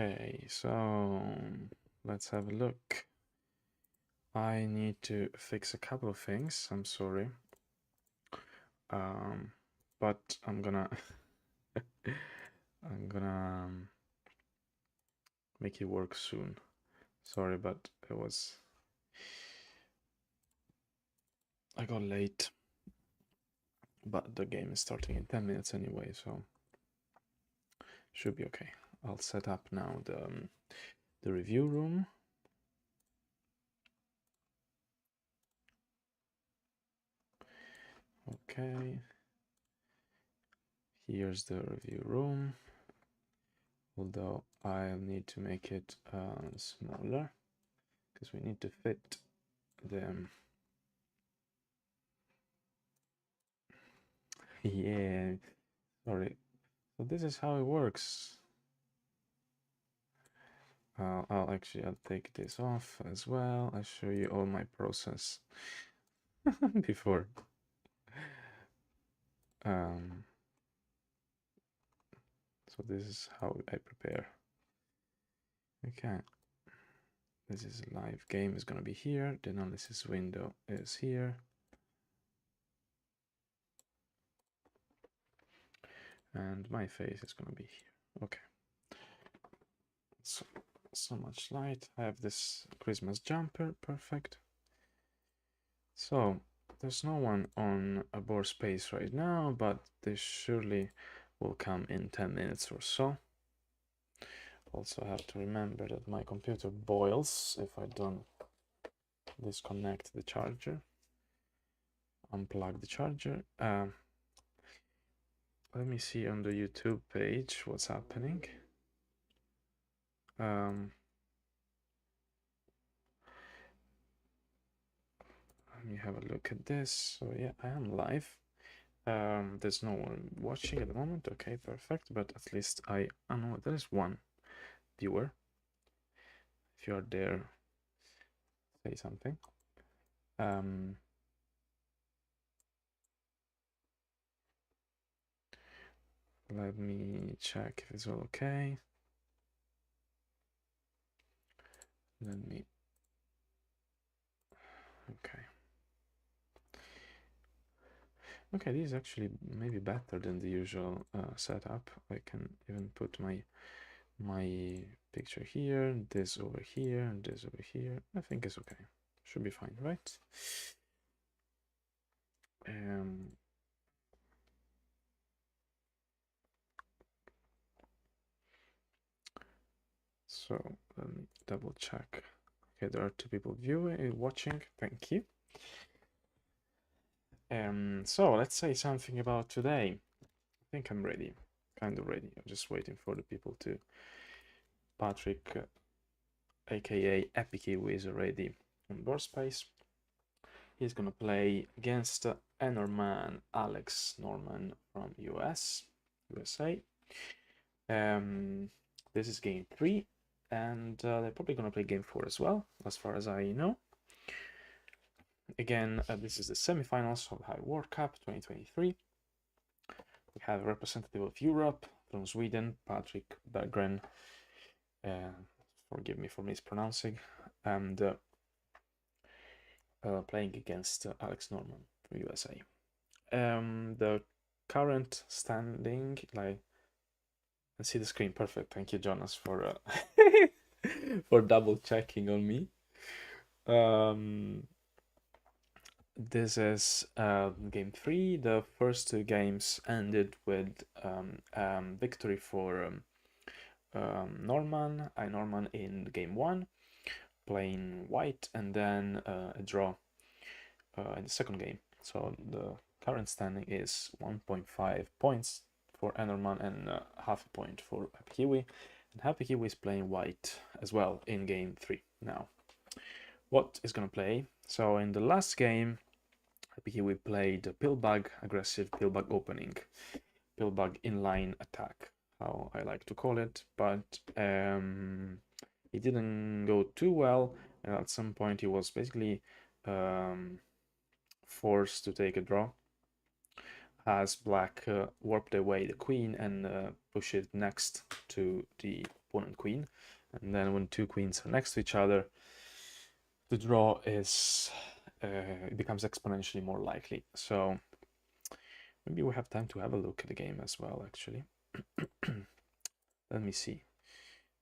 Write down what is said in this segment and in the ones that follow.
Okay, so let's have a look. I need to fix a couple of things. I'm sorry. But I'm gonna make it work soon. Sorry, but I got late. But the game is starting in 10 minutes anyway, so should be okay. I'll set up now the review room. Okay. Here's the review room. Although I'll need to make it smaller because we need to fit them. Yeah, sorry. So this is how it works. I'll take this off as well. I'll show you all my process before. So this is how I prepare. Okay. This is a live game is gonna be here. The analysis window is here. And my face is gonna be here. Okay. So much light. I have this Christmas jumper. Perfect. So there's no one on a board space right now, but this surely will come in 10 minutes or so. Also have to remember that my computer boils if I don't disconnect the charger. Unplug the charger. Let me see on the YouTube page what's happening. Let me have a look at this. So yeah, I am live. There's no one watching at the moment. Okay, perfect. But at least I know there is one viewer. If you are there, say something. Let me check if it's all okay. Okay. Okay, this is actually maybe better than the usual setup. I can even put my picture here, this over here, and this over here. I think it's okay. Should be fine, right? So let me double check. Okay, there are 2 people watching. Thank you. So let's say something about today. I think I'm ready, kind of ready. I'm just waiting for the people to. Patrick, aka HappyKiwi, is already on board space. He's gonna play against Aenorman Alex Norman from USA. This is game 3, and they're probably gonna play game 4 as well, as far as I know. Again, this is the semifinals of Hive World Cup 2023. We have a representative of Europe from Sweden, Patrick Berggren. Forgive me for mispronouncing, and playing against Alex Norman from USA. The current standing, I see the screen. Perfect. Thank you, Jonas, for for double checking on me. This is game 3. The first 2 games ended with victory for Aenorman in game 1, playing white, and then a draw in the second game. So the current standing is 1.5 points for Aenorman and half a point for HappyKiwi. And HappyKiwi is playing white as well in game 3 now. What is going to play? So in the last game, HappyKiwi played aggressive pillbug opening, pillbug inline attack, how I like to call it, but it didn't go too well, and at some point he was basically forced to take a draw as black warped away the queen and push it next to the opponent queen, and then when two queens are next to each other, the draw is it becomes exponentially more likely. So maybe we have time to have a look at the game as well, actually. Let me see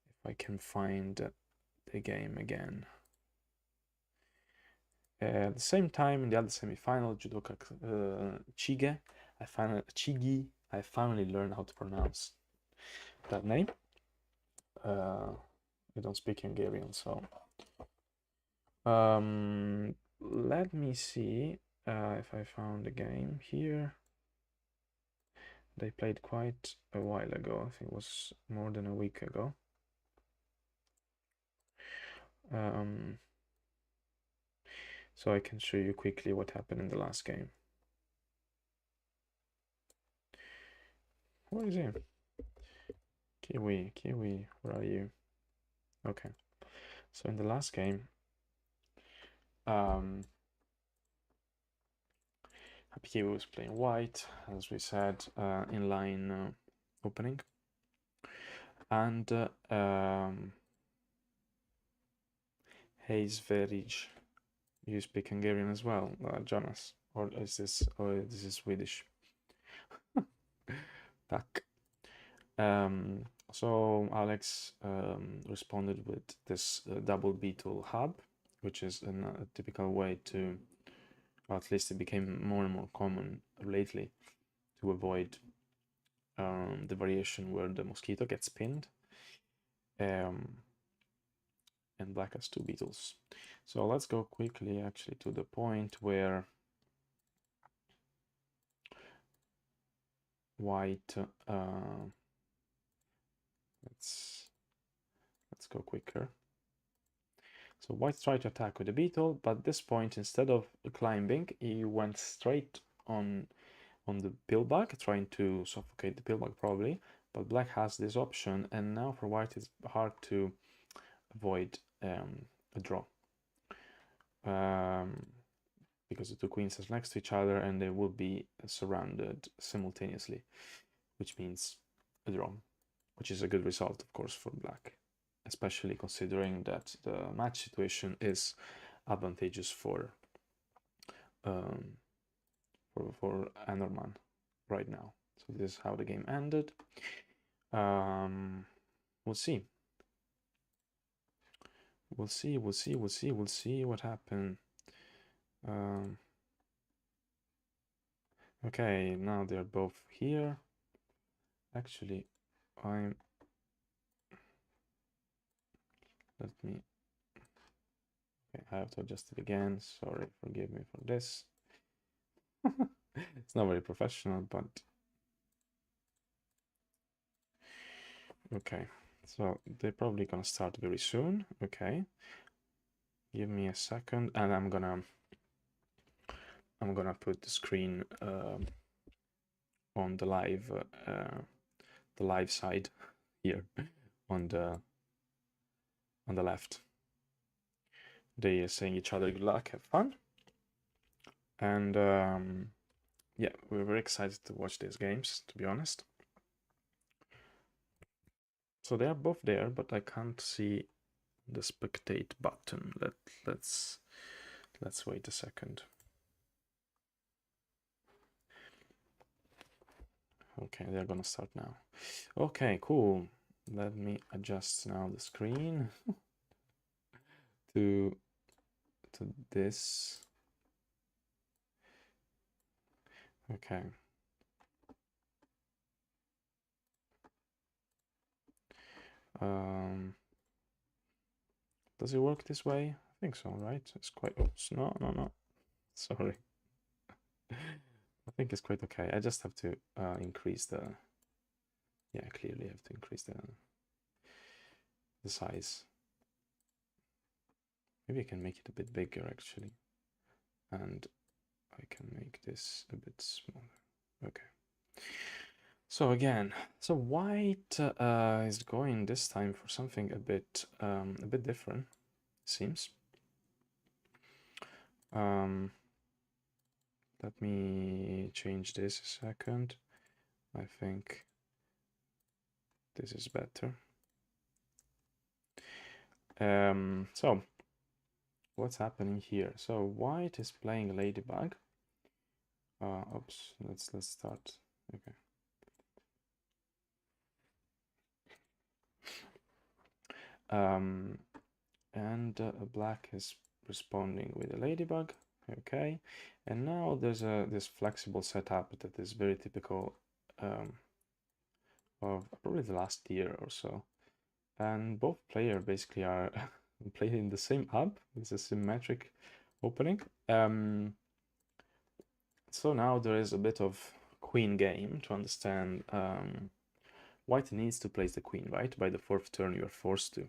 if I can find the game again. At the same time, in the other semi-final, judoka Chige, Chigi, I finally learned how to pronounce that name. I don't speak Hungarian, so let me see if I found the game here. They played quite a while ago. I think it was more than a week ago. So I can show you quickly what happened in the last game. Where is he? Kiwi, where are you? Okay. So in the last game, HappyKiwi was playing white, as we said, inline opening. And Hayes Verij, you speak Hungarian as well, Jonas, or is this Swedish? Tak. So Alex responded with this double beetle hub, which is a typical way to, or at least it became more and more common lately, to avoid the variation where the mosquito gets pinned. And black has two beetles. So let's go quickly actually to the point where white let's go quicker. So white tried to attack with the beetle, but at this point, instead of climbing, he went straight on the pillbug, trying to suffocate the pillbug probably. But black has this option, and now for white it's hard to avoid a draw. Because the two queens are next to each other and they will be surrounded simultaneously, which means a draw, which is a good result, of course, for black, especially considering that the match situation is advantageous for Aenorman right now. So this is how the game ended. We'll see. We'll see what happened. Okay, now they're both here. Actually, let me, okay, I have to adjust it again. Sorry, forgive me for this. It's not very professional, but okay. So they're probably gonna start very soon. Okay, give me a second, and I'm gonna put the screen on the live side here on the left. They are saying each other good luck, have fun, and yeah, we're very excited to watch these games, to be honest. So they are both there, but I can't see the spectate button. Let's wait a second. Okay, they're gonna start now. Okay, cool. Let me adjust now the screen to this. Okay. Does it work this way? I think so, right? It's quite, oops, no, sorry. I think it's quite okay. I just have to increase the, yeah, clearly have to increase the size. Maybe I can make it a bit bigger actually. And I can make this a bit smaller. Okay. So again, so white is going this time for something a bit different, seems. Let me change this a second. I think this is better. So what's happening here? So white is playing ladybug. Oops, let's start. Okay. And black is responding with a ladybug. Okay, and now there's this flexible setup that is very typical of probably the last year or so, and both players basically are playing the same hub with a symmetric opening. So now there is a bit of queen game to understand. White needs to place the queen, right? By the fourth turn, you are forced to.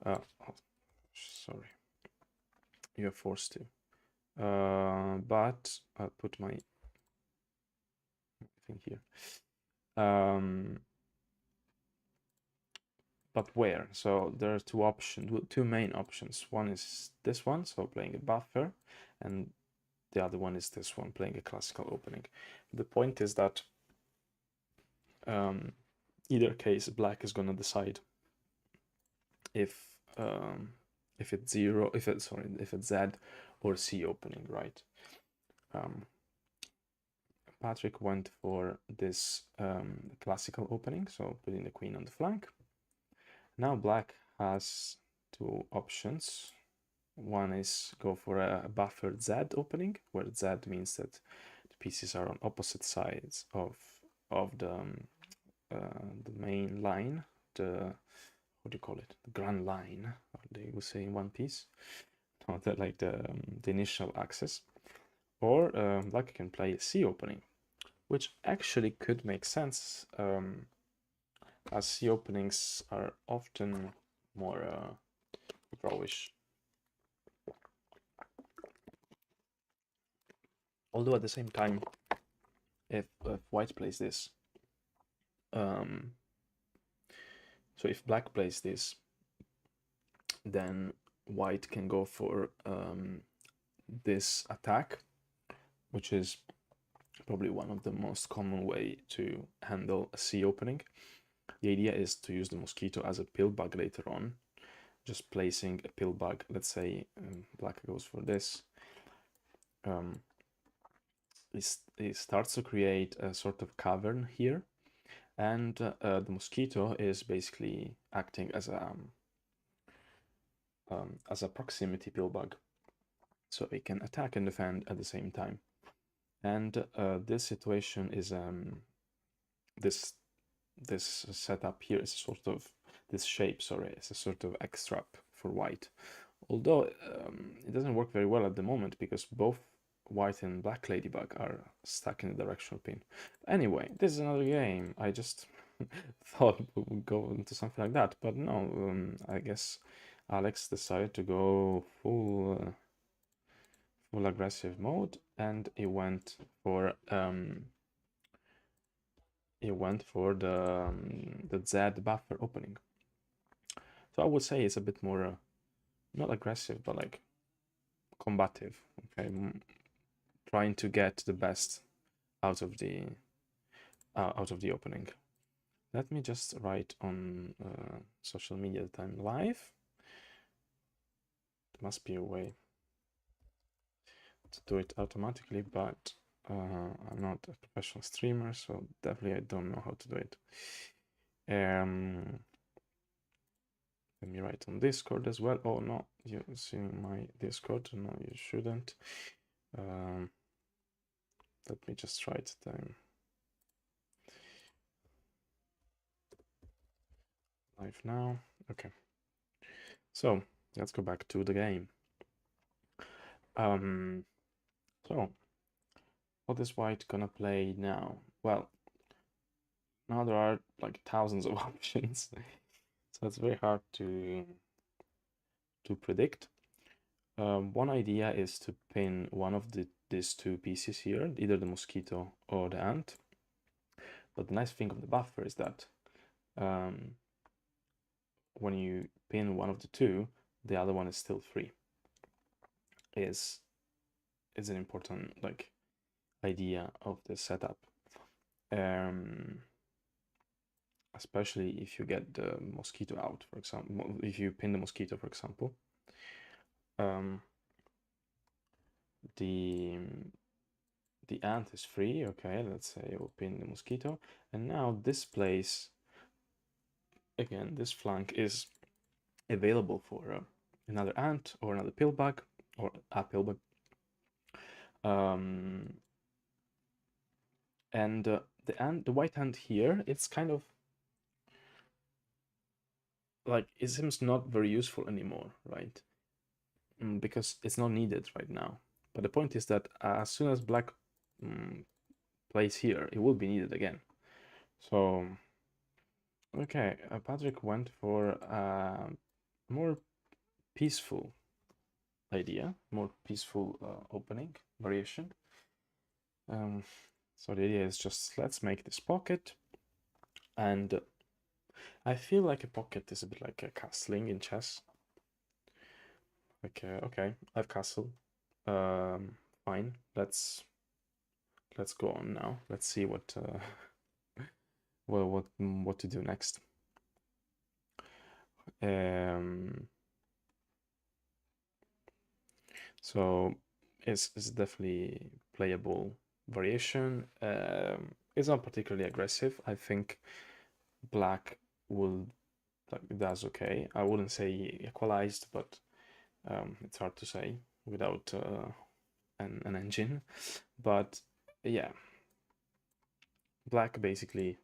Oh, sorry, you are forced to. But I'll put my thing here. But where? So there are two main options. One is this one, so playing a buffer, and the other one is this one, playing a classical opening. The point is that either case, black is gonna decide if it's zero, if it's Z or C opening, right? Patrick went for this classical opening, so putting the queen on the flank. Now black has two options. One is go for a buffered Z opening, where Z means that the pieces are on opposite sides of the main line, the what do you call it? The grand line, they would say in One Piece, not like the initial axis. Or black can play a C opening, which actually could make sense, as C openings are often more drawish. Although at the same time, if white plays this, so if black plays this, then white can go for this attack, which is probably one of the most common way to handle a C opening. The idea is to use the mosquito as a pill bug later on, just placing a pill bug. Let's say black goes for this. It starts to create a sort of cavern here, and the mosquito is basically acting as a proximity pill bug, so it can attack and defend at the same time. And this situation is this setup here is a sort of this shape. Sorry, it's a sort of X trap for white. Although it doesn't work very well at the moment because both white and black ladybug are stuck in the directional pin. Anyway, this is another game. I just thought we would go into something like that, but no. I guess Alex decided to go full aggressive mode, and he went for the Z buffer opening. So I would say it's a bit more not aggressive, but like combative. Okay, trying to get the best out of the opening. Let me just write on social media that I'm live. There must be a way to do it automatically, but I'm not a professional streamer, so definitely I don't know how to do it. Let me write on Discord as well. Oh no, you see my Discord? No, you shouldn't. Let me just write them. Live now. Okay. So let's go back to the game. So what is white gonna play now? Well, now there are like thousands of options, so it's very hard to predict. One idea is to pin one of these two pieces here, either the mosquito or the ant. But the nice thing of the buffer is that when you pin one of the two, the other one is still free. Is an important like idea of the setup. especially if you get the mosquito out, for example, if you pin the mosquito, for example. The ant is free. Okay, let's say we'll pin the mosquito, and now this place, again, this flank is available for another ant or another pillbug or a pillbug. And the white ant here, it's kind of like, it seems not very useful anymore, right? Because it's not needed right now. But the point is that as soon as black plays here, it will be needed again. So, okay, Patrick went for a more peaceful idea, more peaceful opening variation. So the idea is just, let's make this pocket, and I feel like a pocket is a bit like a castling in chess. Okay, I've castled. Fine. Let's go on now. Let's see what well, what to do next. So it's definitely playable variation. It's not particularly aggressive. I think black will does okay. I wouldn't say equalized, but it's hard to say without an engine. But yeah, black basically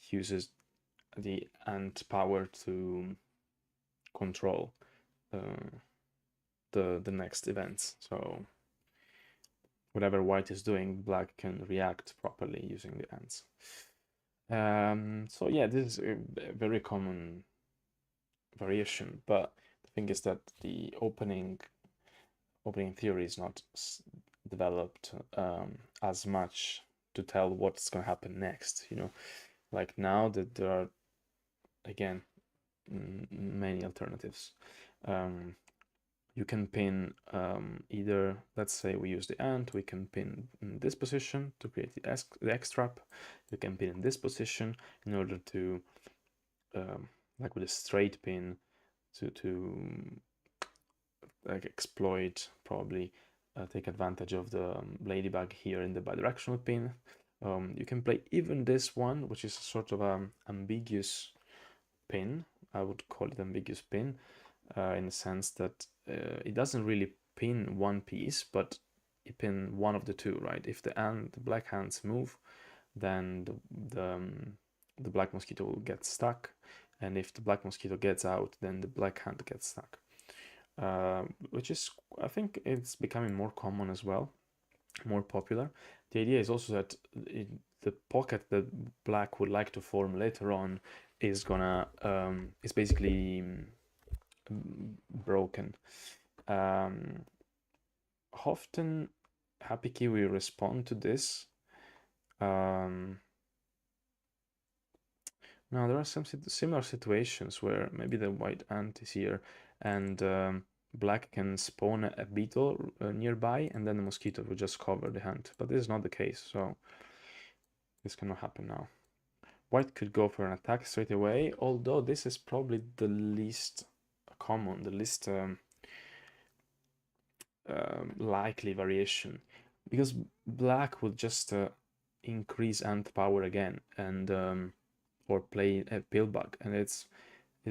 uses the ant power to control the next events. So whatever white is doing, black can react properly using the ants. So yeah, this is a very common variation, but the thing is that the opening theory is not developed as much to tell what's going to happen next. Like now that there are, again, many alternatives. You can pin either, let's say we use the ant, we can pin in this position to create the X trap. You can pin in this position in order to, like with a straight pin, to like exploit, probably take advantage of the ladybug here in the bidirectional pin. You can play even this one, which is a sort of ambiguous pin. I would call it ambiguous pin in the sense that it doesn't really pin one piece, but it pin one of the two, right? If the black ants move, then the black mosquito will get stuck, and if the black mosquito gets out, then the black ant gets stuck. Which is, I think it's becoming more common as well, more popular. The idea is also that the pocket that black would like to form later on is gonna is basically broken. Often HappyKiwi respond to this. Now there are some similar situations where maybe the white ant is here and black can spawn a beetle nearby, and then the mosquito will just cover the ant. But this is not the case, so this cannot happen now. White could go for an attack straight away, although this is probably the least common, the least likely variation, because black will just increase ant power again and or play a pillbug, and it's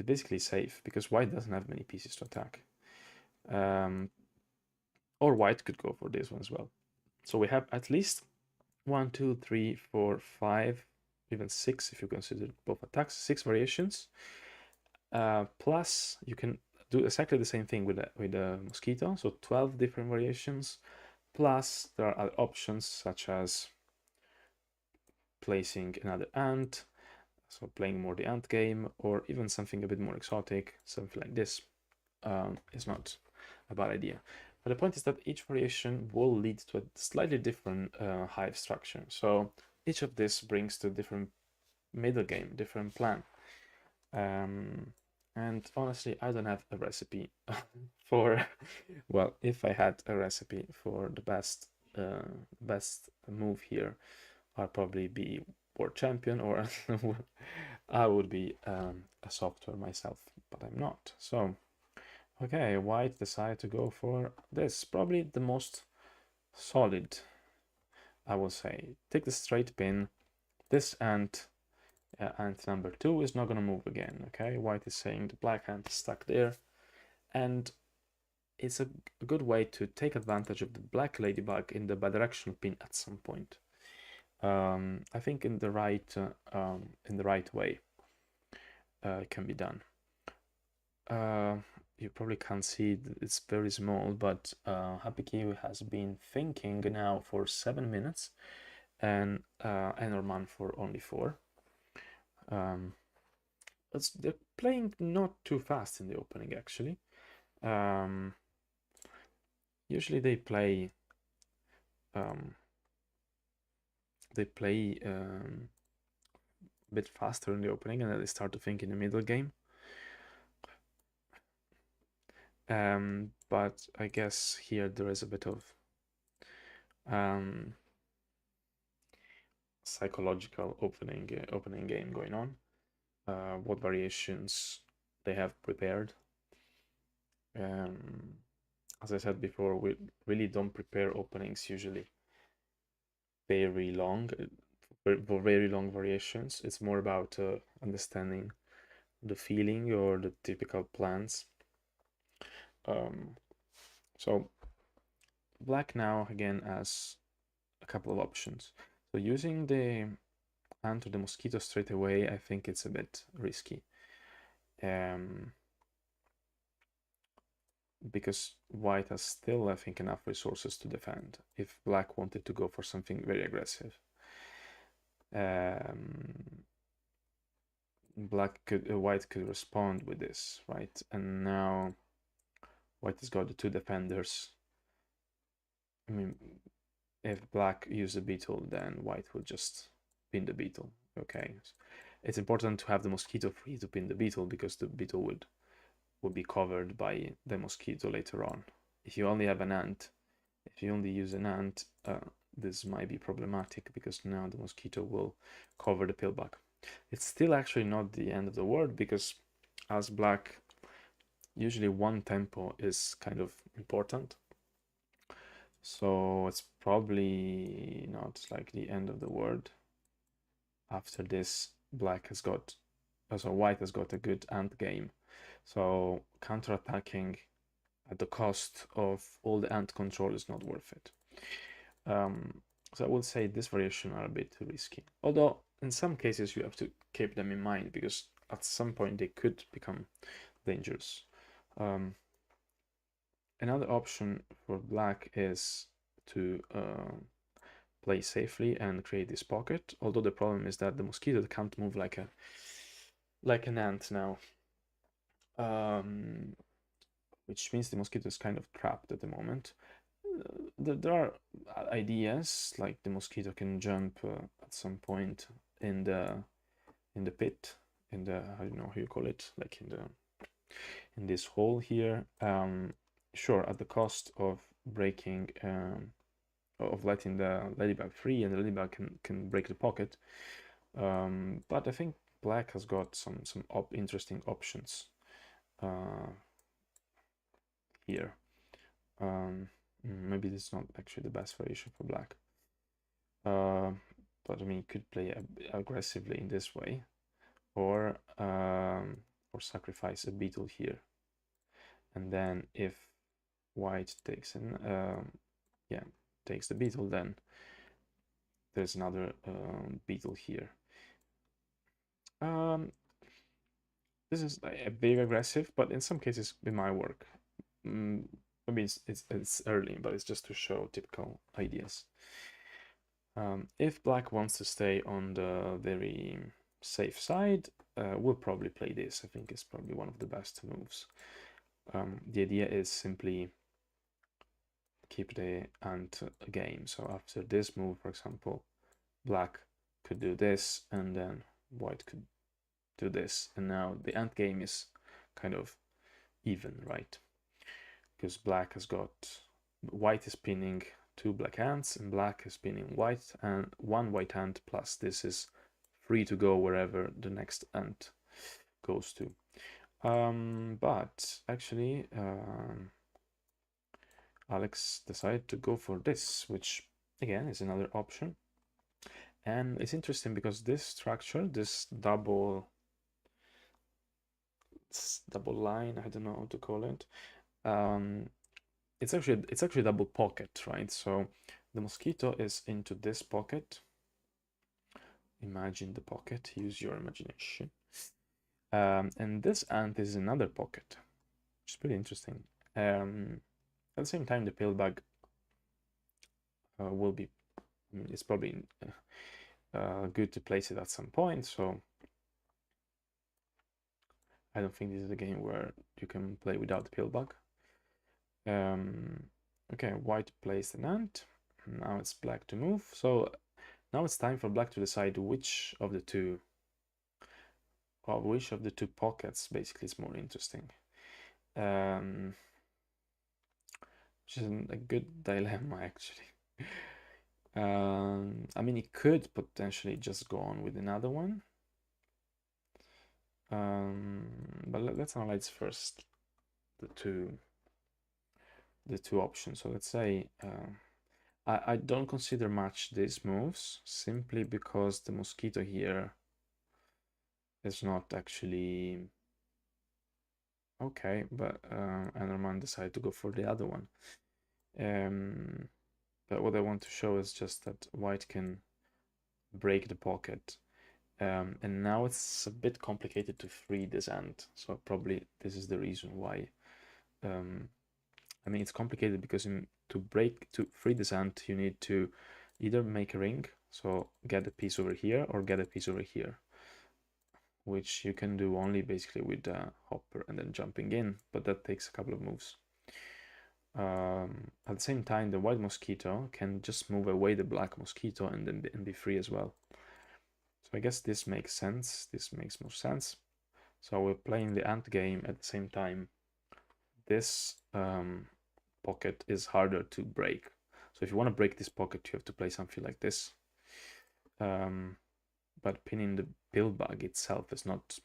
basically safe because white doesn't have many pieces to attack. Or white could go for this one as well. So we have at least 1, 2, 3, 4, 5, even 6 if you consider both attacks, 6 variations. Plus you can do exactly the same thing with the mosquito, so 12 different variations. Plus there are other options such as placing another ant, so playing more the ant game, or even something a bit more exotic, something like this. Is not a bad idea. But the point is that each variation will lead to a slightly different hive structure. So each of this brings to a different middle game, different plan. And honestly, I don't have a recipe for, well, if I had a recipe for the best move here, I'll probably be world champion or I would be a software myself, but I'm not. So, okay, white decided to go for this. Probably the most solid, I will say. Take the straight pin. This ant, ant number 2, is not going to move again. Okay, white is saying the black ant is stuck there. And it's a good way to take advantage of the black ladybug in the bidirectional pin at some point. I think in the right way it can be done. You probably can't see it's very small, but HappyKiwi has been thinking now for 7 minutes, and Aenorman for only 4. They're playing not too fast in the opening, actually. Usually they play a bit faster in the opening, and then they start to think in the middle game. But I guess here there is a bit of psychological opening game going on. What variations they have prepared. As I said before, we really don't prepare openings usually very long for very long variations. It's more about understanding the feeling or the typical plans. So black now again has a couple of options. So using the ant or the mosquito straight away, I think it's a bit risky. Because white has still, I think, enough resources to defend if black wanted to go for something very aggressive. White could respond with this, right? And now white has got the 2 defenders. I mean, if black used a beetle, then white would just pin the beetle. Okay, it's important to have the mosquito free to pin the beetle, because the beetle would be covered by the mosquito later on. If you only have an ant, if you only use an ant, this might be problematic, because now the mosquito will cover the pillbug. It's still actually not the end of the world, because as black, usually 1 tempo is kind of important. So it's probably not like the end of the world. After this, white has got a good ant game. So counterattacking at the cost of all the ant control is not worth it. So I would say this variation are a bit too risky. Although in some cases you have to keep them in mind, because at some point they could become dangerous. Another option for black is to play safely and create this pocket. Although the problem is that the mosquito can't move like an ant now. Which means the mosquito is kind of trapped at the moment. There are ideas, like the mosquito can jump at some point in the pit, in the, I don't know how you call it, like in this hole here. Sure, at the cost of breaking of letting the ladybug free, and the ladybug can break the pocket. But I think black has got some interesting options here. Maybe this is not actually the best variation for black. But I mean, you could play aggressively in this way, or sacrifice a beetle here. And then if white takes takes the beetle, then there's another beetle here. This is a big aggressive, but in some cases it might work. I mean, it's early, but it's just to show typical ideas. If black wants to stay on the very safe side, we'll probably play this. I think it's probably one of the best moves. The idea is simply keep the ant game. So after this move, for example, black could do this, and then white could do this, and now the ant game is kind of even, right? Because white is pinning 2 black ants, and black is pinning white, and 1 white ant plus this is free to go wherever the next ant goes to. But actually, Alex decided to go for this, which again is another option. And it's interesting because this structure, this double line, I don't know how to call it, it's actually double pocket, right? So the mosquito is into this pocket. Imagine the pocket, use your imagination. And this ant is another pocket, which is pretty interesting. At the same time, the pill bag will be, I mean, it's probably good to place it at some point. So I don't think this is a game where you can play without the pill bag. Okay, white placed an ant. Now it's black to move. So now it's time for black to decide which of the two, or which of the two pockets basically is more interesting. Which is a good dilemma actually. I mean, it could potentially just go on with another one. But let's analyze first the two options. So let's say I don't consider much these moves simply because the mosquito here is not actually okay, but Aenorman decided to go for the other one. But what I want to show is just that white can break the pocket. And now it's a bit complicated to free this ant, so probably this is the reason why. I mean, it's complicated because to free this ant, you need to either make a ring, so get a piece over here, or get a piece over here, which you can do only basically with the hopper and then jumping in, but that takes a couple of moves. At the same time, the white mosquito can just move away the black mosquito and then be free as well. So I guess this makes sense. This makes more sense. So we're playing the ant game at the same time. This pocket is harder to break. So if you want to break this pocket, you have to play something like this. But pinning the pill bag itself is not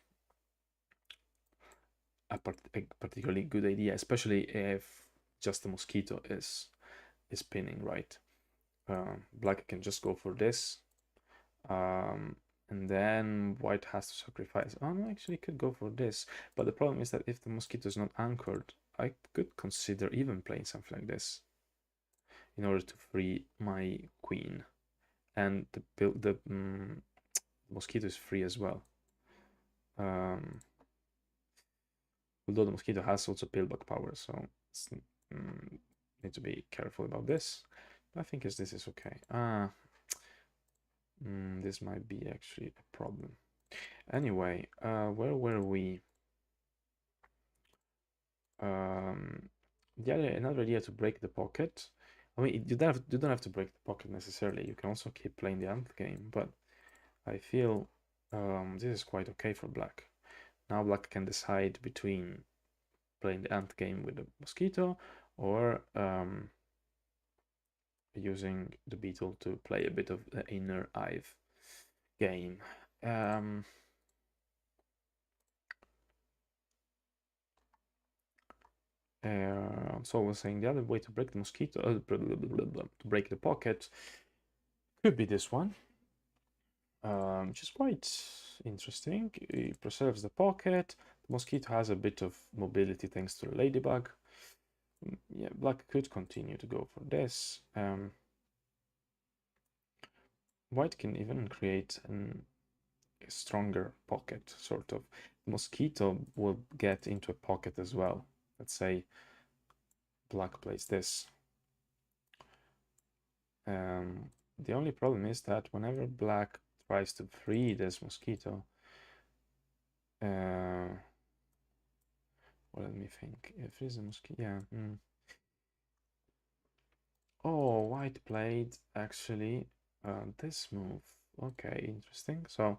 a particularly good idea, especially if just the mosquito is pinning, right? Black can just go for this. And then white has to sacrifice. Oh no, actually could go for this. But the problem is that if the mosquito is not anchored, I could consider even playing something like this in order to free my queen. And the mosquito is free as well. Although the mosquito has also pillback power, so need to be careful about this. But I think this is okay. This might be actually a problem. Anyway, where were we? Another idea to break the pocket. I mean, you don't have to break the pocket necessarily. You can also keep playing the ant game, but I feel this is quite okay for black. Now black can decide between playing the ant game with the mosquito or using the beetle to play a bit of the inner hive game. So I was saying the other way to break the mosquito, to break the pocket, could be this one, which is quite interesting. It preserves the pocket. The mosquito has a bit of mobility thanks to the ladybug. Yeah, black could continue to go for this. White can even create a stronger pocket, sort of. The mosquito will get into a pocket as well. Let's say black plays this. The only problem is that whenever black tries to free this mosquito, well, let me think. If it's a mosquito, yeah. Oh, white played actually this move. Okay, interesting. So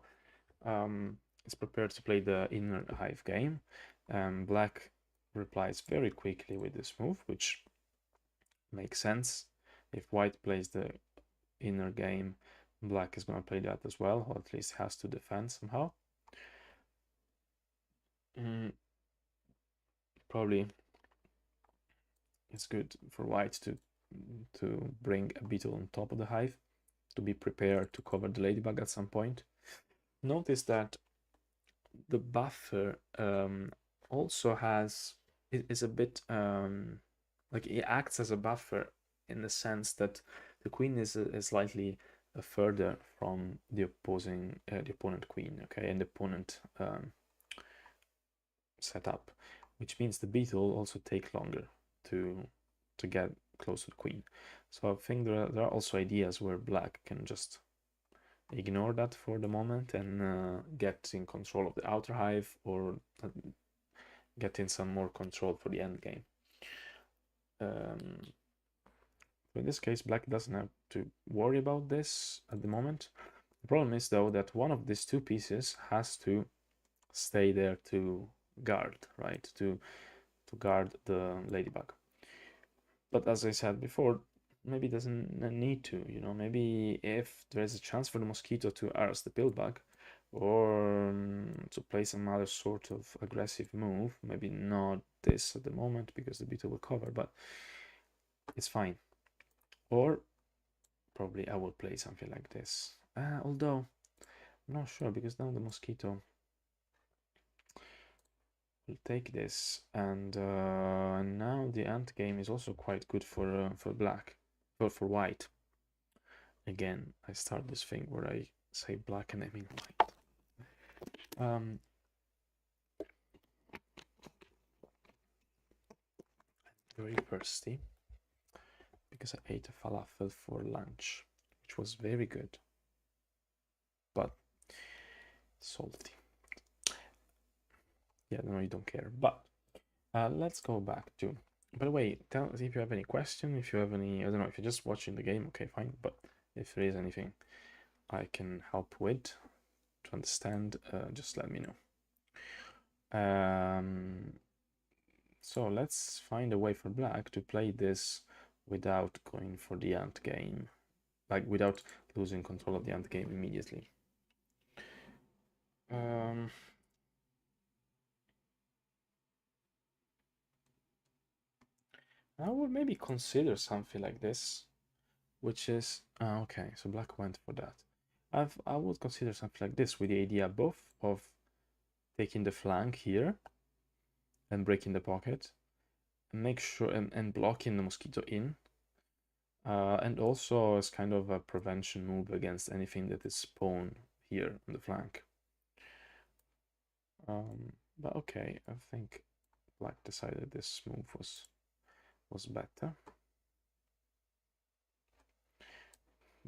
it's prepared to play the inner hive game. Black replies very quickly with this move, which makes sense. If white plays the inner game, Black is gonna play that as well, or at least has to defend somehow. Probably it's good for white to bring a beetle on top of the hive, to be prepared to cover the ladybug at some point. Notice that the buffer also is a bit like it acts as a buffer in the sense that the queen is slightly further from the opponent queen, okay, and the opponent setup, which means the beetle also take longer to get close to the queen. So I think there are also ideas where black can just ignore that for the moment and get in control of the outer hive, or get in some more control for the end game. So in this case, black doesn't have to worry about this at the moment. The problem is, though, that one of these two pieces has to stay there to guard, right? To guard the ladybug. But as I said before, maybe it doesn't need to, you know, maybe if there's a chance for the mosquito to harass the pillbug, or to play some other sort of aggressive move, maybe not this at the moment because the beetle will cover, but it's fine. Or probably I will play something like this. Although I'm not sure, because now the mosquito will take this, and now the ant game is also quite good for black, for white. Again, I start this thing where I say black and I mean white. Very thirsty because I ate a falafel for lunch, which was very good, but salty. Yeah, no, you don't care. But let's go back to. By the way, tell us if you have any question. If you have any, I don't know, if you're just watching the game, okay, fine. But if there is anything I can help with to understand, just let me know. So let's find a way for black to play this without going for the ant game, like without losing control of the ant game immediately. I would maybe consider something like this, which is okay. So black went for that. I would consider something like this, with the idea both of taking the flank here and breaking the pocket, and make sure and blocking the mosquito in, and also as kind of a prevention move against anything that is spawn here on the flank. But okay, I think black decided this move was better.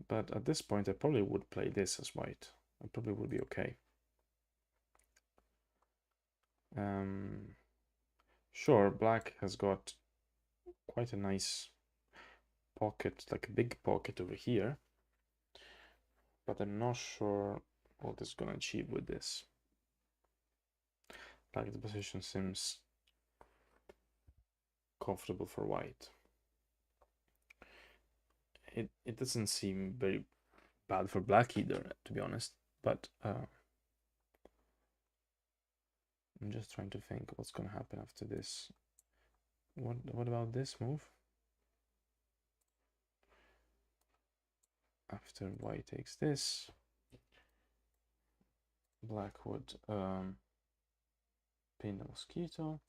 But at this point, I probably would play this as white. I probably would be okay. Sure, black has got quite a nice pocket, like a big pocket over here, but I'm not sure what it's gonna achieve with this. Like, the position seems comfortable for white. It doesn't seem very bad for black either, to be honest, but I'm just trying to think what's gonna happen after this. What about this move? After white takes this, black would pin the mosquito.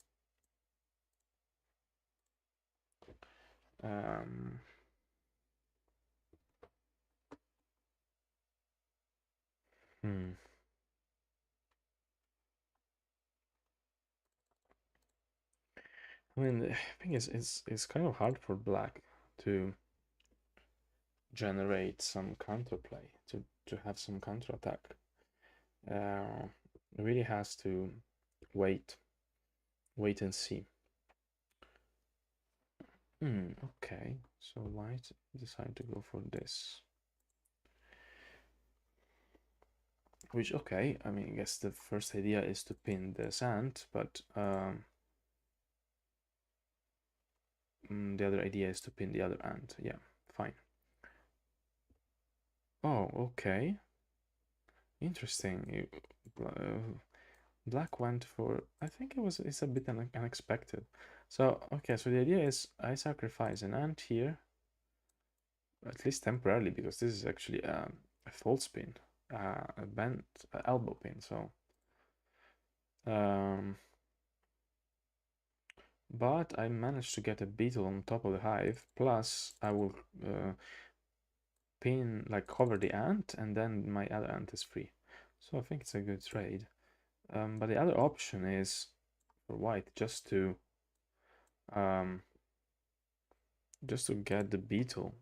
I mean, the thing is, it's kind of hard for black to generate some counterplay, to have some counterattack. It really has to wait and see. Okay, so white decide to go for this. Which, okay, I mean, I guess the first idea is to pin the ant, but the other idea is to pin the other ant. Yeah, fine. Oh, okay. Interesting. Black went for, I think it's a bit unexpected. So, okay, so the idea is I sacrifice an ant here, at least temporarily, because this is actually a false pin, a bent elbow pin. So, um, but I managed to get a beetle on top of the hive, plus I will pin, like cover the ant, and then my other ant is free. So I think it's a good trade. But the other option is for white um, just to get the beetle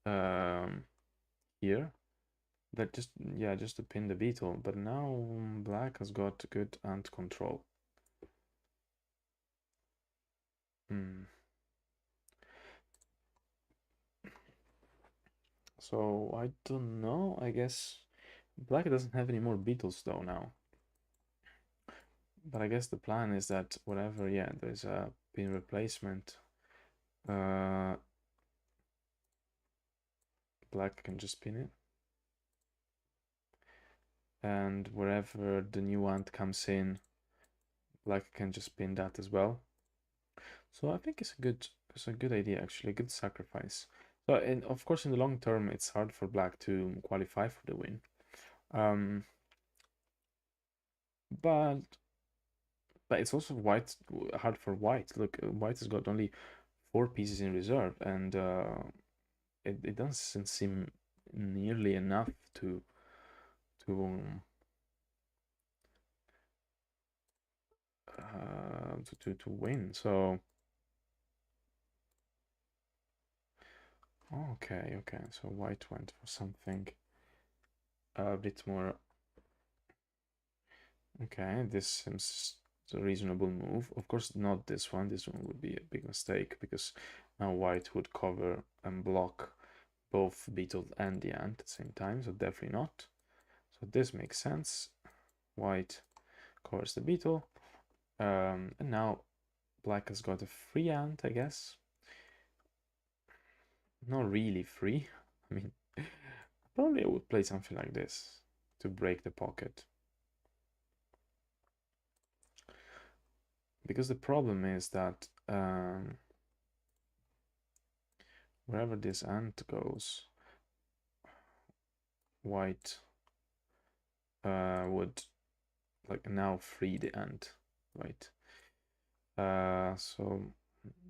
um, here. That just, yeah, just to pin the beetle. But now black has got good ant control. Hmm. So I don't know. I guess black doesn't have any more beetles though now. But I guess the plan is that whatever, yeah, there's a pin replacement. Uh, Black can just pin it. And wherever the new ant comes in, black can just pin that as well. So I think it's a good idea actually, a good sacrifice. So and of course in the long term it's hard for black to qualify for the win. Um, but it's also white hard for white. Look, white has got only 4 pieces in reserve, and it doesn't seem nearly enough to to win. So okay. So white went for something a bit more. Okay, this seems a reasonable move. Of course, not this one. This one would be a big mistake because now white would cover and block both beetle and the ant at the same time. So definitely not. So this makes sense. White covers the beetle. And now black has got a free ant, I guess. Not really free. I mean, probably I would play something like this to break the pocket. Because the problem is that wherever this ant goes, white would like now free the ant, right? So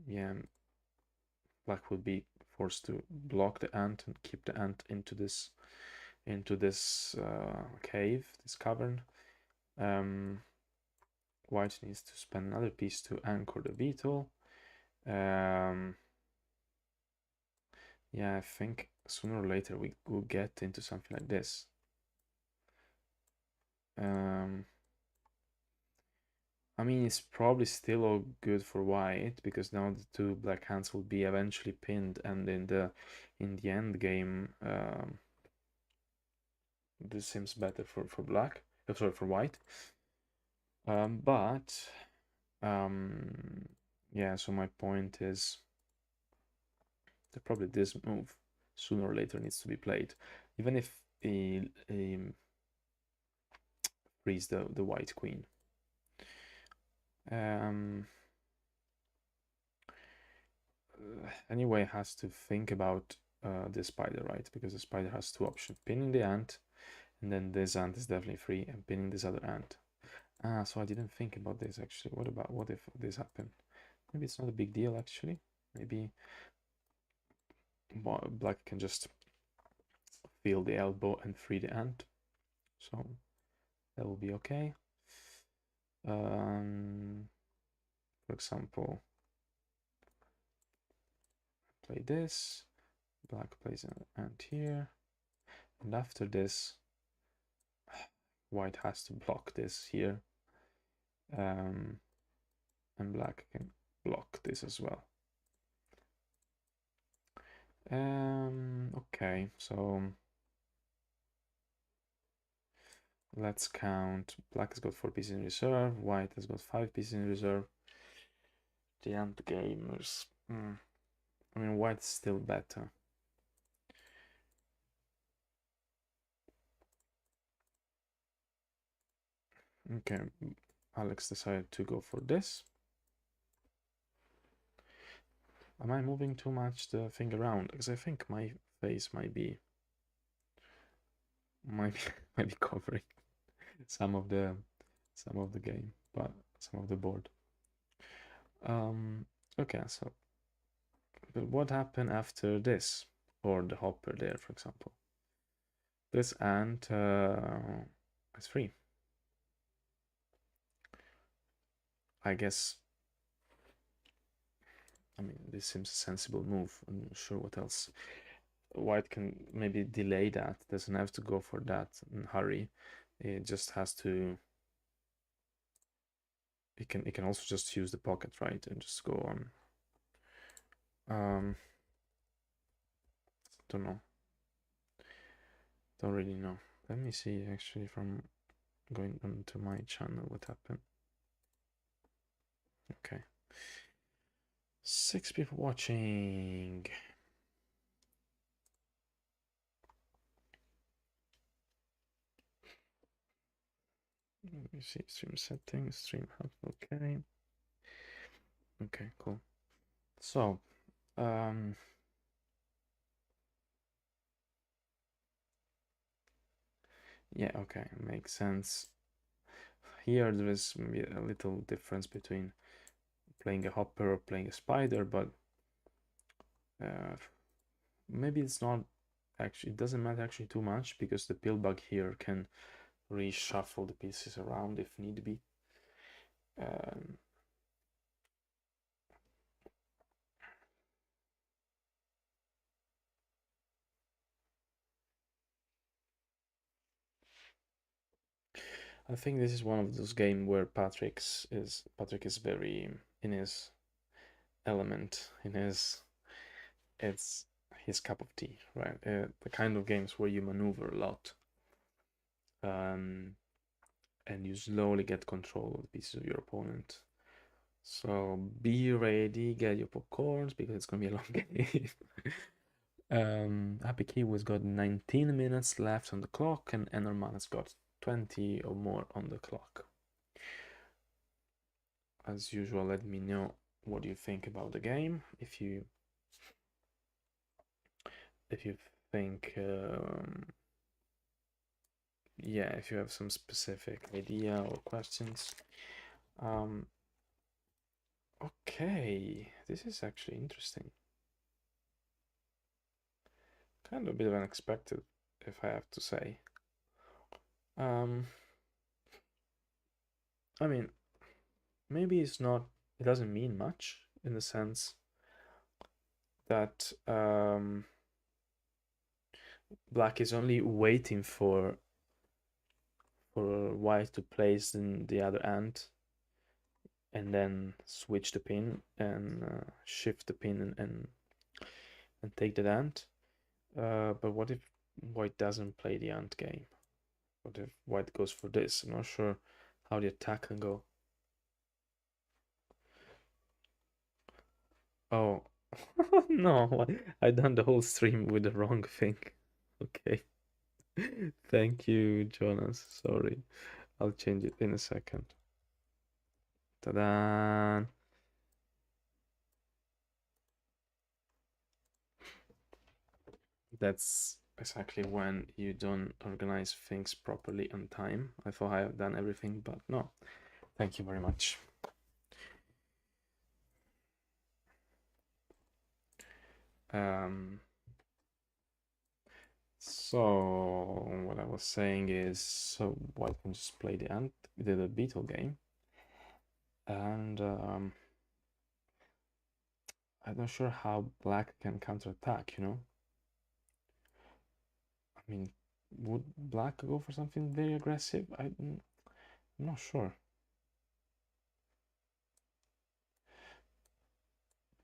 yeah, black would be forced to block the ant and keep the ant into this cave, this cavern. White needs to spend another piece to anchor the beetle. Yeah, I think sooner or later we will get into something like this. I mean, it's probably still all good for white because now the two black hands will be eventually pinned, and in the end game, this seems better for black. Sorry, for white. But yeah. So my point is that probably this move sooner or later needs to be played, even if he frees the white queen. Um, anyway, has to think about the spider, right? Because the spider has two options: pinning the ant, and then this ant is definitely free, and pinning this other ant. Ah, so I didn't think about this actually. What if this happened? Maybe it's not a big deal actually. Maybe black can just feel the elbow and free the ant. So that will be okay. For example, play this. Black plays an ant here, and after this, white has to block this here, and black can block this as well. Okay, so let's count. Black has got 4 pieces in reserve, white has got 5 pieces in reserve. The end gamers. I mean, white's still better. Okay, Alex decided to go for this. Am I moving too much the thing around? Because I think my face might be might be, might be covering some of the game, but some of the board. Okay, so but what happened after this, or the hopper there, for example? This ant is free. I guess. I mean, this seems a sensible move. I'm not sure what else. White can maybe delay that. Doesn't have to go for that in hurry. It just has to. It can also just use the pocket, right, and just go on. Don't know. Don't really know. Let me see actually from going onto my channel what happened. Okay. 6 people watching. Let me see stream settings, stream hub. Okay. Okay, cool. So, yeah, okay, makes sense. Here there is maybe a little difference between playing a hopper or playing a spider, but maybe it's not actually, it doesn't matter actually too much because the pillbug here can reshuffle the pieces around if need be. Um, I think this is one of those games where Patrick is very in his element, in his it's his cup of tea, right? The kind of games where you maneuver a lot, and you slowly get control of the pieces of your opponent. So be ready, get your popcorns because it's gonna be a long game. HappyKiwi's got 19 minutes left on the clock, and Aenorman has got 20 or more on the clock. As usual, let me know what you think about the game. If you think, yeah, if you have some specific idea or questions. Okay, this is actually interesting. Kind of a bit of unexpected, if I have to say. I mean, maybe it's not, it doesn't mean much in the sense that black is only waiting for white to place in the other ant and then switch the pin and shift the pin and take the ant. But what if white doesn't play the ant game? What if white goes for this? I'm not sure how the attack can go. Oh, no, I done the whole stream with the wrong thing. Okay. Thank you, Jonas. Sorry. I'll change it in a second. Ta-da! That's exactly when you don't organize things properly on time. I thought I have done everything, but no. Thank you very much. So what I was saying is, so white can just play the beetle game, and I'm not sure how black can counterattack. I mean, would black go for something very aggressive? I'm not sure.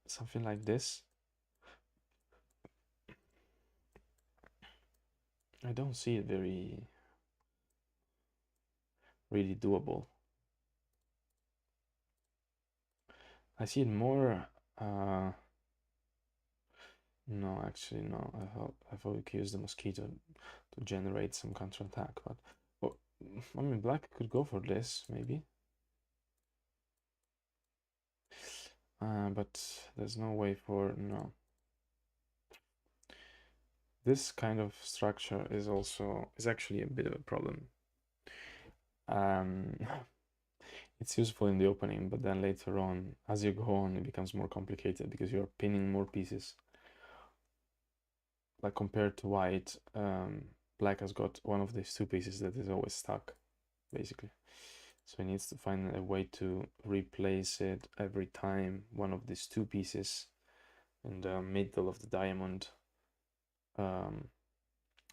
Something like this. I don't see it very really doable. I see it more. No, actually, no. I thought we could use the mosquito to generate some counterattack, but I mean, black could go for this, maybe. But there's no way for... no. This kind of structure is actually a bit of a problem. It's useful in the opening, but then later on, as you go on, it becomes more complicated because you're pinning more pieces. Like compared to white, black has got one of these two pieces that is always stuck, basically. So he needs to find a way to replace it every time one of these two pieces in the middle of the diamond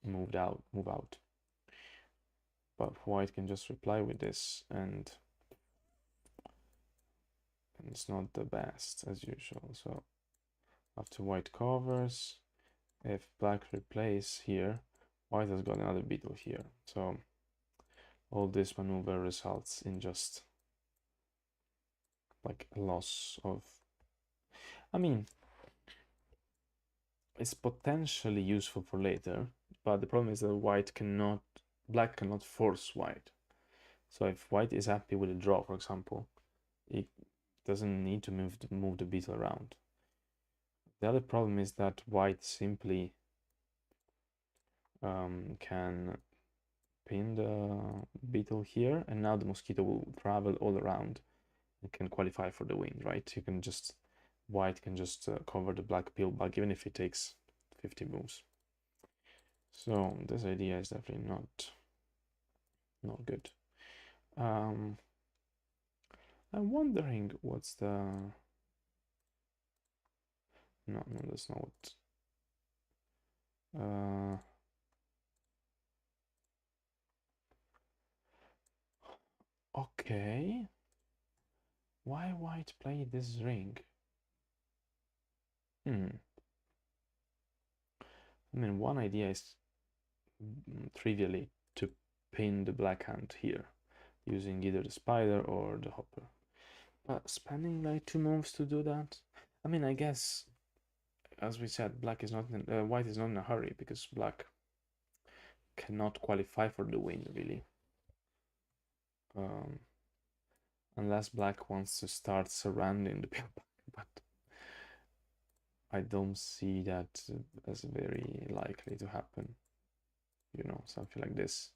move out. But white can just reply with this, and it's not the best as usual. So after white covers, if black replace here, white has got another beetle here. So all this maneuver results in just like a loss of... I mean, it's potentially useful for later, but the problem is that black cannot force white. So if white is happy with a draw, for example, it doesn't need to move the beetle around. The other problem is that white simply can pin the beetle here, and now the mosquito will travel all around and can qualify for the win, right? White can just cover the black pill bug even if it takes 50 moves. So this idea is definitely not good. I'm wondering what's the... no, that's not what... okay. Why white play this ring? I mean, one idea is trivially to pin the black hand here using either the spider or the hopper. But spending like 2 moves to do that? I mean, I guess, as we said, white is not in a hurry because black cannot qualify for the win, really. Unless black wants to start surrounding the pillback, but I don't see that as very likely to happen. You know, something like this.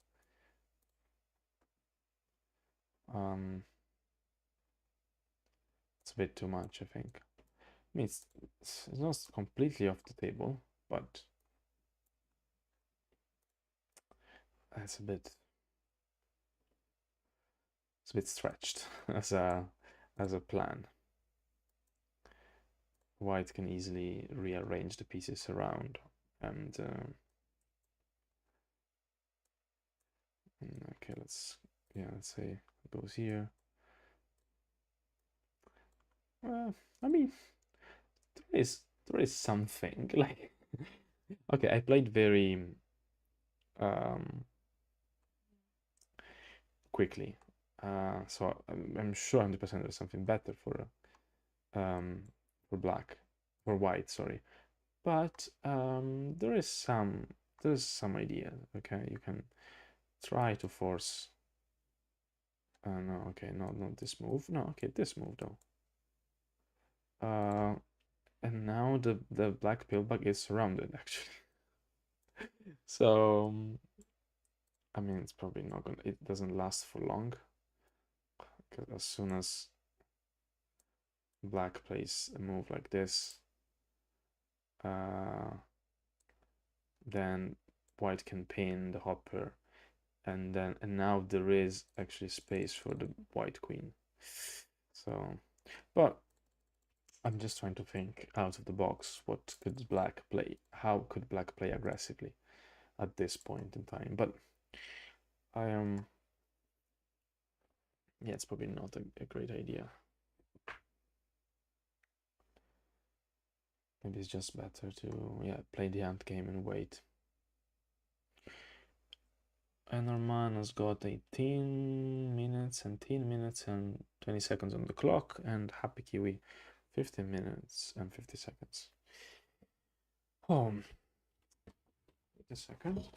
It's a bit too much, I think. I mean, it's not completely off the table, but it's a bit stretched as a plan. White can easily rearrange the pieces around, and okay, let's say it goes here. I mean, there is something like... okay, I played very quickly, so I'm sure 100% there's something better for white, sorry. But there's some idea. Okay, you can try to force... no, okay, not this move. No, okay, this move though. And now the black pillbug is surrounded actually. So I mean, it's probably not gonna... it doesn't last for long, because as soon as black plays a move like this, then white can pin the hopper, and now there is actually space for the white queen. So, but I'm just trying to think out of the box. What could black play? How could black play aggressively at this point in time? But I am... yeah, it's probably not a great idea. Maybe it's just better to play the ant game and wait. Aenorman has got 18 minutes and 10 minutes and 20 seconds on the clock, and HappyKiwi 15 minutes and 50 seconds. Oh, wait a second.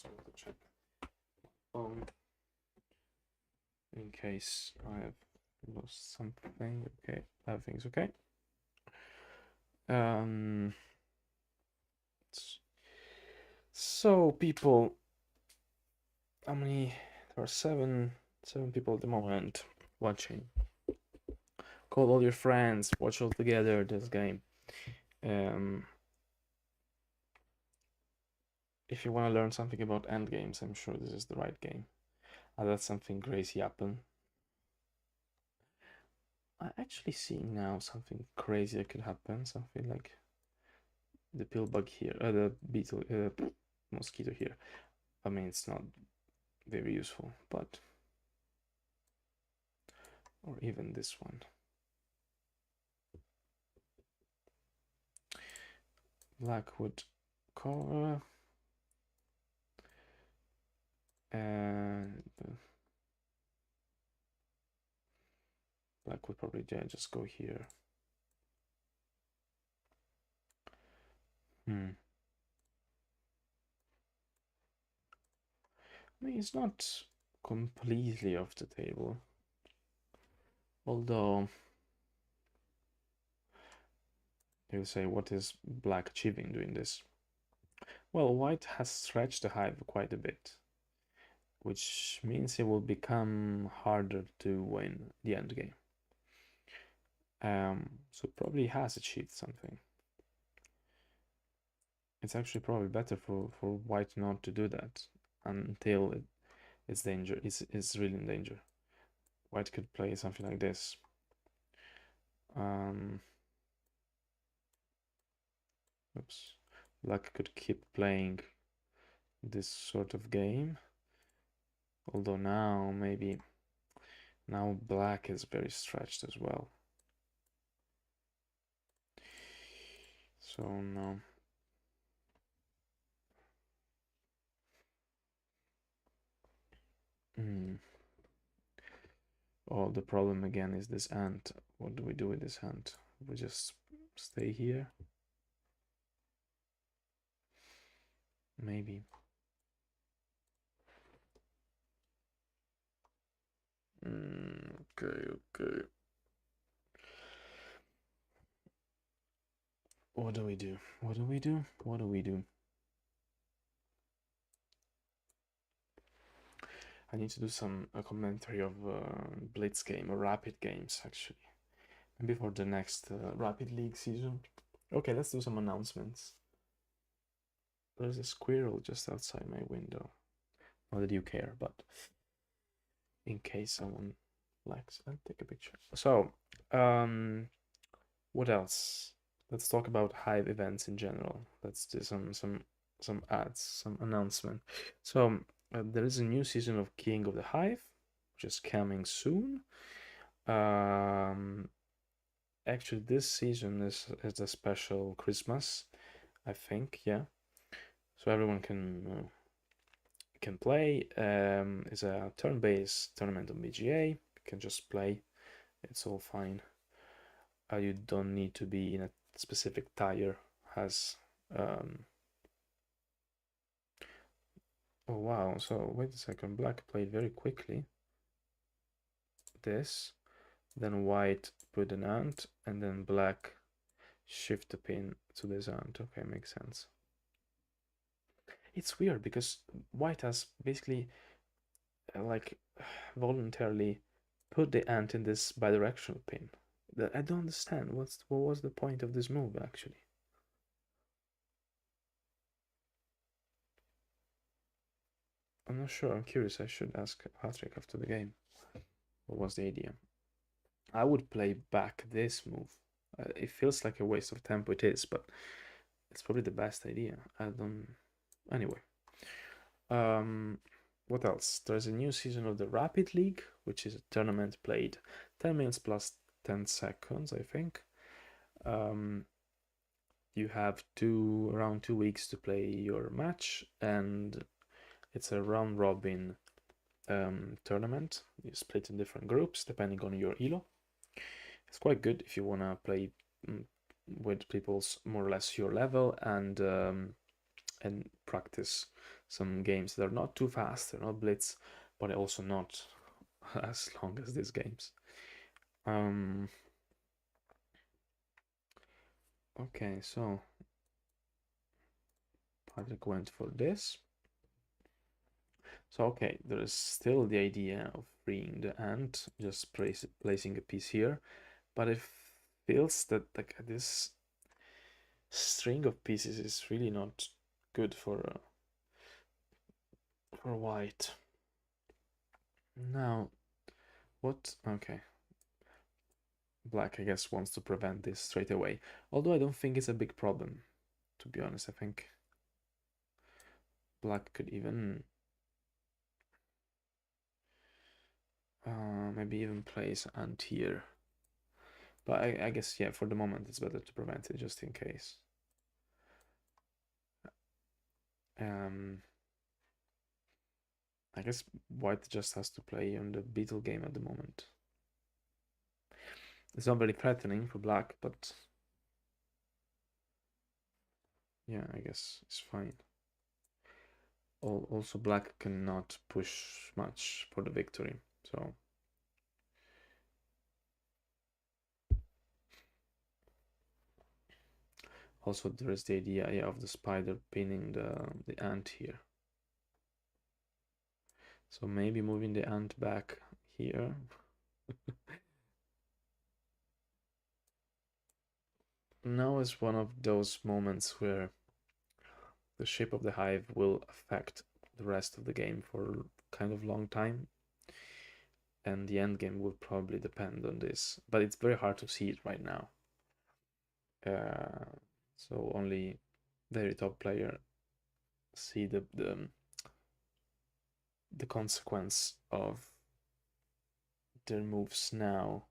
So I have to check in case I have lost something. Okay, everything's okay. So people, how many? There are seven people at the moment watching. Call all your friends, watch all together this game. If you want to learn something about endgames, I'm sure this is the right game. That's something crazy happen. I actually see now something crazy that could happen. Something like the pill bug here, the beetle, mosquito here. I mean, it's not very useful, but or even this one. Blackwood cover and Blackwood probably just go here. I mean, it's not completely off the table, although you'll say, what is black achieving doing this? Well, white has stretched the hive quite a bit, which means it will become harder to win the end game. So probably has achieved something. It's actually probably better for white not to do that until it's danger. It's really in danger. White could play something like this. Oops. Black could keep playing this sort of game. Although now maybe now black is very stretched as well. So no. Oh, the problem again is this ant. What do we do with this ant? We just stay here? Maybe. Okay. What do we do? What do we do? What do we do? I need to do a commentary of Blitz game or Rapid games actually. Maybe for the next Rapid League season. Okay, let's do some announcements. There's a squirrel just outside my window. Not that you care, but in case someone likes, I'll take a picture. So, what else? Let's talk about Hive events in general. Let's do some ads, some announcement. So there is a new season of King of the Hive, which is coming soon. Actually, this season is a special Christmas, I think. Yeah, so everyone can play. It's a turn-based tournament on BGA. You can just play. It's all fine. You don't need to be in a specific tier. Has oh wow! So wait a second. Black played very quickly. This, then white put an ant, and then black shift the pin to this ant. Okay, makes sense. It's weird because white has basically like voluntarily put the ant in this bidirectional pin. I don't understand. What was the point of this move actually? I'm not sure. I'm curious. I should ask Patrick after the game. What was the idea? I would play back this move. It feels like a waste of tempo. It is, but it's probably the best idea. I don't. Anyway. What else? There's a new season of the Rapid League, which is a tournament played 10 minutes plus 10 seconds, I think. You have around 2 weeks to play your match, and it's a round robin tournament. You split in different groups depending on your elo. It's quite good if you wanna play with people's more or less your level and and practice some games that are not too fast, they're not blitz, but also not as long as these games. Okay, so Patrick went for this. So okay, there is still the idea of freeing the ant, just placing a piece here, but it feels that like this string of pieces is really not good for white. Now, what? Okay, black I guess wants to prevent this straight away. Although I don't think it's a big problem, to be honest. I think black could even maybe even place ant here. But I guess, yeah, for the moment it's better to prevent it just in case. I guess white just has to play on the beetle game at the moment. It's not very threatening for black, but yeah, I guess it's fine. Also, black cannot push much for the victory, so also there is the idea of the spider pinning the ant here. So maybe moving the ant back here. Now is one of those moments where the shape of the hive will affect the rest of the game for kind of long time, and the end game will probably depend on this, but it's very hard to see it right now. So only very top player see the consequence of their moves now,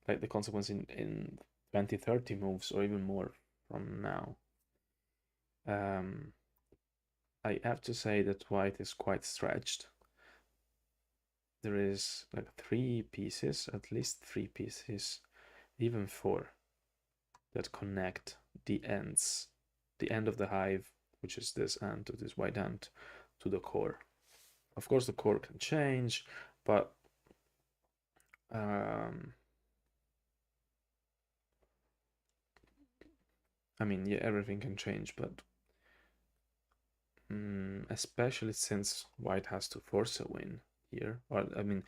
like the consequence in 20-30 moves or even more from now. I have to say that white is quite stretched. There is like 3 pieces, at least 3 pieces, even 4, that connect the ends, the end of the hive, which is this ant, to this white ant, to the core. Of course, the core can change, but I mean, yeah, everything can change, but especially since white has to force a win here, or I mean,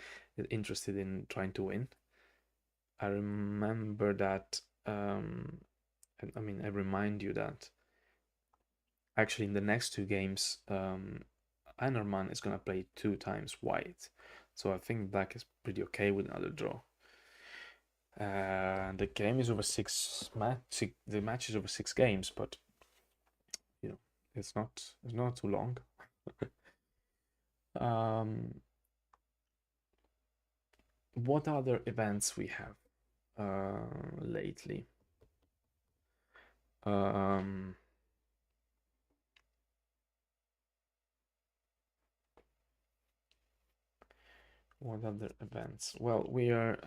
interested in trying to win. I remember that, I mean, I remind you that actually in the next 2 games, Aenorman is gonna play 2 times white, so I think black is pretty okay with another draw. The game is over the match is over 6 games, but you know, it's not too long. What other events we have lately? What other events? Well, we are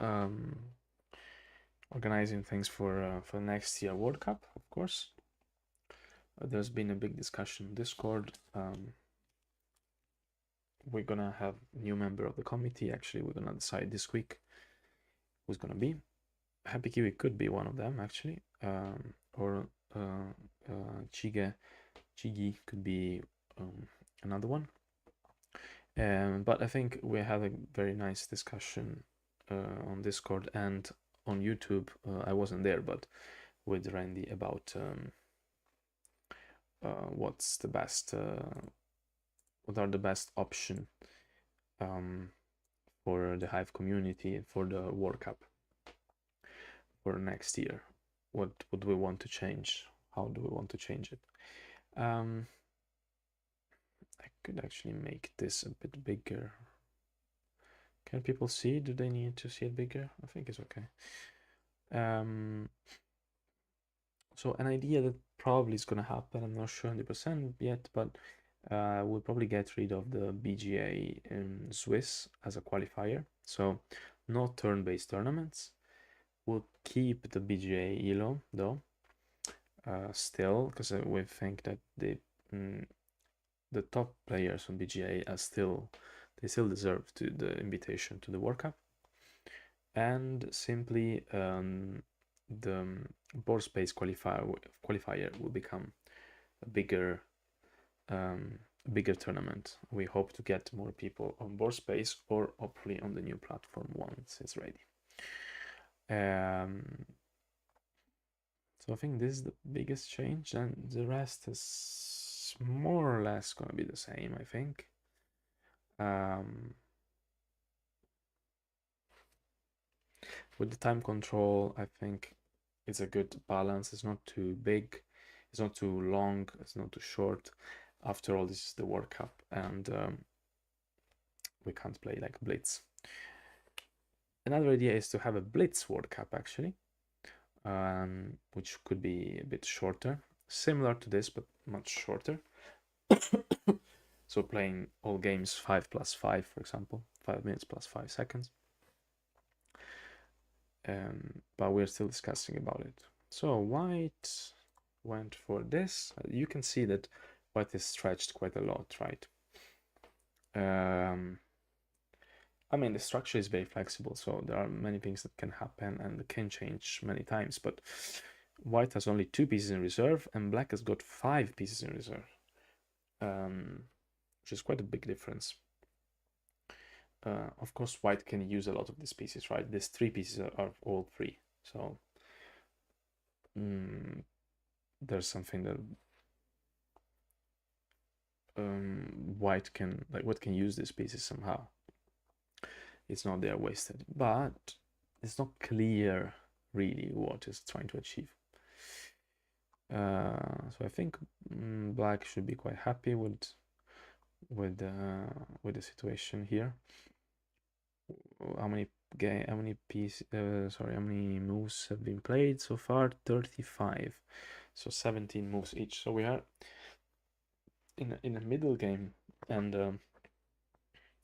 organizing things for next year World Cup, of course. There's been a big discussion on Discord. We're gonna have a new member of the committee. Actually, we're gonna decide this week who's gonna be. HappyKiwi could be one of them, actually, or Chigi could be another one. But I think we had a very nice discussion on Discord and on YouTube. I wasn't there, but with Randy about what's the best, what are the best option for the Hive community for the World Cup for next year. What would we want to change? How do we want to change it? I could actually make this a bit bigger. Can people see? Do they need to see it bigger? I think it's okay. So an idea that probably is gonna happen, I'm not sure 100% yet, but we'll probably get rid of the BGA in Swiss as a qualifier. So no turn-based tournaments. We'll keep the BGA ELO though, still, because we think that the the top players on BGA are still deserve to the invitation to the World Cup, and simply the board space qualifier will become a bigger tournament. We hope to get more people on board space, or hopefully on the new platform once it's ready. So I think this is the biggest change, and the rest is more or less going to be the same, I think. With the time control, I think it's a good balance. It's not too big, it's not too long, it's not too short. After all, this is the World Cup, and we can't play like Blitz. Another idea is to have a Blitz World Cup, actually, which could be a bit shorter, similar to this, but much shorter. So playing all games 5+5, for example, 5 minutes plus 5 seconds. But we're still discussing about it. So white went for this. You can see that white is stretched quite a lot, right? I mean, the structure is very flexible, so there are many things that can happen and can change many times, but white has only 2 pieces in reserve and black has got 5 pieces in reserve, which is quite a big difference. Of course, white can use a lot of these pieces, right? These 3 pieces are all free, so there's something that white can use these pieces somehow. It's not there wasted, but it's not clear really what it's trying to achieve. So I think black should be quite happy with the situation here. How many moves have been played so far? 35. So 17 moves each. So we are in a middle game, and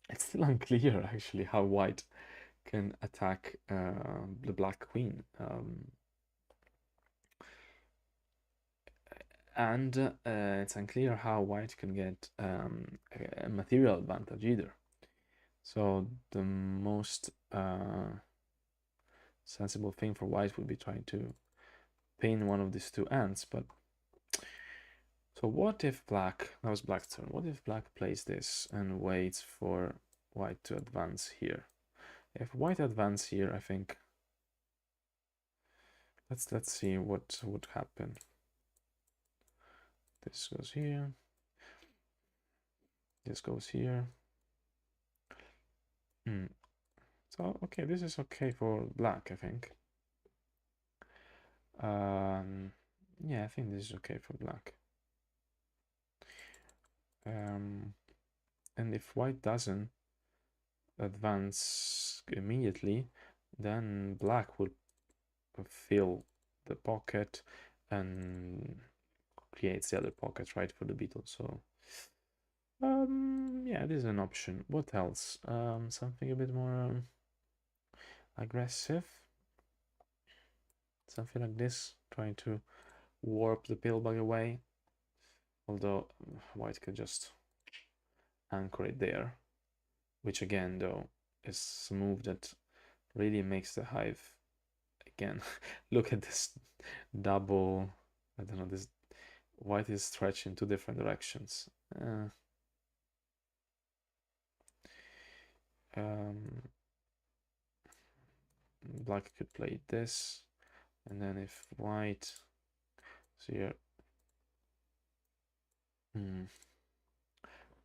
it's still unclear actually how white can attack the black queen. And it's unclear how white can get a material advantage either. So the most sensible thing for white would be trying to pin one of these 2 ants, but so what if black, that was black's turn, what if black plays this and waits for white to advance here? If white advance here, I think let's see what would happen. This goes here, this goes here. So okay, this is okay for black, I think. Yeah, I think this is okay for black. And if white doesn't advance immediately, then black will fill the pocket and creates the other pocket, right, for the beetle. So yeah, this is an option. What else? Something a bit more aggressive, something like this, trying to warp the pillbug away, although white could just anchor it there, which again though is a move that really makes the hive again. Look at this double, I don't know, this white is stretched in 2 different directions. Black could play this, and then if white, so here,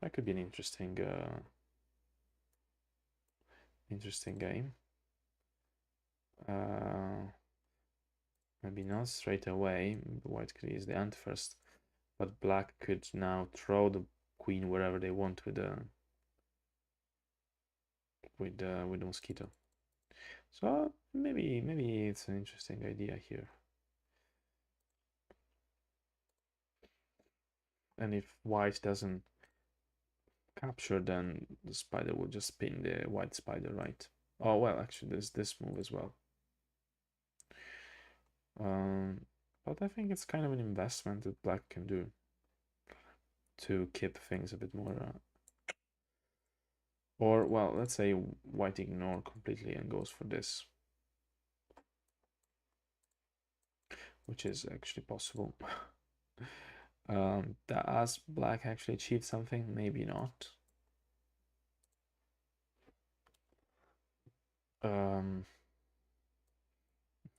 that could be an interesting game. Maybe not straight away. White could use the ant first, but black could now throw the queen wherever they want with the mosquito. So maybe it's an interesting idea here. And if white doesn't capture, then the spider will just pin the white spider, right? Oh well, actually there's this move as well. But I think it's kind of an investment that black can do. to keep things a bit more. Or, well, let's say white ignore completely and goes for this, which is actually possible. Does black actually achieve something? Maybe not.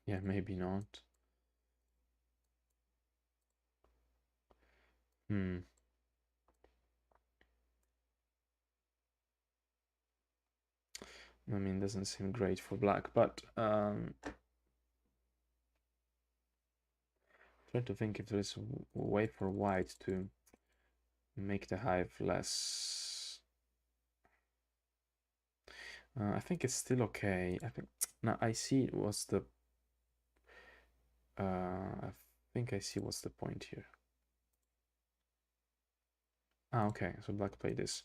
Yeah, maybe not. Hmm. I mean, doesn't seem great for black, but trying to think if there is a way for white to make the hive less. I think it's still okay. I think now I see what's the. I think I see what's the point here. Ah, okay. So black play this.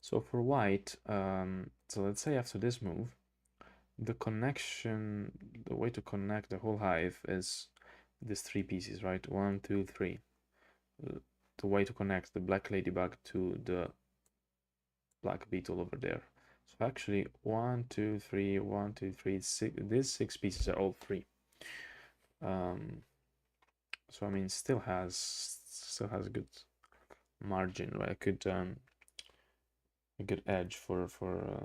So for white, so let's say after this move, the connection, the way to connect the whole hive is these three pieces, right? 1, 2, 3. The way to connect the black ladybug to the black beetle over there. So actually, 1, 2, 3, 1, 2, 3, 6. These 6 pieces are all free. So I mean, still has a good margin, right? A good edge for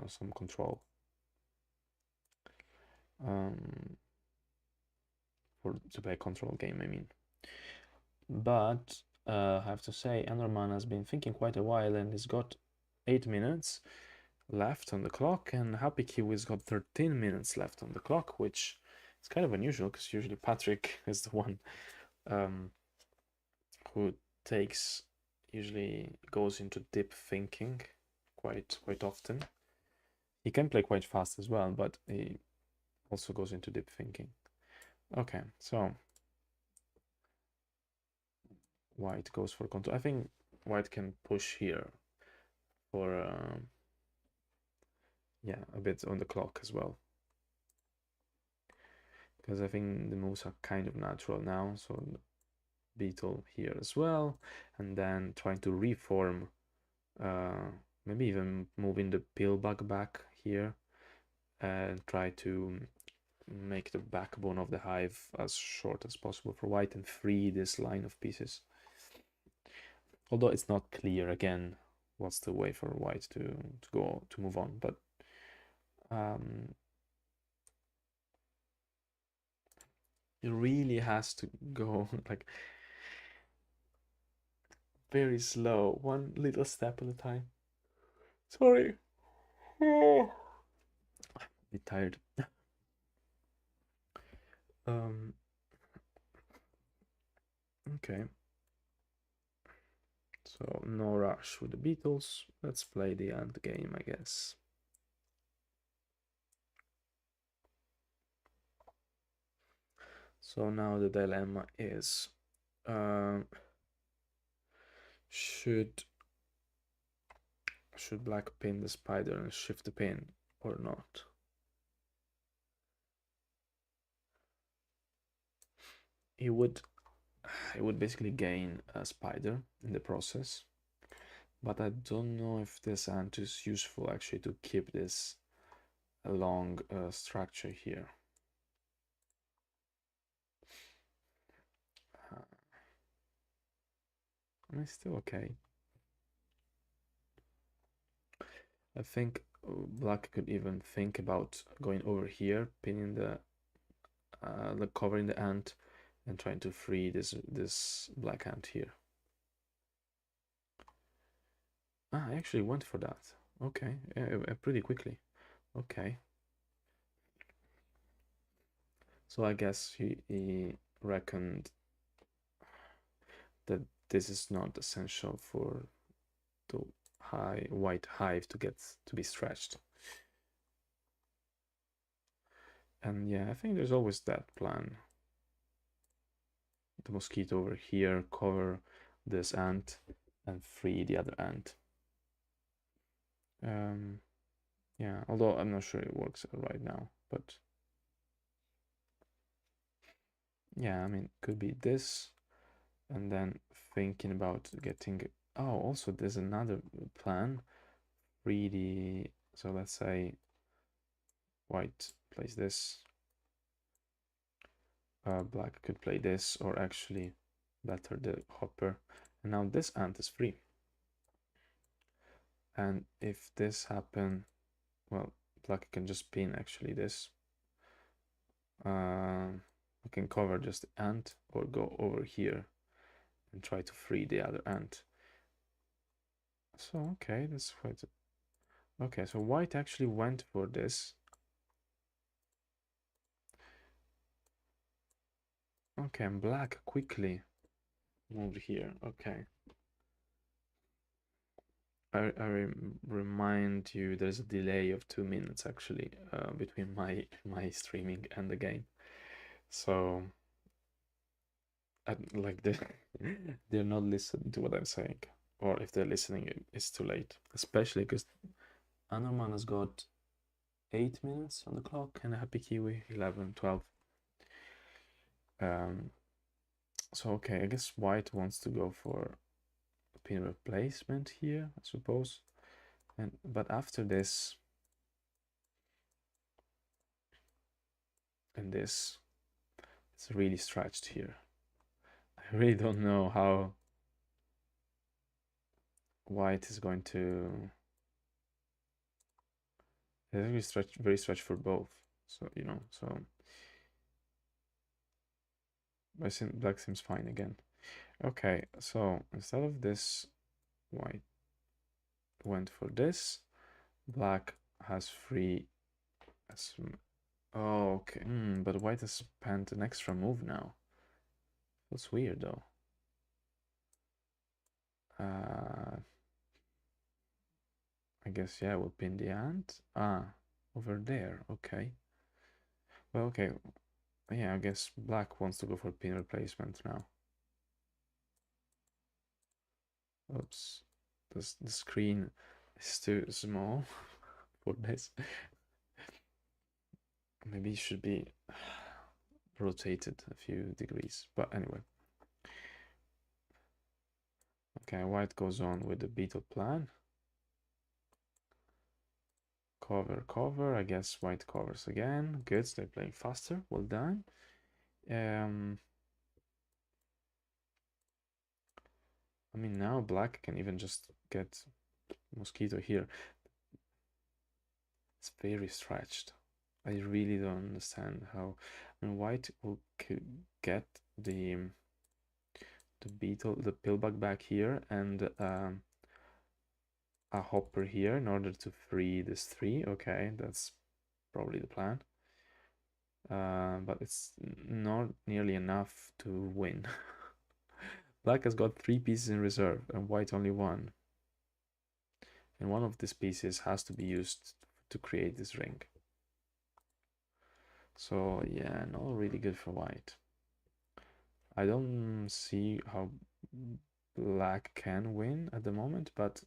some control. To play a control game, I mean. But I have to say, Aenorman has been thinking quite a while and he's got 8 minutes left on the clock, and HappyKiwi's got 13 minutes left on the clock, which is kind of unusual because usually Patrick is the one who usually goes into deep thinking quite often. He can play quite fast as well, but he also goes into deep thinking. Okay, so white goes for control. I think white can push here for yeah, a bit on the clock as well, because I think the moves are kind of natural now. So beetle here as well, and then trying to reform, maybe even moving the pillbug back here and try to make the backbone of the hive as short as possible for white and free this line of pieces. Although it's not clear again what's the way for white to move on, but it really has to go like very slow, one little step at a time. Sorry. Oh. A bit tired. Okay. So no rush with the Beatles. Let's play the end game, I guess. So now the dilemma is, should black pin the spider and shift the pin or not? It would basically gain a spider in the process, but I don't know if this ant is useful actually to keep this long structure here. It's still okay. I think black could even think about going over here, pinning the covering the ant, and trying to free this black ant here. Ah, I actually went for that. Okay, pretty quickly. Okay. So I guess he reckoned that this is not essential for the white hive to be stretched. And yeah, I think there's always that plan. The mosquito over here, cover this ant and free the other ant. Yeah, although I'm not sure it works right now, but yeah, I mean, could be this, and then thinking about getting Oh, also there's another plan. 3D. So let's say white plays this. Black could play this, or actually better the hopper. And now this ant is free. And if this happen, well, black can just pin actually this. We can cover just the ant or go over here and try to free the other ant. So okay, that's quite. Okay, so white actually went for this. Okay, and black quickly moved here. Okay. I remind you there's a delay of 2 minutes actually between my streaming and the game. So like they're not listening to what I'm saying. Or if they're listening, it's too late. Especially because Aenorman has got 8 minutes on the clock and a HappyKiwi 11, 12. So okay, I guess white wants to go for a pin replacement here, I suppose. But after this and this, it's really stretched here. I really don't know how white is going to. It's really very stretched for both. So so black seems fine again. Okay, so instead of this, white went for this. Black has free. Oh, okay, but white has spent an extra move now. That's weird though. I guess yeah, we'll pin the ant. Over there. Okay. Well, okay. Yeah, I guess black wants to go for pin replacement now. Oops. The screen is too small for this. Maybe it should be rotated a few degrees. But anyway. Okay, white goes on with the beetle plan. Cover. I guess white covers again. Good, so they're playing faster. Well done. I mean, now black can even just get mosquito here. It's very stretched. I really don't understand how. I mean, white will get the beetle, the pillbug back here, and a hopper here in order to free this 3. Okay, that's probably the plan. But it's not nearly enough to win. Black has got 3 pieces in reserve and white only 1. And one of these pieces has to be used to create this ring. So yeah, not really good for white. I don't see how black can win at the moment, but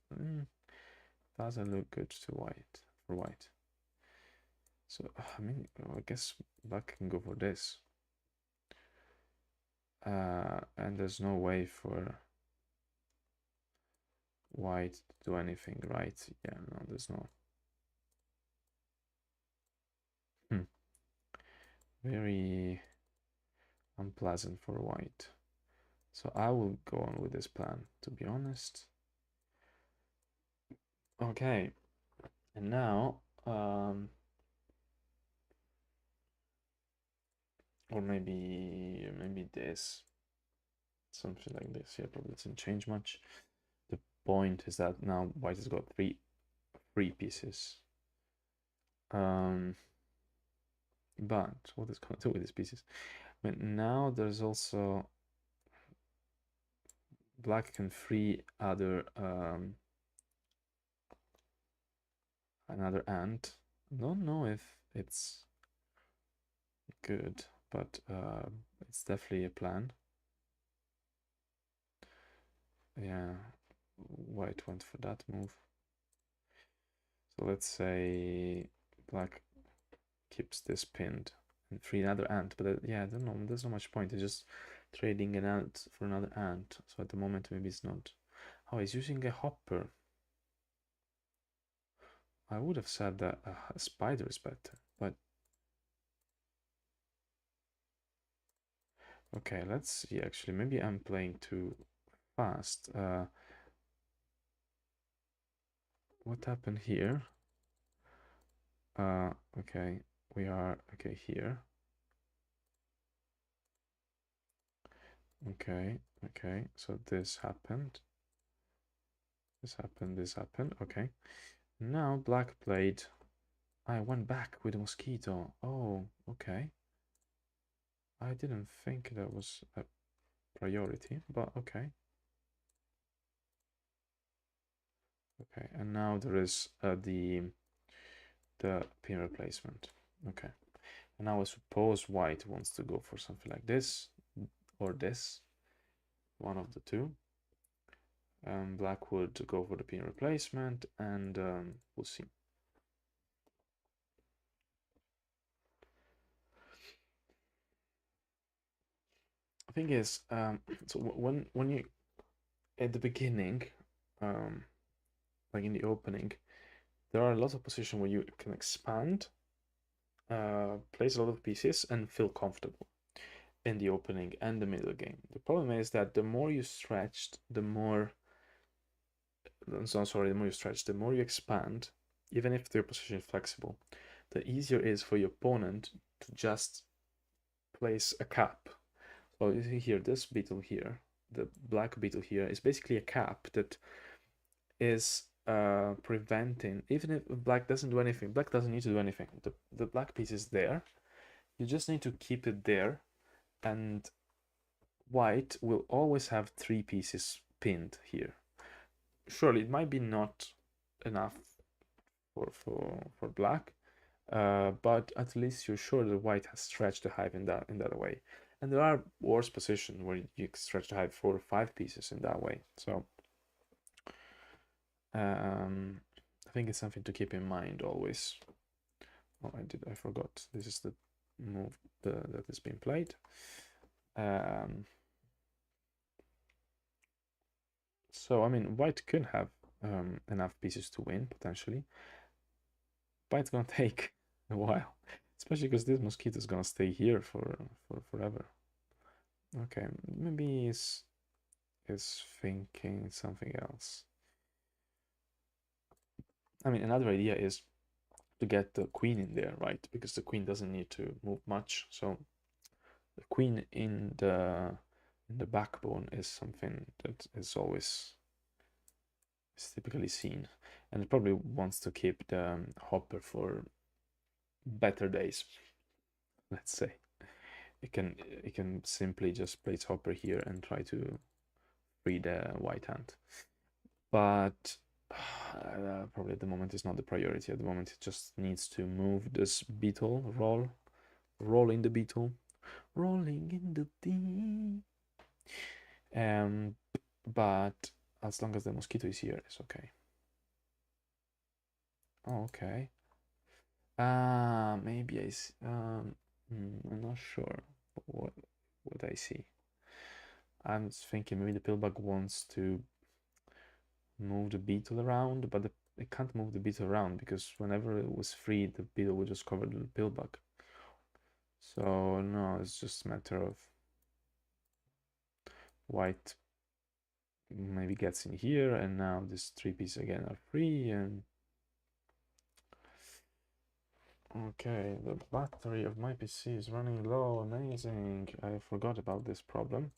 doesn't look good to white for white. So I mean, I guess black can go for this. And there's no way for white to do anything, right? Yeah, no, there's no. Very unpleasant for white. So I will go on with this plan, to be honest. Okay, and now, or maybe this, something like this. Yeah, probably doesn't change much. The point is that now white has got three pieces. But what is going to do with these pieces? I mean, now there's also black can free another ant. I don't know if it's good, but it's definitely a plan. Yeah, white went for that move. So let's say black keeps this pinned and free another ant. But yeah, I don't know. There's not much point. It's just trading an ant for another ant. So at the moment, maybe it's not. Oh, he's using a hopper. I would have said that a spider is better, but okay, let's see. Actually, maybe I'm playing too fast. What happened here? Okay, we are okay here. Okay, okay. So this happened. This happened. This happened. Okay. Now black played. I went back with a mosquito. Oh, okay. I didn't think that was a priority, but okay. Okay, and now there is the pin replacement. Okay, and now I suppose white wants to go for something like this or this, one of the two. Black would go for the pin replacement, and we'll see. The thing is, so when you at the beginning, um, like in the opening, there are a lot of positions where you can expand, place a lot of pieces, and feel comfortable in the opening and the middle game. The problem is that the more you stretched, the more the more you stretch, the more you expand, even if their position is flexible, the easier it is for your opponent to just place a cap. So you see here, this beetle here, the black beetle here, is basically a cap that is preventing, even if black doesn't do anything, black doesn't need to do anything. The black piece is there. You just need to keep it there, and white will always have three pieces pinned here. Surely it might be not enough for black, but at least you're sure that white has stretched the hive in that way. And there are worse positions where you stretch the hive 4 or 5 pieces in that way. So I think it's something to keep in mind always. Oh, I forgot. This is the move that is being played. So I mean, white could have enough pieces to win potentially, but it's gonna take a while, especially because this mosquito is gonna stay here for forever. Okay, maybe he's thinking something else. I mean, another idea is to get the queen in there, right? Because the queen doesn't need to move much. So the queen in the backbone is something that is typically seen, and it probably wants to keep the hopper for better days. Let's say it can simply just place hopper here and try to free the white hand, but probably at the moment is not the priority. At the moment, it just needs to move this beetle, rolling the beetle, rolling in the deep. But as long as the mosquito is here, it's okay. Oh, okay. Maybe I see. I'm not sure what I see. I'm thinking maybe the pillbug wants to move the beetle around, but it can't move the beetle around because whenever it was free, the beetle would just cover the pillbug. So no, it's just a matter of white maybe gets in here, and now these three pieces again are free. And okay, the battery of my PC is running low. Amazing. I forgot about this problem.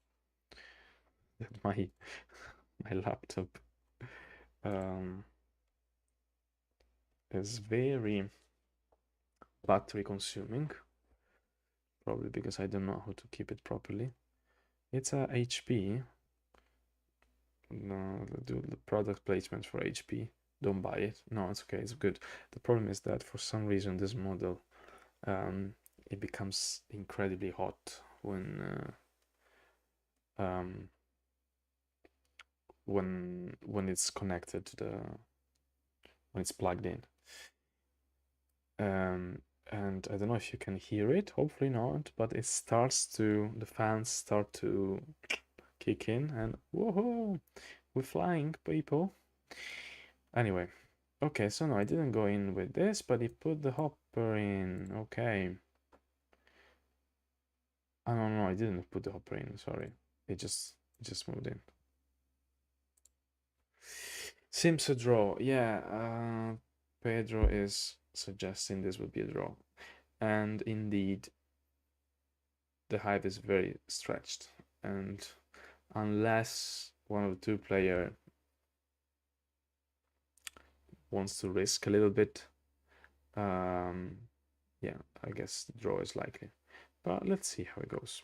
That my laptop is very battery consuming, probably because I don't know how to keep it properly. It's a HP. No, do the product placement for HP. Don't buy it. No, it's okay. It's good. The problem is that for some reason this model it becomes incredibly hot when it's connected to the when it's plugged in. And I don't know if you can hear it. Hopefully not. But the fans start to kick in, and whoa, We're flying, people. Anyway, okay, so no, I didn't go in with this, but he put the hopper in. Okay. Oh, no, no, I didn't put the hopper in. Sorry, it just moved in. Seems a draw. Yeah, Pedro is suggesting this would be a draw, and indeed, the hive is very stretched, and unless one of the two player wants to risk a little bit, um, yeah, I guess the draw is likely. But let's see how it goes.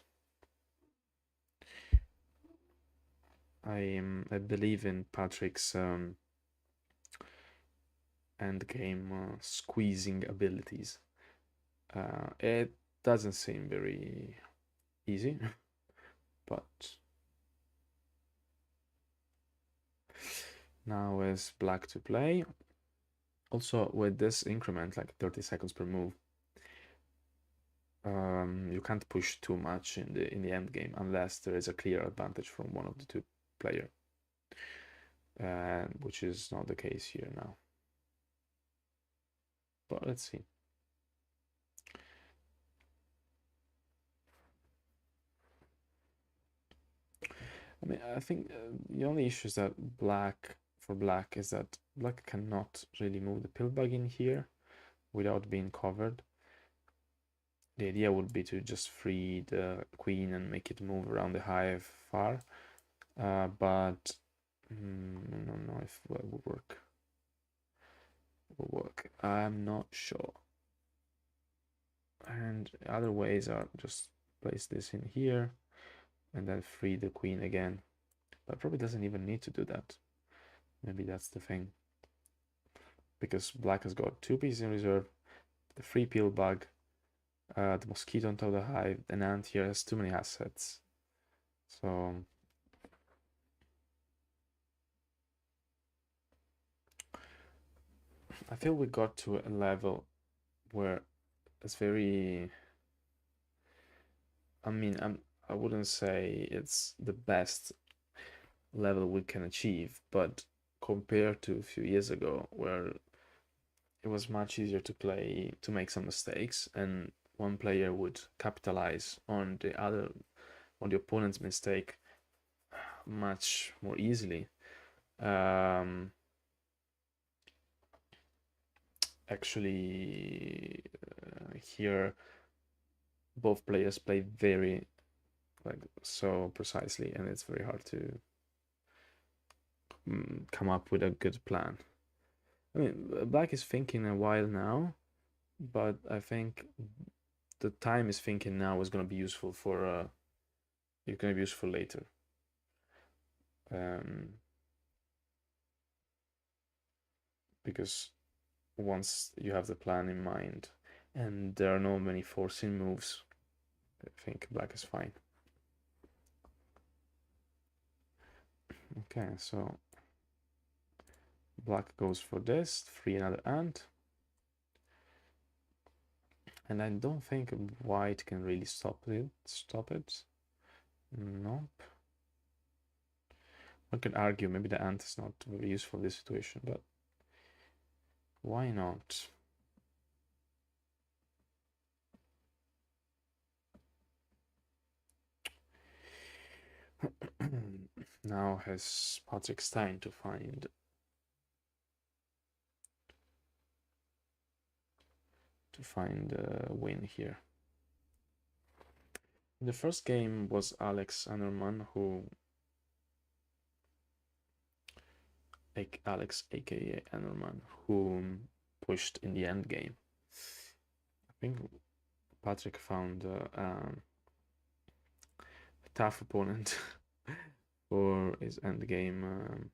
I believe in Patrick's end game squeezing abilities. It doesn't seem very easy, but now is black to play. Also, with this increment, like 30 seconds per move, you can't push too much in the end game unless there is a clear advantage from one of the two player, which is not the case here now. But let's see. I mean, I think the only issue is that black is that black cannot really move the pill bug in here without being covered. The idea would be to just free the queen and make it move around the hive far, but I don't know if it will work. I'm not sure. And other ways are just place this in here and then free the queen again. But probably doesn't even need to do that. Maybe that's the thing. Because black has got 2 pieces in reserve, the free peel bug, the mosquito on top of the hive, an ant here has too many assets. So I feel we got to a level where it's very, I mean, I wouldn't say it's the best level we can achieve, but compared to a few years ago where it was much easier to play, to make some mistakes, and one player would capitalize on the opponent's mistake much more easily. Actually, here both players play very like so precisely, and it's very hard to come up with a good plan. I mean, black is thinking a while now, but I think the time is thinking now is going to be useful for it's going to be useful later. Because once you have the plan in mind and there are no many forcing moves, I think black is fine. Okay, so black goes for this, free another ant. And I don't think white can really stop it. Nope. One could argue maybe the ant is not very useful in this situation, but why not? Now has Patrick Stein to find a win here. The first game was Aenorman Alex aka Aenorman, who pushed in the end game. I think Patrick found a tough opponent for his end game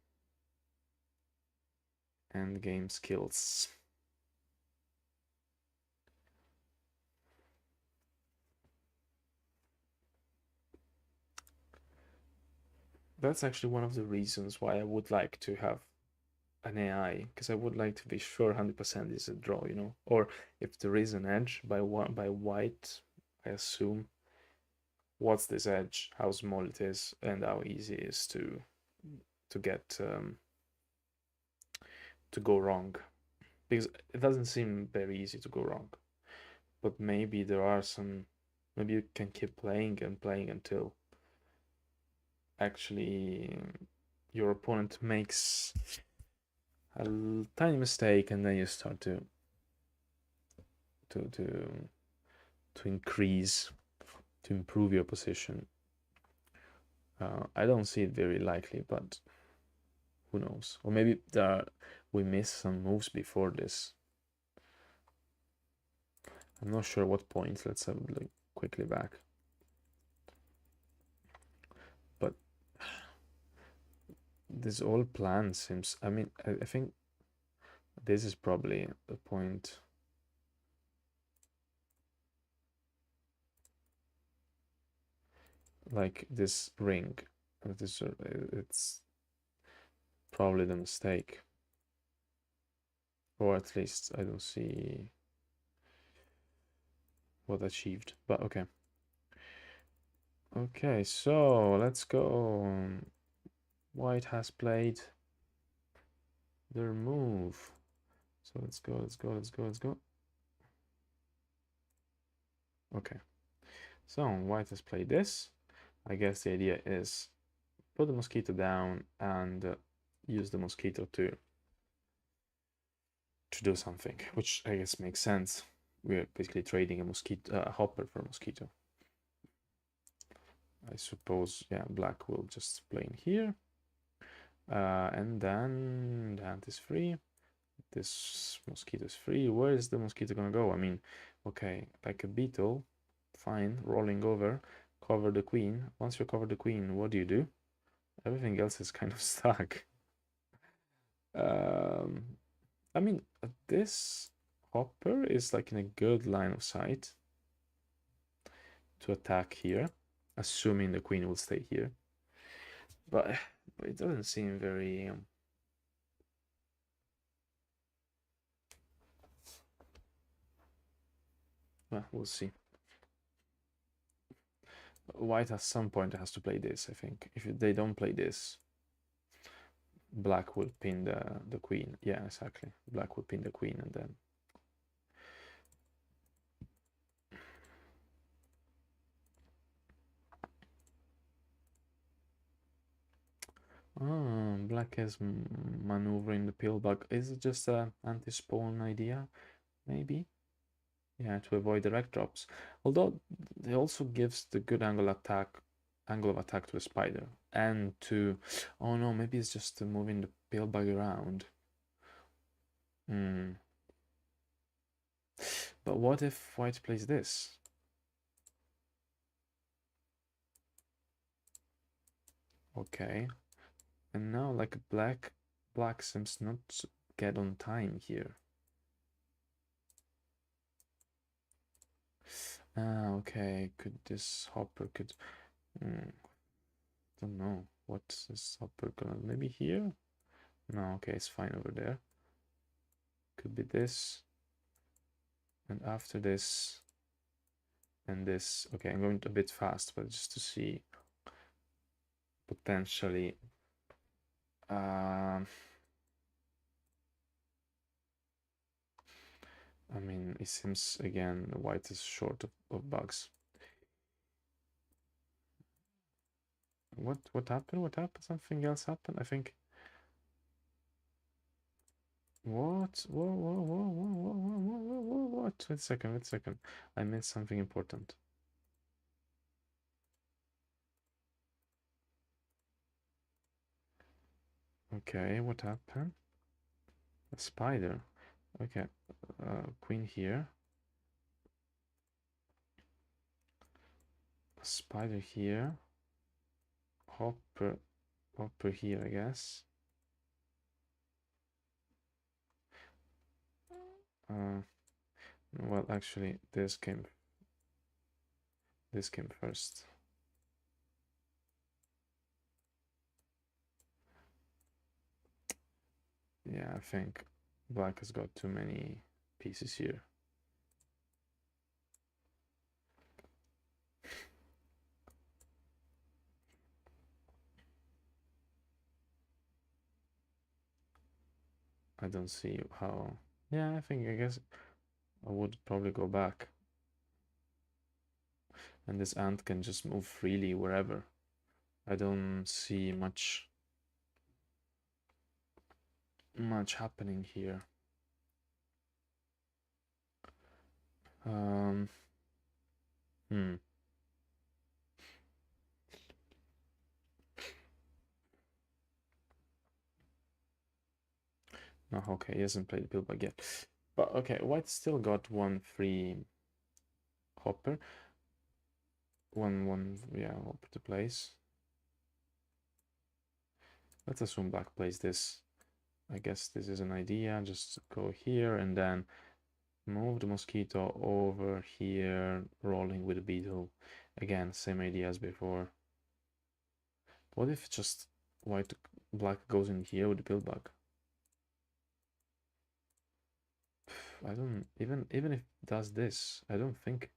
skills. That's actually one of the reasons why I would like to have an AI, because I would like to be sure 100% is a draw, you know, or if there is an edge by white, I assume what's this edge, how small it is, and how easy it is to to get to go wrong, because it doesn't seem very easy to go wrong. But maybe there are some. Maybe you can keep playing and playing until actually your opponent makes a tiny mistake, and then you start to to to to increase, to improve your position. I don't see it very likely, but who knows? Or maybe we missed some moves before this. I'm not sure what point. Let's have a look quickly back. But this all plan seems. I mean, I think this is probably the point. Like this ring, it's probably the mistake, or at least I don't see what achieved. But okay. Okay, so let's go. White has played their move. So let's go, let's go, let's go, let's go. Okay. So white has played this. I guess the idea is put the mosquito down and use the mosquito to do something, which I guess makes sense. We're basically trading a mosquito, a hopper for a mosquito. I suppose, yeah, black will just play in here. And then the ant is free. This mosquito is free. Where is the mosquito gonna go? I mean, okay, like a beetle, fine, rolling over, cover the queen. Once you cover the queen, what do? Everything else is kind of stuck. I mean, this hopper is like in a good line of sight to attack here, assuming the queen will stay here. But it doesn't seem very. Well, we'll see. White at some point has to play this, I think. If they don't play this, black will pin the queen. Yeah, exactly. Black will pin the queen and then. Oh, black is maneuvering the pillbug. Is it just an anti-spawn idea? Maybe? Yeah, to avoid direct drops. Although it also gives the good angle of attack to a spider. And to, oh no, maybe it's just moving the pillbug around. But what if white plays this? Okay. And now like black seems not to get on time here. Ah, okay. Could this hopper could don't know. What's this hopper gonna maybe here? No, okay, it's fine over there. Could be this. And after this and this. Okay, I'm going a bit fast, but just to see potentially I mean, it seems again white is short of bugs. What happened? What happened? Something else happened? I think. What? Whoa, whoa, whoa, whoa, whoa, whoa, whoa, whoa, what? Wait a second, wait a second. I missed something important. Okay, what happened? A spider. Okay, queen here. A spider here. Hopper here, I guess. Well, actually, this came first. Yeah, I think black has got too many pieces here. I don't see how. Yeah, I guess I would probably go back. And this ant can just move freely wherever. I don't see much happening here. Um, hmm. No, okay, he hasn't played the Pillbug yet. But okay, White still got one free hopper. Yeah, hopper to place. Let's assume Black plays this. I guess this is an idea. Just go here and then move the mosquito over here, rolling with the beetle. Again, same idea as before. What if just white black goes in here with the Pillbug? I don't even if it does this, I don't think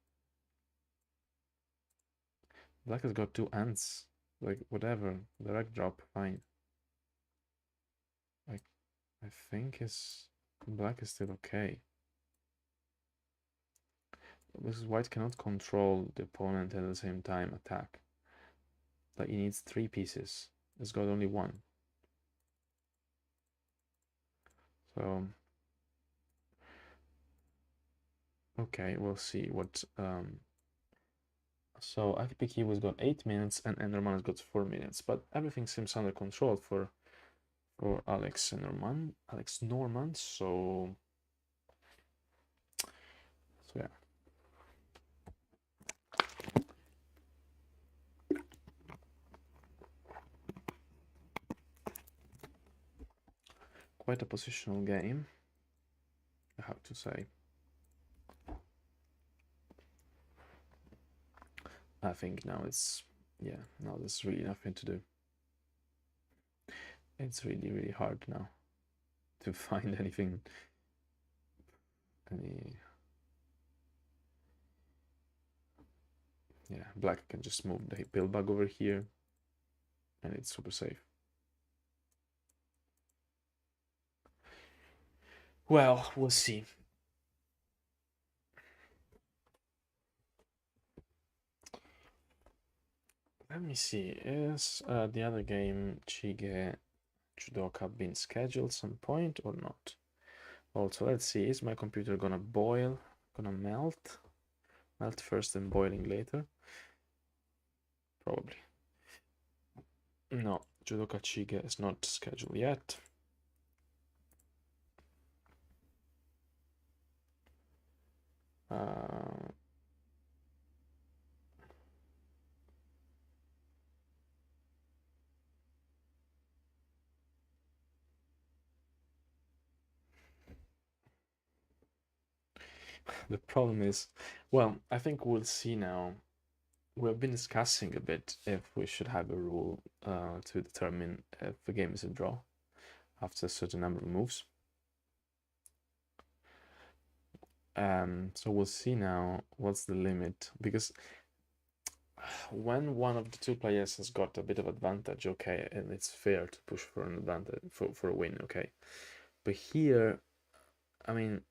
black has got two ants. Like whatever, direct drop, fine. I think is black is still okay. Because white cannot control the opponent at the same time attack. Like he needs three pieces. It's got only one. So okay, we'll see what so HappyKiwi has got 8 minutes and Aenorman has got 4 minutes, but everything seems under control for Alex Norman, so yeah. Quite a positional game, I have to say. I think now now there's really nothing to do. It's really, really hard now to find anything, yeah, black can just move the Pillbug over here and it's super safe. Well, we'll see. Let me see. Is the other game Chige Judoka been scheduled some point or not? Also, let's see. Is my computer gonna boil? Gonna melt? Melt first and boiling later? Probably. No, Judoka Chige is not scheduled yet. The problem is, well, I think we'll see now. We've been discussing a bit if we should have a rule to determine if a game is a draw after a certain number of moves. So we'll see now what's the limit, because when one of the two players has got a bit of advantage, okay, and it's fair to push for an advantage for a win, okay. But here, I mean,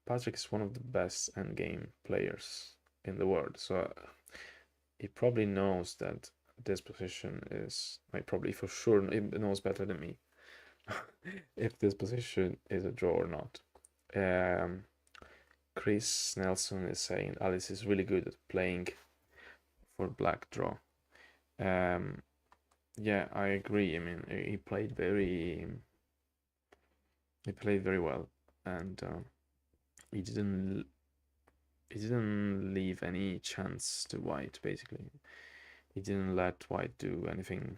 Patrick is one of the best endgame players in the world, so he probably knows that this position is, like, probably for sure he knows better than me if this position is a draw or not. Chris Nelson is saying Alice is really good at playing for black draw. Yeah, I agree. I mean, he played very well, and he didn't leave any chance to White. Basically, he didn't let White do anything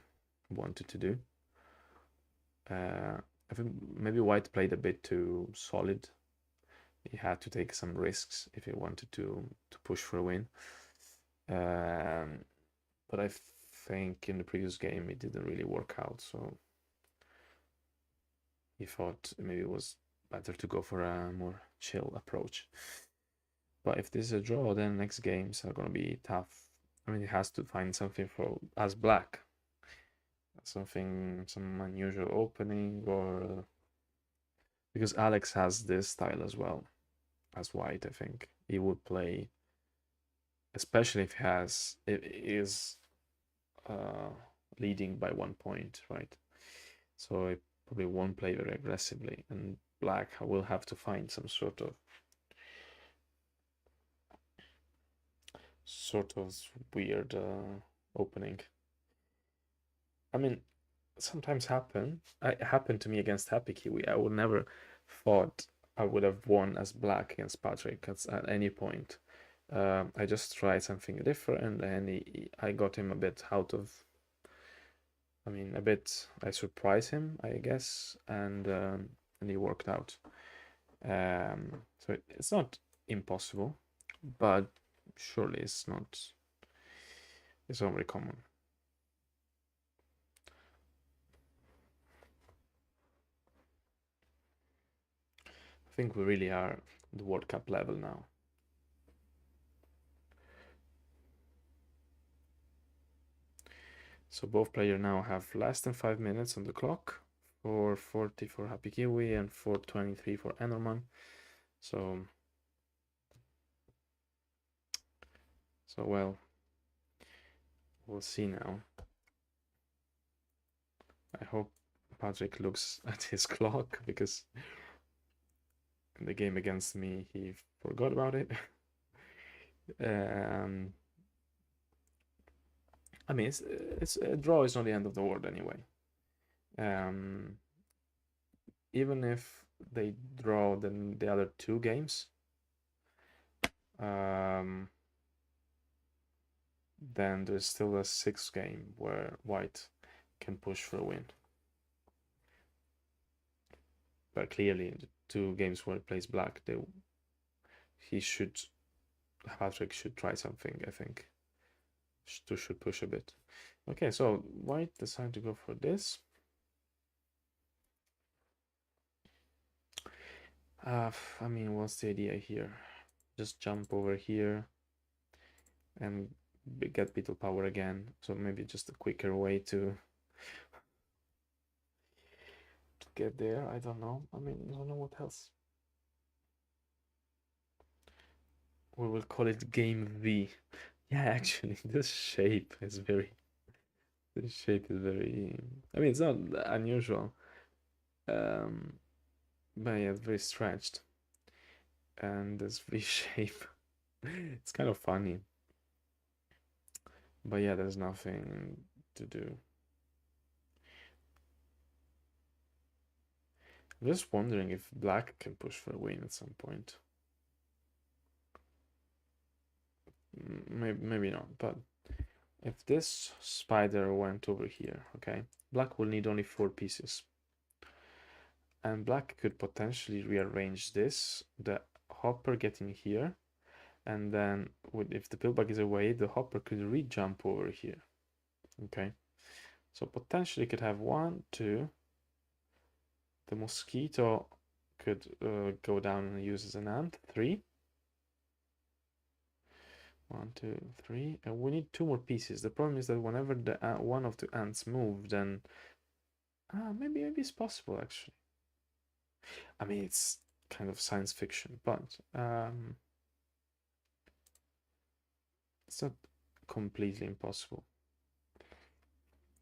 he wanted to do. I think maybe White played a bit too solid. He had to take some risks if he wanted to push for a win. But I think in the previous game it didn't really work out, so he thought maybe it was better to go for a more chill approach. But if this is a draw, then next games are gonna be tough. I mean, he has to find something for as black, some unusual opening, or because Alex has this style as well as white. I think he would play, especially if he has it is uh, leading by 1 point, right? So it probably won't play very aggressively, and black will have to find some sort of weird opening. I mean, sometimes happen. It happened to me against HappyKiwi. I would never thought I would have won as black against Patrick at any point. I just tried something different, and I got him a bit out of. I mean, a bit. I surprised him, I guess, and he worked out. So it's not impossible, but surely it's not. It's not very common. I think we really are the World Cup level now. So both players now have less than 5 minutes on the clock. 4:40 for HappyKiwi and 4:23 for Aenorman. So well, we'll see now. I hope Patrick looks at his clock, because in the game against me he forgot about it. I mean, it's a draw is not the end of the world anyway. Even if they draw the other two games, then there's still a sixth game where white can push for a win. But clearly, the two games where it plays black, Patrick should try something, I think. Should push a bit. Okay, so white decided to go for this. I mean, what's the idea here? Just jump over here and get beetle power again. So maybe just a quicker way to get there. I don't know. I mean, I don't know what else. We will call it game V. Yeah, actually, this shape is very. This shape is very. I mean, it's not unusual. But yeah, it's very stretched, and this V shape. It's kind of funny. But yeah, there's nothing to do. I'm just wondering if black can push for a win at some point. Maybe not, but if this spider went over here, okay, black will need only 4 pieces. And black could potentially rearrange this, the hopper getting here, and then if the pillbug is away, the hopper could re-jump over here. Okay, so potentially could have 1, 2. The mosquito could go down and use as an ant. 3. 1, 2, 3. And we need 2 more pieces. The problem is that whenever the one of the ants move, then maybe it's possible actually. I mean, it's kind of science fiction, but it's not completely impossible.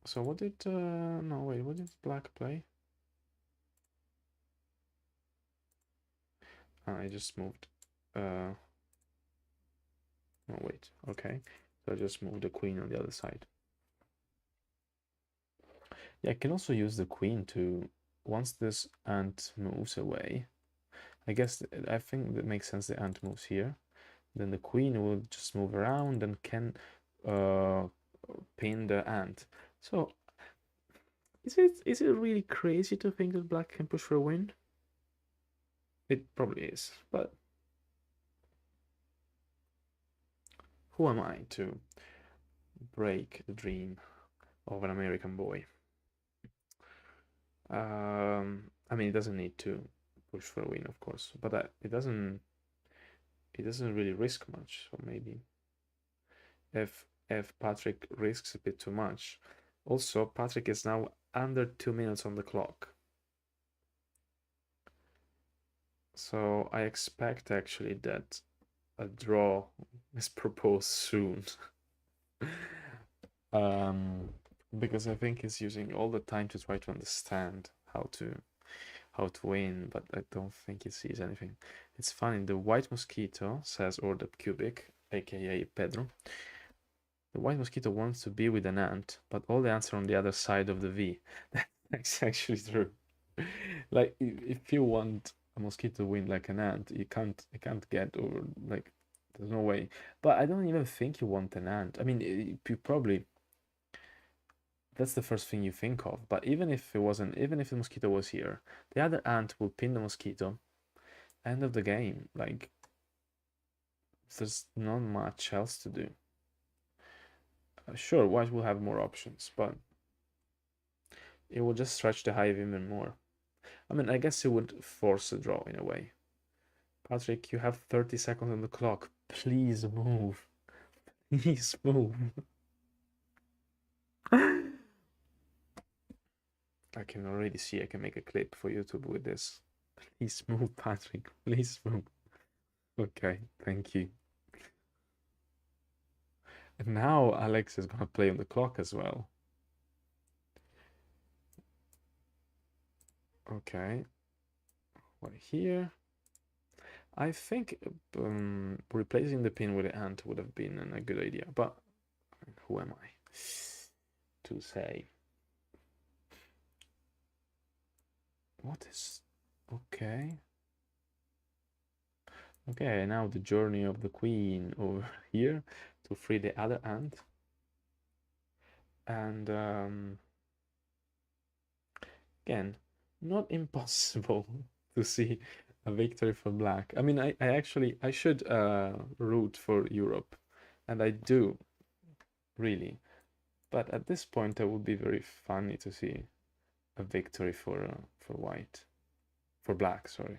So what did no wait, what did black play? I just moved no wait, okay. So I just moved the queen on the other side. Yeah, I can also use the queen to, once this ant moves away, I think that makes sense, the ant moves here. Then the queen will just move around and can pin the ant. So is it really crazy to think that black can push for a win? It probably is, but who am I to break the dream of an American boy? I mean, it doesn't need to push for a win, of course, but it doesn't really risk much. So maybe if Patrick risks a bit too much. Also, Patrick is now under 2 minutes on the clock. So I expect actually that a draw is proposed soon. um, because I think he's using all the time to try to understand how to win, but I don't think he sees anything. It's funny, the white mosquito says order cubic, aka Pedro. The white mosquito wants to be with an ant, but all the ants are on the other side of the V. That's actually true. Like if you want a mosquito to win like an ant, you can't get over, like, there's no way. But I don't even think you want an ant. I mean, you probably, that's the first thing you think of. But even if the mosquito was here, the other ant will pin the mosquito. End of the game. Like, there's not much else to do. Sure, white will have more options, but it will just stretch the hive even more. I mean, I guess it would force a draw in a way. Patrick, you have 30 seconds on the clock. Please move. Please move. I can already see I can make a clip for YouTube with this. Please move, Patrick. Please move. Okay, thank you. And now Alex is gonna play on the clock as well. Okay. Right here. I think replacing the pin with the ant would have been a good idea, but who am I to say? What is... Okay. Okay, now the journey of the queen over here to free the other ant. And again, not impossible to see a victory for black. I mean, I should root for Europe, and I do, really. But at this point, it would be very funny to see a victory for white, for black, sorry.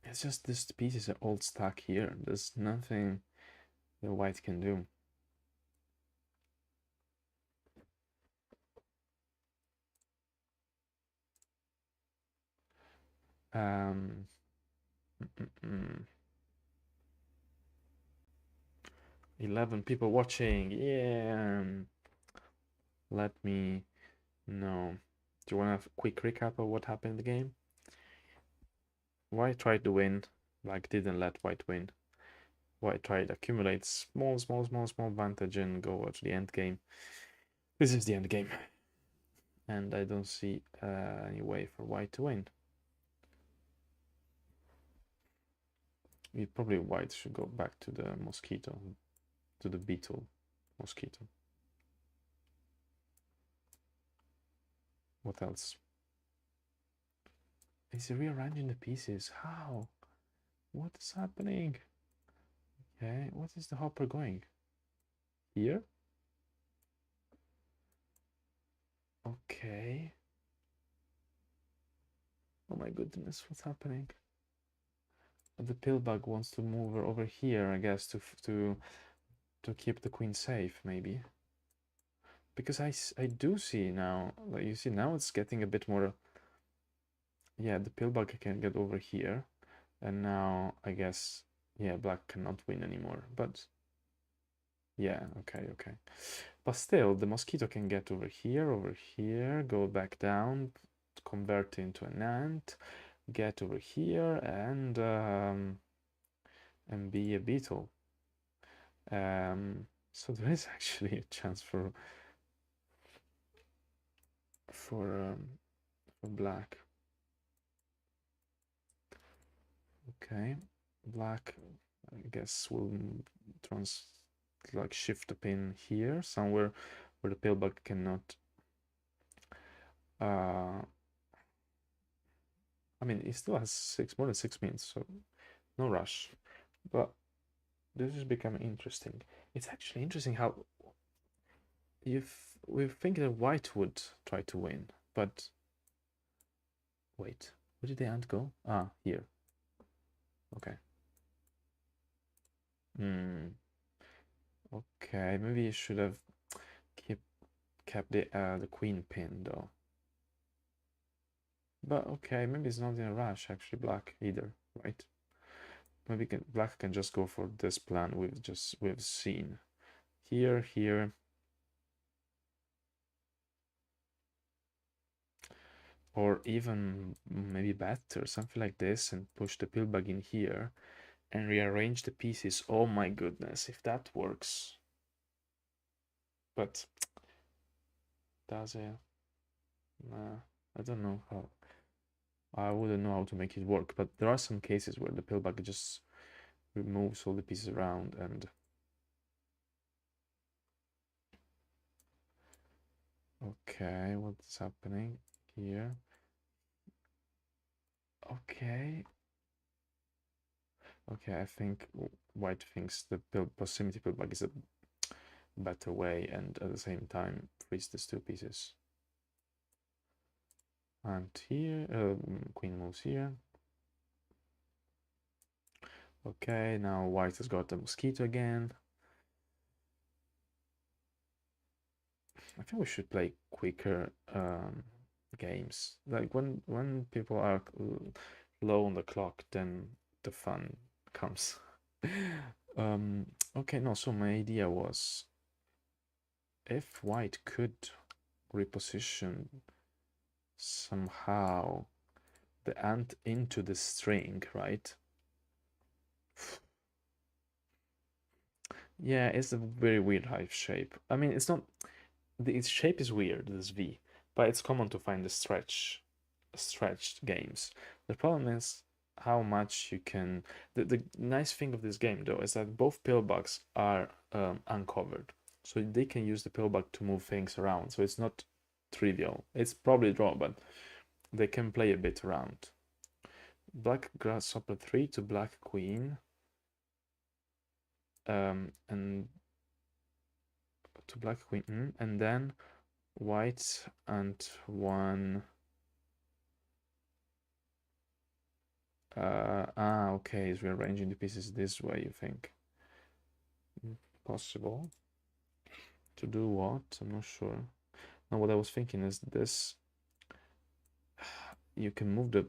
It's just these pieces are all stuck here. There's nothing the white can do. Um, 11 people watching. Yeah. Let me know. Do you want to have a quick recap of what happened in the game? White tried to win. Black didn't let white win. White tried to accumulate small advantage and go to the end game. This is the end game. And I don't see any way for white to win. Probably white should go back to the mosquito, to the beetle mosquito. What else? Is he rearranging the pieces? How? What is happening? Okay, what is the hopper going? Here? Okay. Oh my goodness, what's happening? The pillbug wants to move her over here, I guess, to keep the queen safe, maybe. Because I do see now, like you see now it's getting a bit more. Yeah, the pillbug can get over here, and now I guess, yeah, black cannot win anymore. But yeah, okay. But still, the mosquito can get over here, go back down, convert into an ant, get over here, and be a beetle. So there is actually a chance for black. Okay, black, I guess, will shift the pin here somewhere where the pillbug cannot. I mean, it still has more than 6 minutes, so no rush. But this is becoming interesting. It's actually interesting how we think that white would try to win, but wait, where did the ant go? Ah, here. Okay. Okay, maybe you should have keep kept the queen pin though. But okay, maybe it's not in a rush actually, black either, right? Maybe black can just go for this plan we've seen. Here, here. Or even maybe better, something like this, and push the pill bag in here and rearrange the pieces. Oh my goodness, if that works. But does it? Nah, I don't know how. I wouldn't know how to make it work, but there are some cases where the pill bag just removes all the pieces around and okay, what's happening here? Okay. Okay, I think white thinks the proximity pill bag is a better way and at the same time freeze these two pieces. And here, queen moves here. Okay, now white has got the mosquito again. I think we should play quicker games. Like when people are low on the clock, then the fun comes. Okay, no, so my idea was if white could reposition somehow the ant into the string, right? Yeah, it's a very weird hive shape. I mean, it's not, its shape is weird, this V, but it's common to find the stretched games. The problem is how much you can. The nice thing of this game though is that both pillbugs are uncovered, so they can use the pillbug to move things around. So it's not trivial. It's probably a draw, but they can play a bit around. Black grasshopper 3 to black queen. And to black queen, and then white and one. Okay, he's rearranging the pieces this way, you think? Possible. To do what? I'm not sure. No, what I was thinking is this. You can move the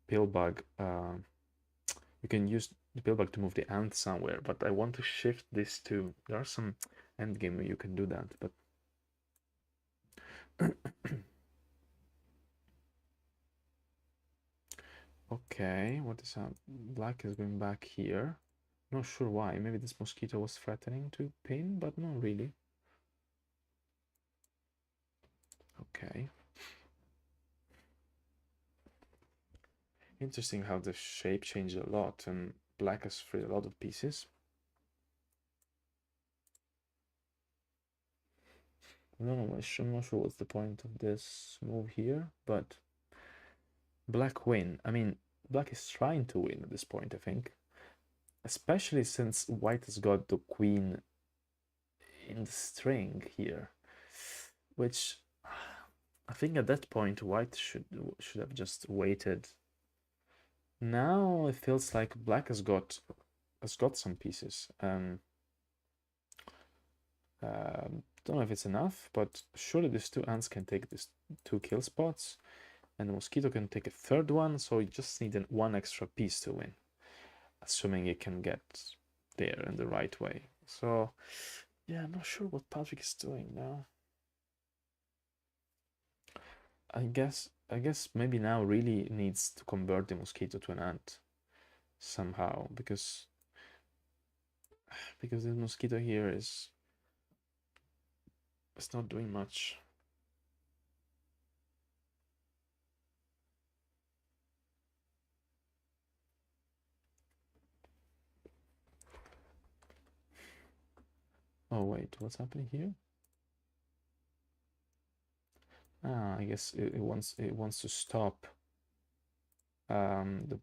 pill bug. You can use the pill bug to move the ant somewhere, but I want to shift this to. There are some endgame where you can do that, but. Okay, what is up? Black is going back here. Not sure why. Maybe this mosquito was threatening to pin, but not really. Okay. Interesting how the shape changed a lot and black has freed a lot of pieces. I don't know, I'm not sure what's the point of this move here, but black win. I mean, black is trying to win at this point, I think. Especially since white has got the queen in the string here. Which I think at that point white should have just waited. Now it feels like black has got some pieces. Don't know if it's enough, but surely these two ants can take these two kill spots, and the mosquito can take a third one, so you just need one extra piece to win, assuming it can get there in the right way. So, yeah, I'm not sure what Patrick is doing now. I guess maybe now really needs to convert the mosquito to an ant somehow, because this mosquito here is it's not doing much. Oh wait, what's happening here? I guess it wants to stop the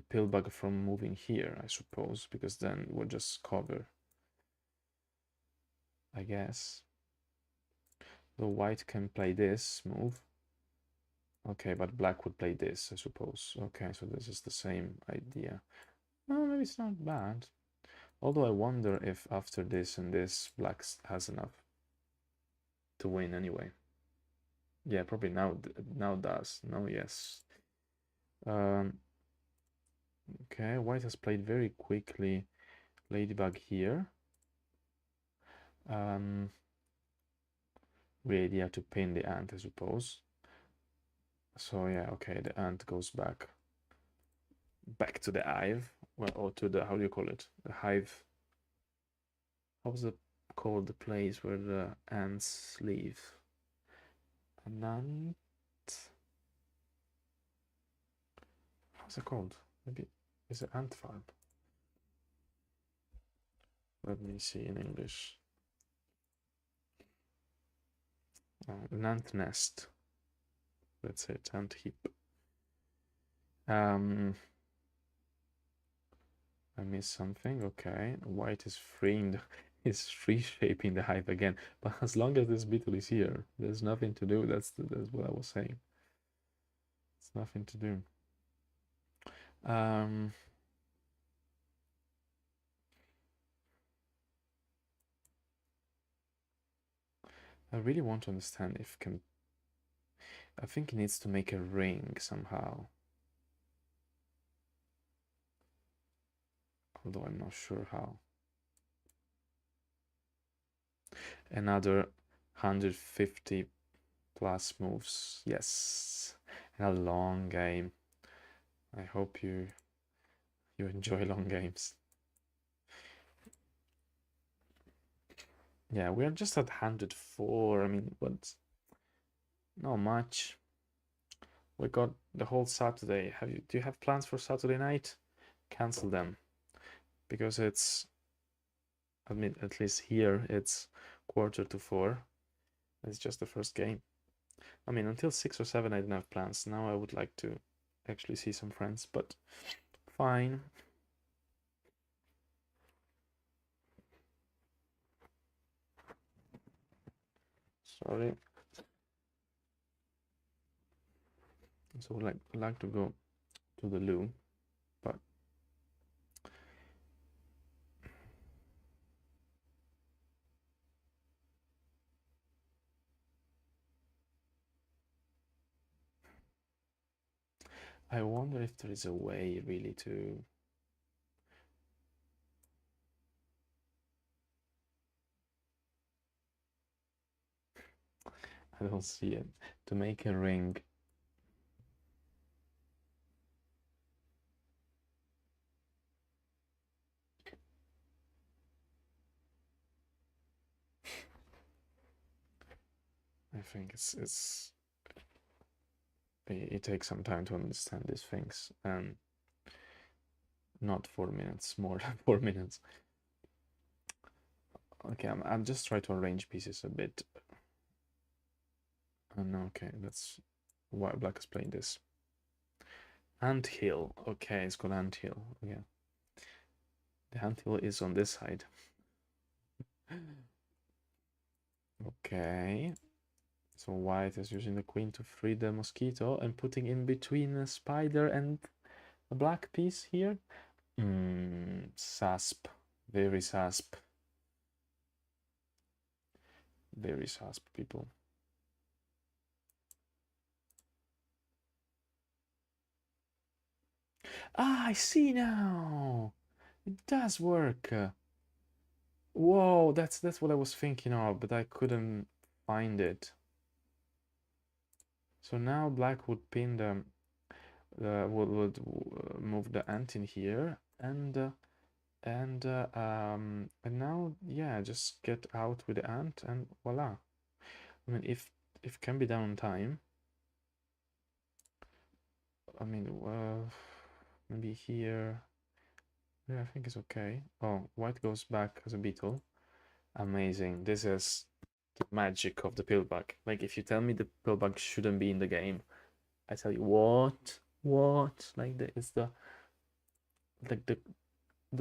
pill bug from moving here, I suppose, because then we'll just cover. I guess. The white can play this move. Okay, but black would play this, I suppose. Okay, so this is the same idea. Well, maybe it's not bad. Although I wonder if after this and this, black has enough to win anyway. Yeah, probably now does. No, yes. Um, okay, white has played very quickly. Ladybug here. Really have to pin the ant, I suppose. So yeah, okay, the ant goes back to the hive. Well, or to the, how do you call it? The hive. How's it called, the place where the ants live? An ant. How's it called? Maybe is it ant farm? Let me see in English. An ant nest. Let's say ant heap. I missed something. Okay, white is freeing is reshaping the hive again. But as long as this beetle is here, there's nothing to do. That's what I was saying. It's nothing to do. I really want to understand if can. I think he needs to make a ring somehow. Although I'm not sure how. Another 150 plus moves. Yes. And a long game. I hope you enjoy long games. Yeah, we're just at 104. I mean, what? Not much. We got the whole Saturday. Do you have plans for Saturday night? Cancel them. Because it's, I mean, at least here it's 3:45. It's just the first game. I mean, until 6 or 7 I didn't have plans. Now I would like to actually see some friends, but fine. Sorry. So like to go to the loo, but I wonder if there is a way really to. I don't see it. To make a ring. I think it takes some time to understand these things, and not 4 minutes, more than 4 minutes. Okay, I'm just trying to arrange pieces a bit. And okay, that's why black is playing this. Ant hill. Okay, it's called ant hill. Yeah, the ant hill is on this side. Okay, so white is using the queen to free the mosquito and putting in between a spider and a black piece here. Sasp. Very sasp. Very sasp, people. Ah, I see now. It does work. Whoa, that's what I was thinking of, but I couldn't find it. So now black would pin the would move the ant in here, and now yeah, just get out with the ant and voila. I mean, if can be done on time. I mean, maybe here. Yeah, I think it's okay. Oh, white goes back as a beetle. Amazing. This is the magic of the pillbug. Like, if you tell me the pillbug shouldn't be in the game, I tell you what? What? Like, it's like the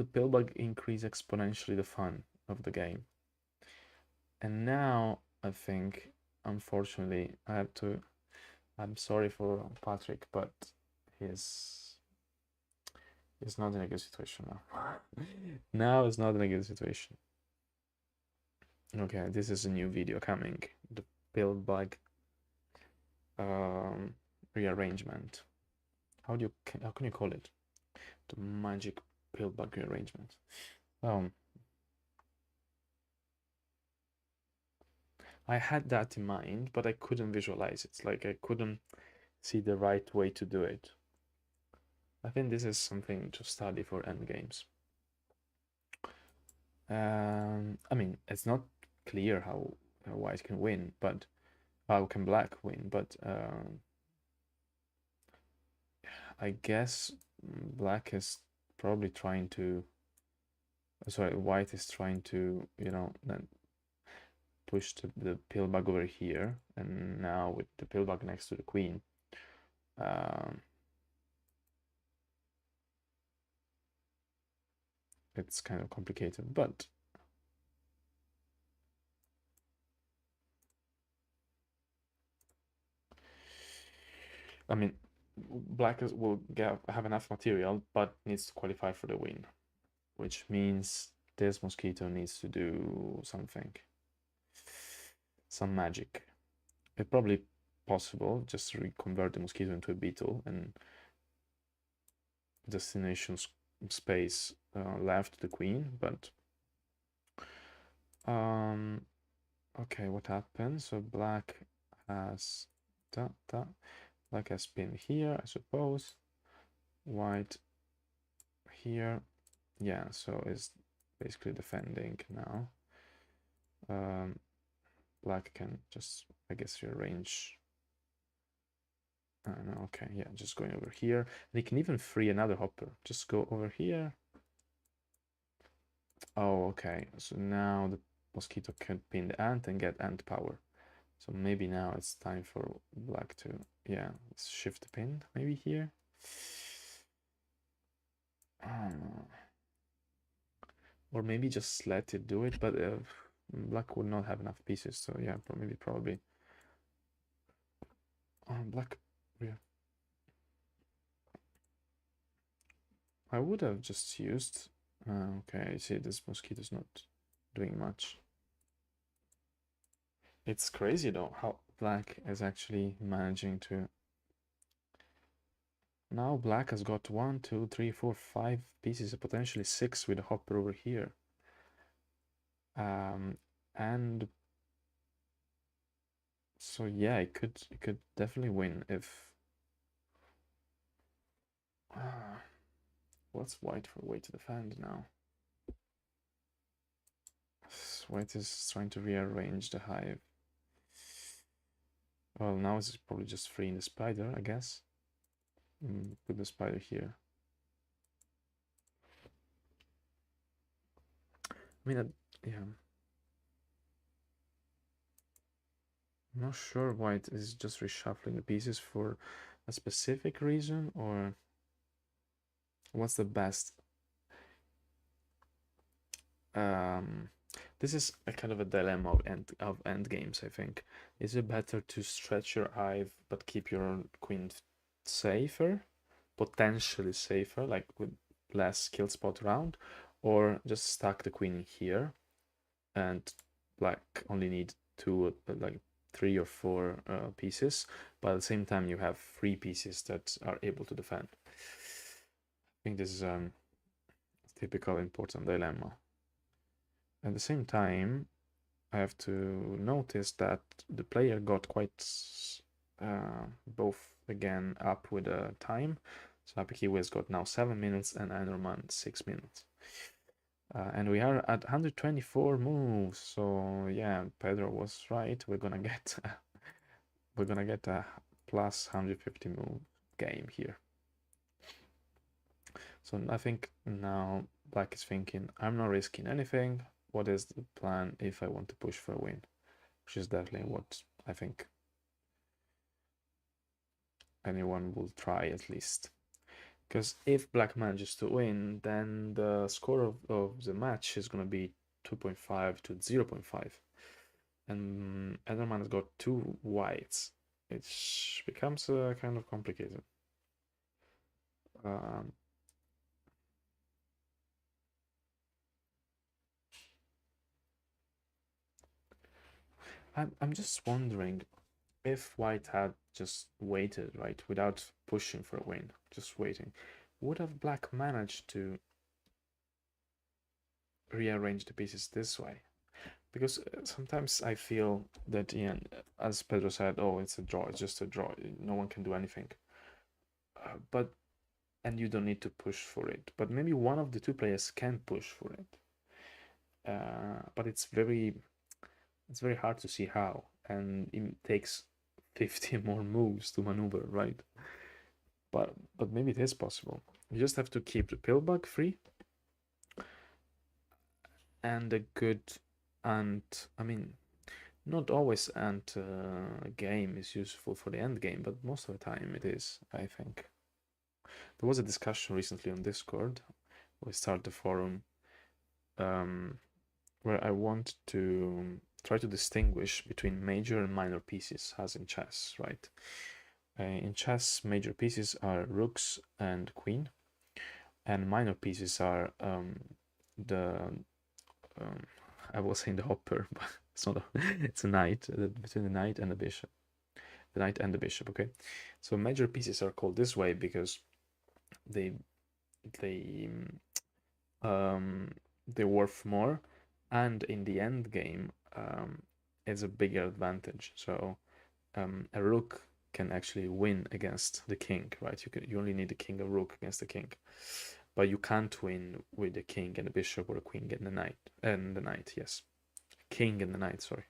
pillbug increase exponentially the fun of the game. And now I think, unfortunately, I have to. I'm sorry for Patrick, but his It's not in a good situation now. Now it's not in a good situation. Okay, this is a new video coming. The pill bug rearrangement. How can you call it? The magic pill bug rearrangement. I had that in mind, but I couldn't visualize it. Like I couldn't see the right way to do it. I think this is something to study for endgames. I mean, it's not clear how white can win, but how can black win? But I guess black is probably trying to. Sorry, white is trying to, then push the pill bug over here, and now with the pill bug next to the queen. It's kind of complicated, but I mean, black will have enough material, but needs to qualify for the win, which means this mosquito needs to do something, some magic. It's probably possible just to convert the mosquito into a beetle and destination space left the queen, but okay, what happens? So black has black has been here, I suppose. White here, yeah, so it's basically defending now. Black can just, I guess, rearrange. No, okay, yeah, just going over here. And he can even free another hopper. Just go over here. Oh, okay, so now the mosquito can pin the ant and get ant power. So maybe now it's time for black to, yeah, let's shift the pin maybe here. Or maybe just let it do it, but black would not have enough pieces, so yeah, probably. Black, yeah. I would have just used. Okay, I see this mosquito's not doing much. It's crazy though how black is actually managing to. Now black has got 1, 2, 3, 4, 5 pieces, potentially 6 with a hopper over here. And so yeah, it could definitely win if. What's white for way to defend now? White is trying to rearrange the hive. Well, now it's probably just freeing the spider, I guess. Put the spider here. I mean, yeah. I'm not sure white is just reshuffling the pieces for a specific reason, or what's the best. This is a kind of a dilemma of end games, I think. Is it better to stretch your hive but keep your queen safer, potentially safer, like with less kill spot around, or just stack the queen here and black only need two, like 3 or 4 pieces, but at the same time you have 3 pieces that are able to defend. I think this is a typical important dilemma. At the same time, I have to notice that the player got quite both again up with the time. So HappyKiwi has got now 7 minutes and Aenorman 6 minutes. And we are at 124 moves, so yeah, Pedro was right. We're gonna get a plus 150 move game here. So I think now black is thinking, I'm not risking anything. What is the plan if I want to push for a win? Which is definitely what I think anyone will try at least. Because if black manages to win, then the score of the match is going to be 2.5 to 0.5. And Edelman has got 2 whites, which becomes kind of complicated. I'm just wondering if White had just waited, right, without pushing for a win, just waiting, would have Black managed to rearrange the pieces this way? Because sometimes I feel that, yeah, as Pedro said, oh, it's a draw, it's just a draw, no one can do anything. But and you don't need to push for it. But maybe one of the two players can push for it. But it's very hard to see how, and it takes 50 more moves to maneuver, right? But maybe it is possible. You just have to keep the pillbug free and a good ant. I mean, not always ant game is useful for the end game, but most of the time it is, I think. There was a discussion recently on Discord. We started the forum um, where I want to try to distinguish between major and minor pieces, as in chess, right? In chess, major pieces are rooks and queen, and minor pieces are the um, I was saying the hopper, but it's not. It's a knight, between the knight and the bishop. The knight and the bishop. Okay, so major pieces are called this way because they they um, they're worth more, and in the end game, it's a bigger advantage. So a rook can actually win against the king, right? You only need the king and rook against the king, but you can't win with the king and the bishop or the queen and the knight. Yes, king and the knight. Sorry.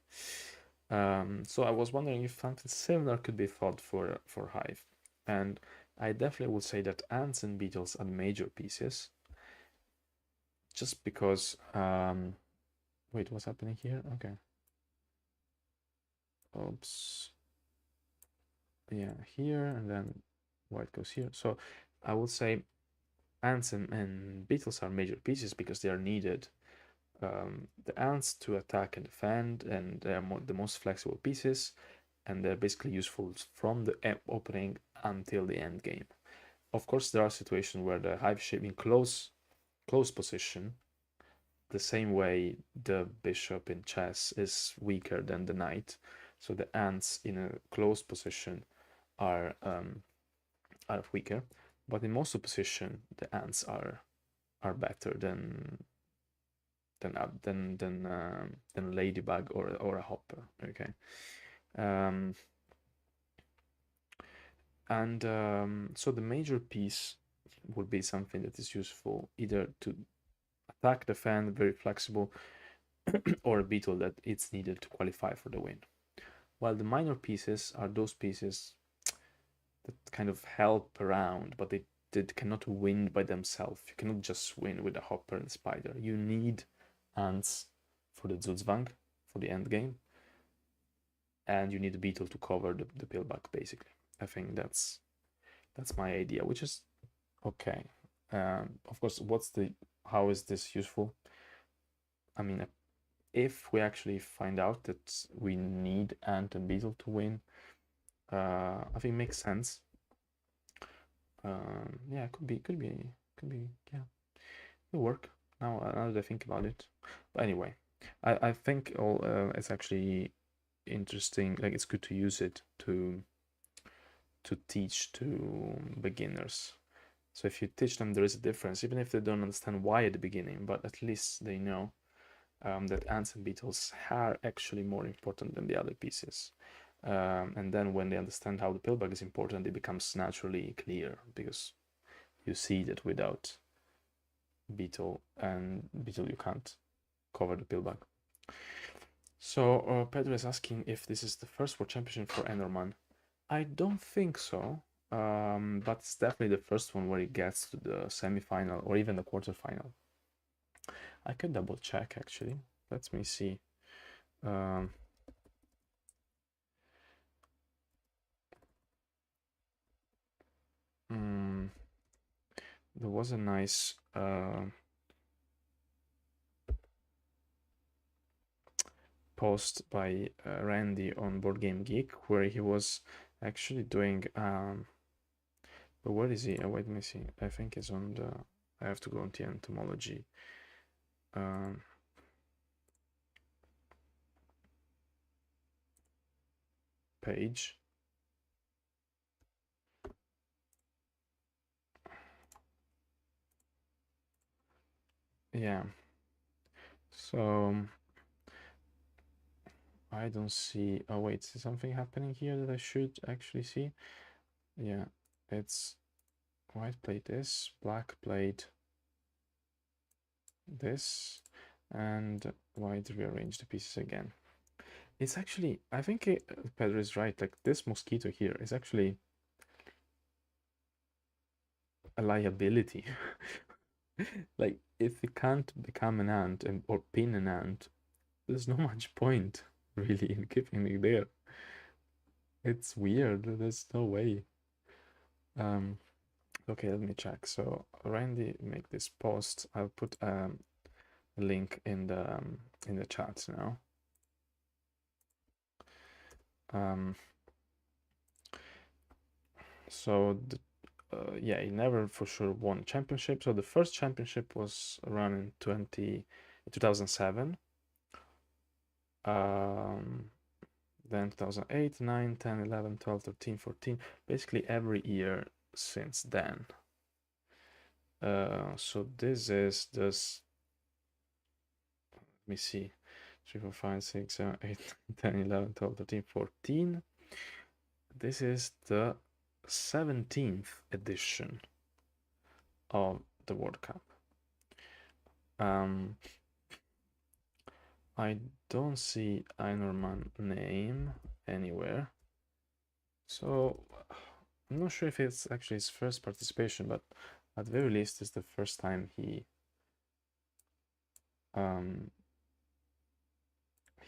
So I was wondering if something similar could be thought for Hive, and I definitely would say that ants and beetles are major pieces, just because. Wait, what's happening here? Okay. Oops. Yeah, here, and then white goes here. So I would say ants and beetles are major pieces because they are needed. The ants to attack and defend, and they are the most flexible pieces, and they're basically useful from the opening until the end game. Of course, there are situations where the hive shape in close position, the same way the bishop in chess is weaker than the knight, so the ants in a close position are weaker. But in most of position, the ants are better than ladybug or a hopper. Okay, um, and so the major piece would be something that is useful either to attack, defend, very flexible, or a beetle that it's needed to qualify for the win. While the minor pieces are those pieces that kind of help around, but they cannot win by themselves. You cannot just win with a hopper and spider. You need ants for the Zuzwang, for the end game, and you need a beetle to cover the pillback, basically. I think that's my idea, which is okay. Of course, how is this useful? I mean, if we actually find out that we need ant and beetle to win, I think it makes sense. Yeah, yeah, it'll work. Now that I think about it. But anyway, I think it's actually interesting. Like, it's good to use it to teach to beginners. So if you teach them, there is a difference, even if they don't understand why at the beginning, but at least they know that ants and beetles are actually more important than the other pieces. And then when they understand how the pillbug is important, it becomes naturally clear because you see that without beetle you can't cover the pillbug. So Pedro is asking if this is the first World Championship for Aenorman. I don't think so, but it's definitely the first one where he gets to the semifinal or even the quarterfinal. I could double check actually. Let me see. Um, there was a nice post by Randy on Board Game Geek where he was actually doing. But where is he? Wait, let me see. I think it's on the. I have to go on the entomology. Um, page. Yeah. So I don't see. Oh wait, is something happening here that I should actually see? Yeah, it's white played this, black played this, and white rearranged the pieces again. It's actually, I think Pedro is right. Like this mosquito here is actually a liability. Like if it can't become an ant or pin an ant, there's no much point really in keeping it there. It's weird. There's no way. Okay, let me check. So Randy make this post. I'll put a link in the chat now. So yeah, he never for sure won a championship. So the first championship was run in 2007. Then 2008, 9, 10, 11, 12, 13, 14. Basically every year since then. So this is this. Let me see. 3, 4, 5, 6, 7, 8, 10, 11, 12, 13, 14. This is the 17th edition of the World Cup. I don't see Aenorman name anywhere. So I'm not sure if it's actually his first participation, but at the very least it's the first time he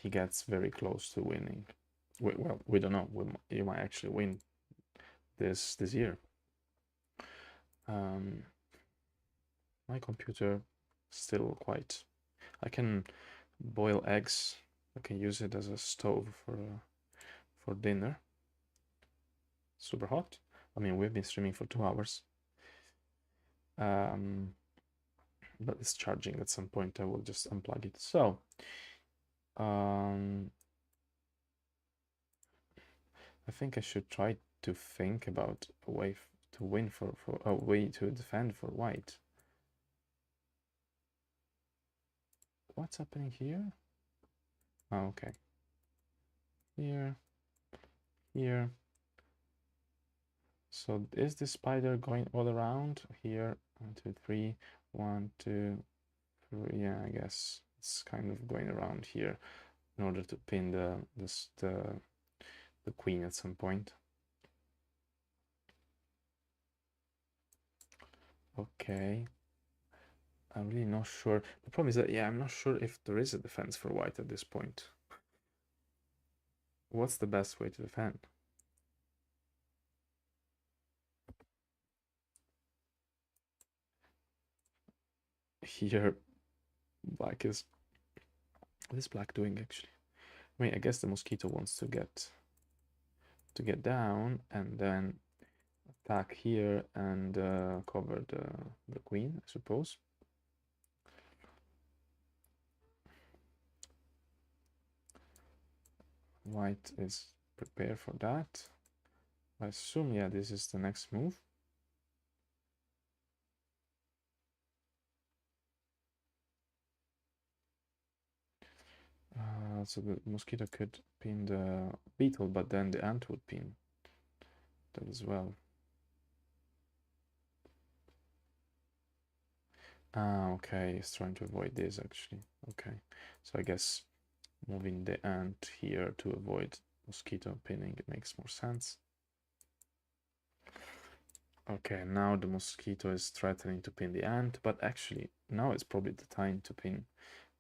gets very close to winning. Well, we don't know. He might actually win this year. My computer still quite. I can boil eggs. I can use it as a stove for dinner. Super hot. I mean, we've been streaming for 2 hours. But it's charging at some point. I will just unplug it. So, I think I should try to think about a way to win for a way to defend for white. What's happening here? Oh, okay. Here. So is the spider going all around here? 1, 2, 3. 1, 2, 3. Yeah, I guess it's kind of going around here in order to pin the queen at some point. Okay. I'm really not sure. The problem is that, yeah, I'm not sure if there is a defense for white at this point. What's the best way to defend? Here, black is... What is black doing, actually? I mean, I guess the mosquito wants to get down and then attack here and cover the queen, I suppose. White is prepared for that. I assume, yeah, this is the next move. So the mosquito could pin the beetle, but then the ant would pin that as well. Ah, okay, he's trying to avoid this actually. Okay, so I guess moving the ant here to avoid mosquito pinning, it makes more sense. Okay, now the mosquito is threatening to pin the ant, but actually now it's probably the time to pin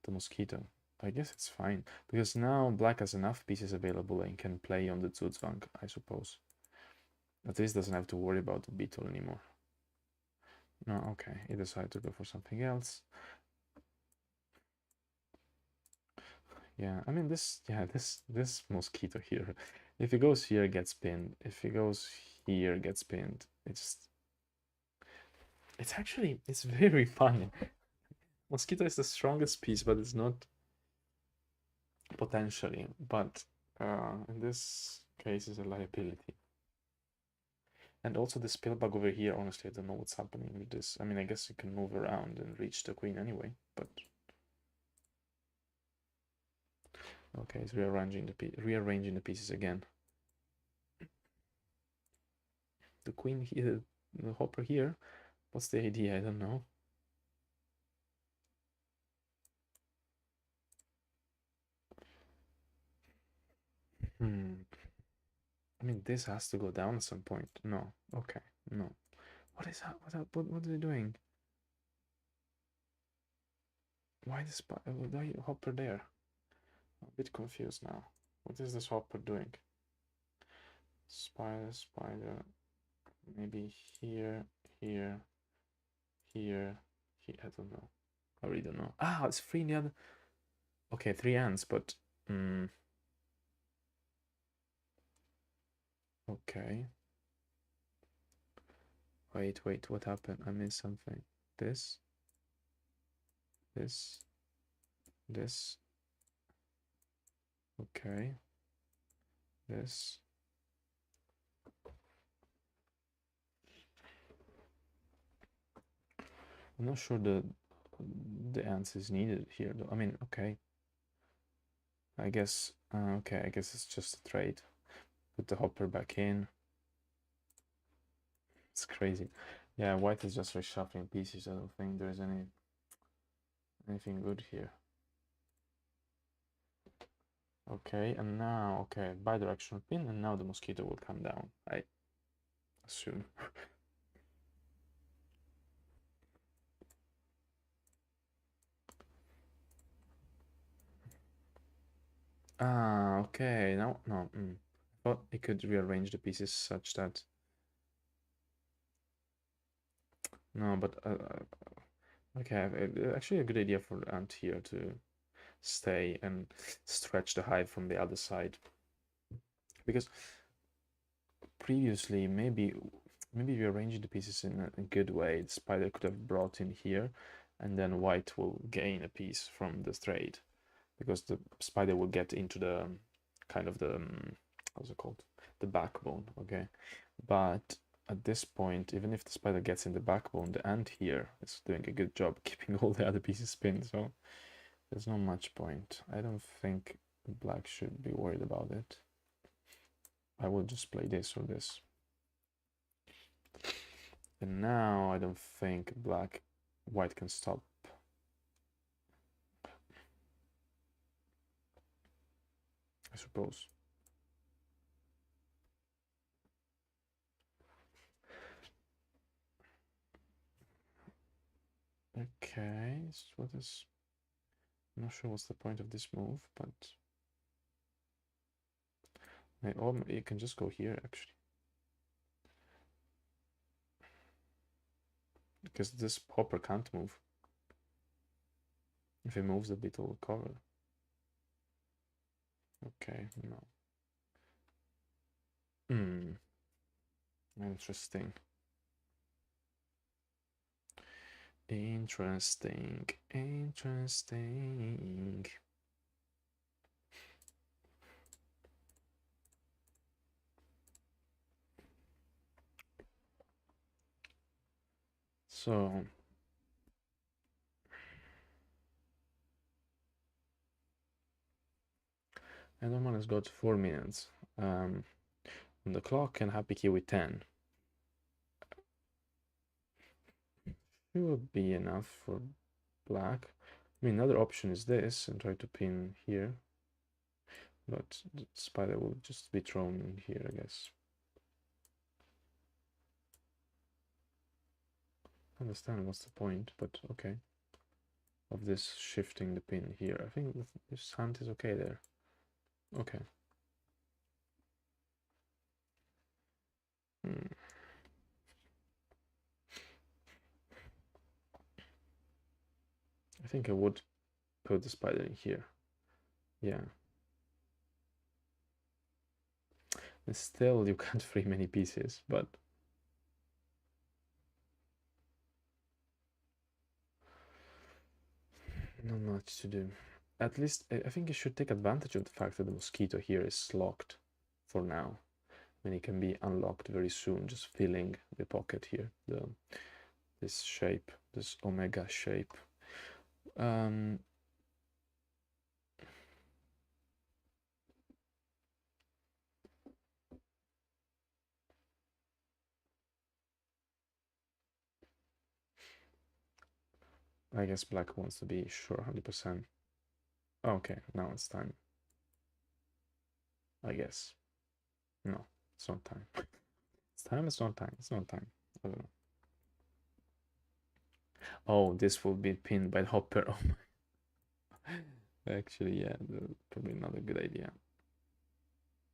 the mosquito. I guess it's fine, because now black has enough pieces available and can play on the Zugzwang, I suppose. At least doesn't have to worry about the beetle anymore. No, okay, he decided to go for something else. Yeah, I mean this mosquito here. If he goes here, gets pinned. If he goes here, gets pinned. It's very funny. Mosquito is the strongest piece, but it's not potentially. But in this Okay, this is a liability. And also the spell bug over here, honestly, I don't know what's happening with this. I mean, I guess you can move around and reach the queen anyway, but... Okay, it's rearranging the pieces again. The queen here, the hopper here. What's the idea? I don't know. I mean, this has to go down at some point. No. Okay. No. What is that? What are they doing? Why why hopper there? I'm a bit confused now. What is this hopper doing? Spider. Maybe here, here, here. I don't know. I really don't know. Ah, it's three in the other. Okay, three ants, but. Okay. Wait. What happened? I missed something. This. This. Okay. This. I'm not sure the ants is needed here though. I mean, okay. I guess okay, I guess it's just a trade. Put the hopper back in. It's crazy. Yeah, white is just reshuffling pieces. I don't think there's anything good here. Okay, and now okay, bi-directional pin, and now the mosquito will come down, I assume. Ah, okay. Now, no. I thought it could rearrange the pieces such that. No, but okay. Actually, a good idea for the ant here to stay and stretch the hive from the other side, because previously maybe rearranging the pieces in a good way, the spider could have brought in here, and then white will gain a piece from the trade, because the spider will get into the kind of the how's it called, the backbone. Okay, but at this point, even if the spider gets in the backbone, the ant here is doing a good job keeping all the other pieces pinned, so there's not much point. I don't think black should be worried about it. I will just play this or this. And now I don't think white can stop. I suppose. Okay, so what is... I'm not sure what's the point of this move, but... Or you can just go here, actually. Because this hopper can't move. If he moves a bit, it will cover. Okay, no. Interesting. Interesting. So... Aenorman has got 4 minutes on the clock, and HappyKiwi 10. It would be enough for black. I mean, another option is this, and try to pin here. But the spider will just be thrown in here, I guess. I understand what's the point, but okay. Of this shifting the pin here. I think this hunt is okay there. Okay. I think I would put the spider in here. Yeah. And still, you can't free many pieces, but... Not much to do. At least, I think you should take advantage of the fact that the mosquito here is locked. for now. I mean, it can be unlocked very soon, just filling the pocket here, this shape, this omega shape. I guess black wants to be sure 100%. Okay, now it's time. I guess. No, it's not time. It's time, it's not time, it's not time. I don't know. Oh, this will be pinned by the hopper. Oh my. Actually, yeah, probably not a good idea.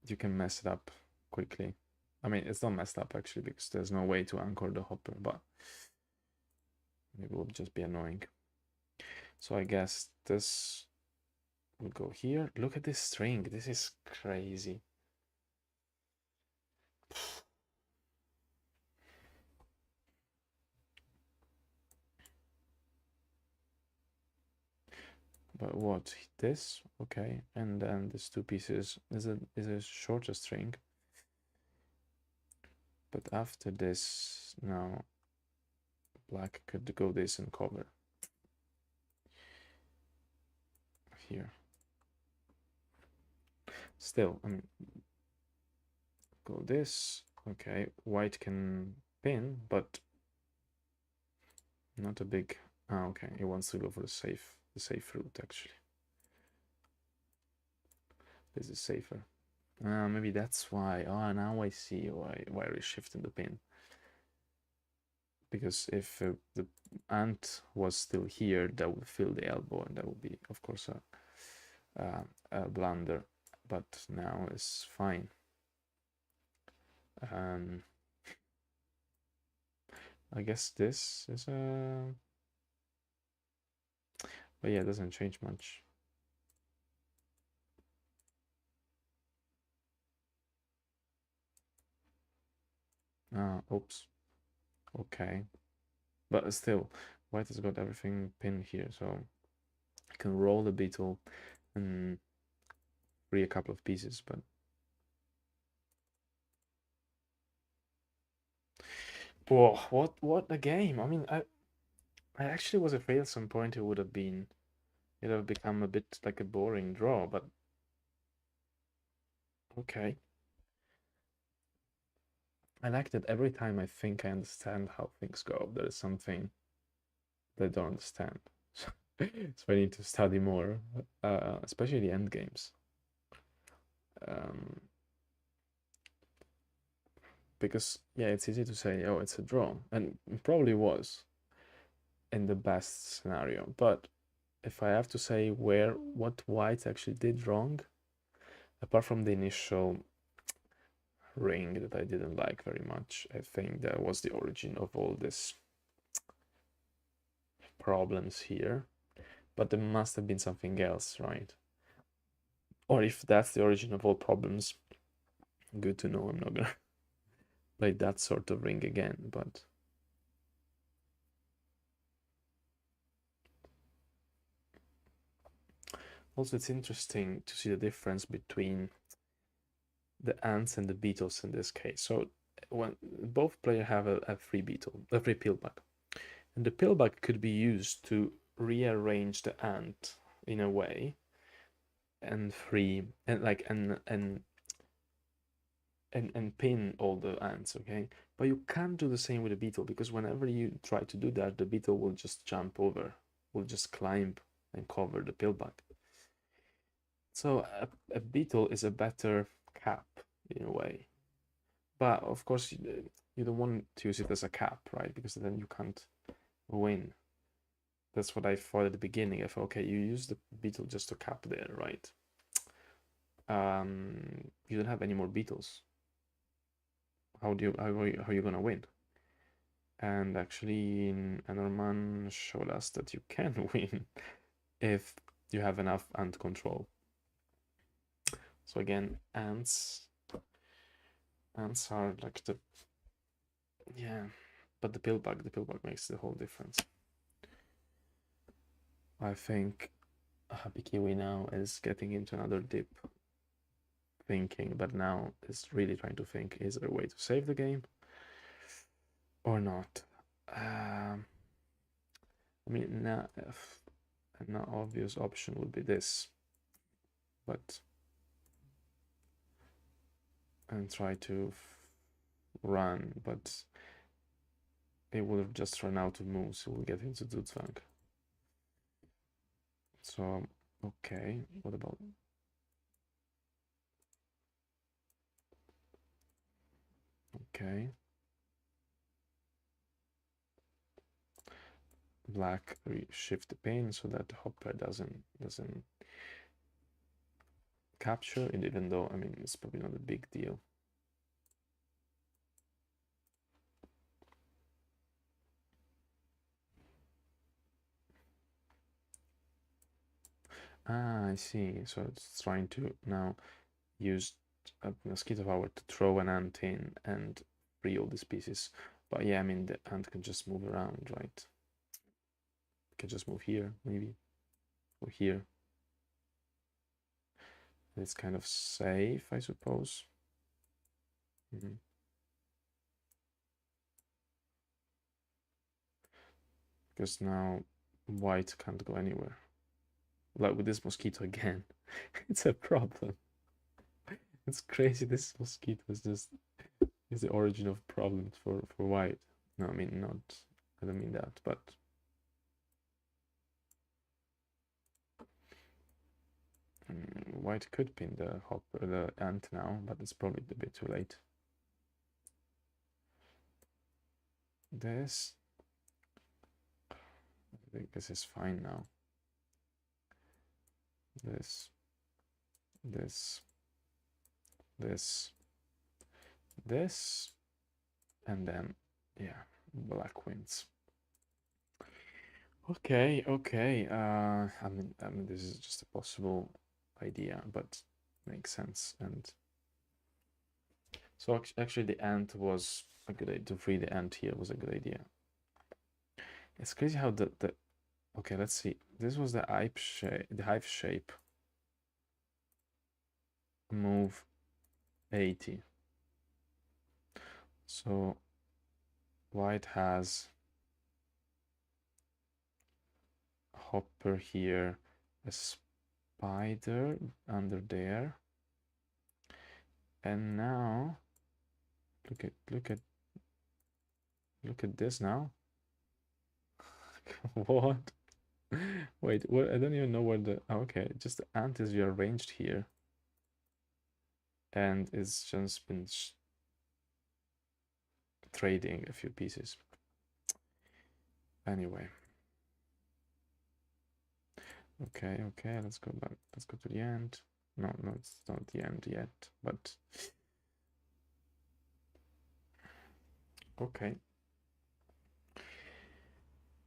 You can mess it up quickly. I mean, it's not messed up actually because there's no way to anchor the hopper, but it will just be annoying. So I guess this will go here. Look at this string. This is crazy. But what? This? Okay. And then these two pieces is a shorter string. But after this, now black could go this and cover. Here. Still, I mean, go this. Okay, white can pin, but not a big. Ah, okay, he wants to go for the safe route actually. This is safer. Maybe that's why. Oh, now I see why we're shifting the pin. Because if the ant was still here, that would fill the elbow, and that would be, of course, a blunder. But now it's fine. I guess this is a. But yeah, it doesn't change much. Oops. Okay. But still, white has got everything pinned here, so I can roll the beetle and free a couple of pieces, but whoa, what a game. I mean, I actually was afraid at some point it would have become a bit like a boring draw, but okay. I like that every time I think I understand how things go, there is something that I don't understand. So I need to study more, especially the end games. Because yeah, it's easy to say, oh, it's a draw, and it probably was in the best scenario. But if I have to say what white actually did wrong, apart from the initial ring that I didn't like very much, I think that was the origin of all this problems here. But there must have been something else, right? Or if that's the origin of all problems, good to know. I'm not gonna play that sort of ring again, but also it's interesting to see the difference between the ants and the beetles in this case. So when both players have a free beetle, a free pillbug, and the pillbug could be used to rearrange the ant in a way and free and like and pin all the ants, okay? But you can't do the same with a beetle because whenever you try to do that, the beetle will just jump over, will just climb and cover the pillbug. So a beetle is a better cap in a way. But of course, you don't want to use it as a cap, right? Because then you can't win. That's what I thought at the beginning. I thought, okay, you use the beetle just to cap there, right? You don't have any more beetles. How are you gonna win? And actually, Aenorman showed us that you can win if you have enough ant control. So again, ants are like yeah, but the pillbug makes the whole difference. I think HappyKiwi now is getting into another dip thinking, but now it's really trying to think, is there a way to save the game or not? I mean, now, an obvious option would be this, but and try to run, but it would have just run out of moves, so we'll get into Zugzwang. So, okay, what about... Okay. Black shift the pain so that the hopper doesn't capture it, even though, I mean, it's probably not a big deal. Ah, I see. So it's trying to now use a mosquito power to throw an ant in and free all these pieces. But yeah, I mean, the ant can just move around, right? Can just move here, maybe, or here. It's kind of safe, I suppose. Because now white can't go anywhere. Like with this mosquito again, it's a problem. It's crazy. This mosquito is just is the origin of problems for white. No, I mean not. I don't mean that, but white could pin the hopper, the ant now, but it's probably a bit too late. This, I think this is fine now. This, this, this, and then yeah, black wins. Okay, okay. I mean, this is just a possible idea, but makes sense. And so actually, the ant was a good idea. To free the ant here was a good idea. It's crazy how the okay. Let's see. This was the hive shape. Move 80. So white has hopper here, a spider under there, and now look at this now. What? Wait, what? I don't even know where the... Oh, okay, just the ant is rearranged here. And it's just been trading a few pieces. Anyway. Okay, okay, let's go back. Let's go to the end. No, it's not the end yet, but... Okay.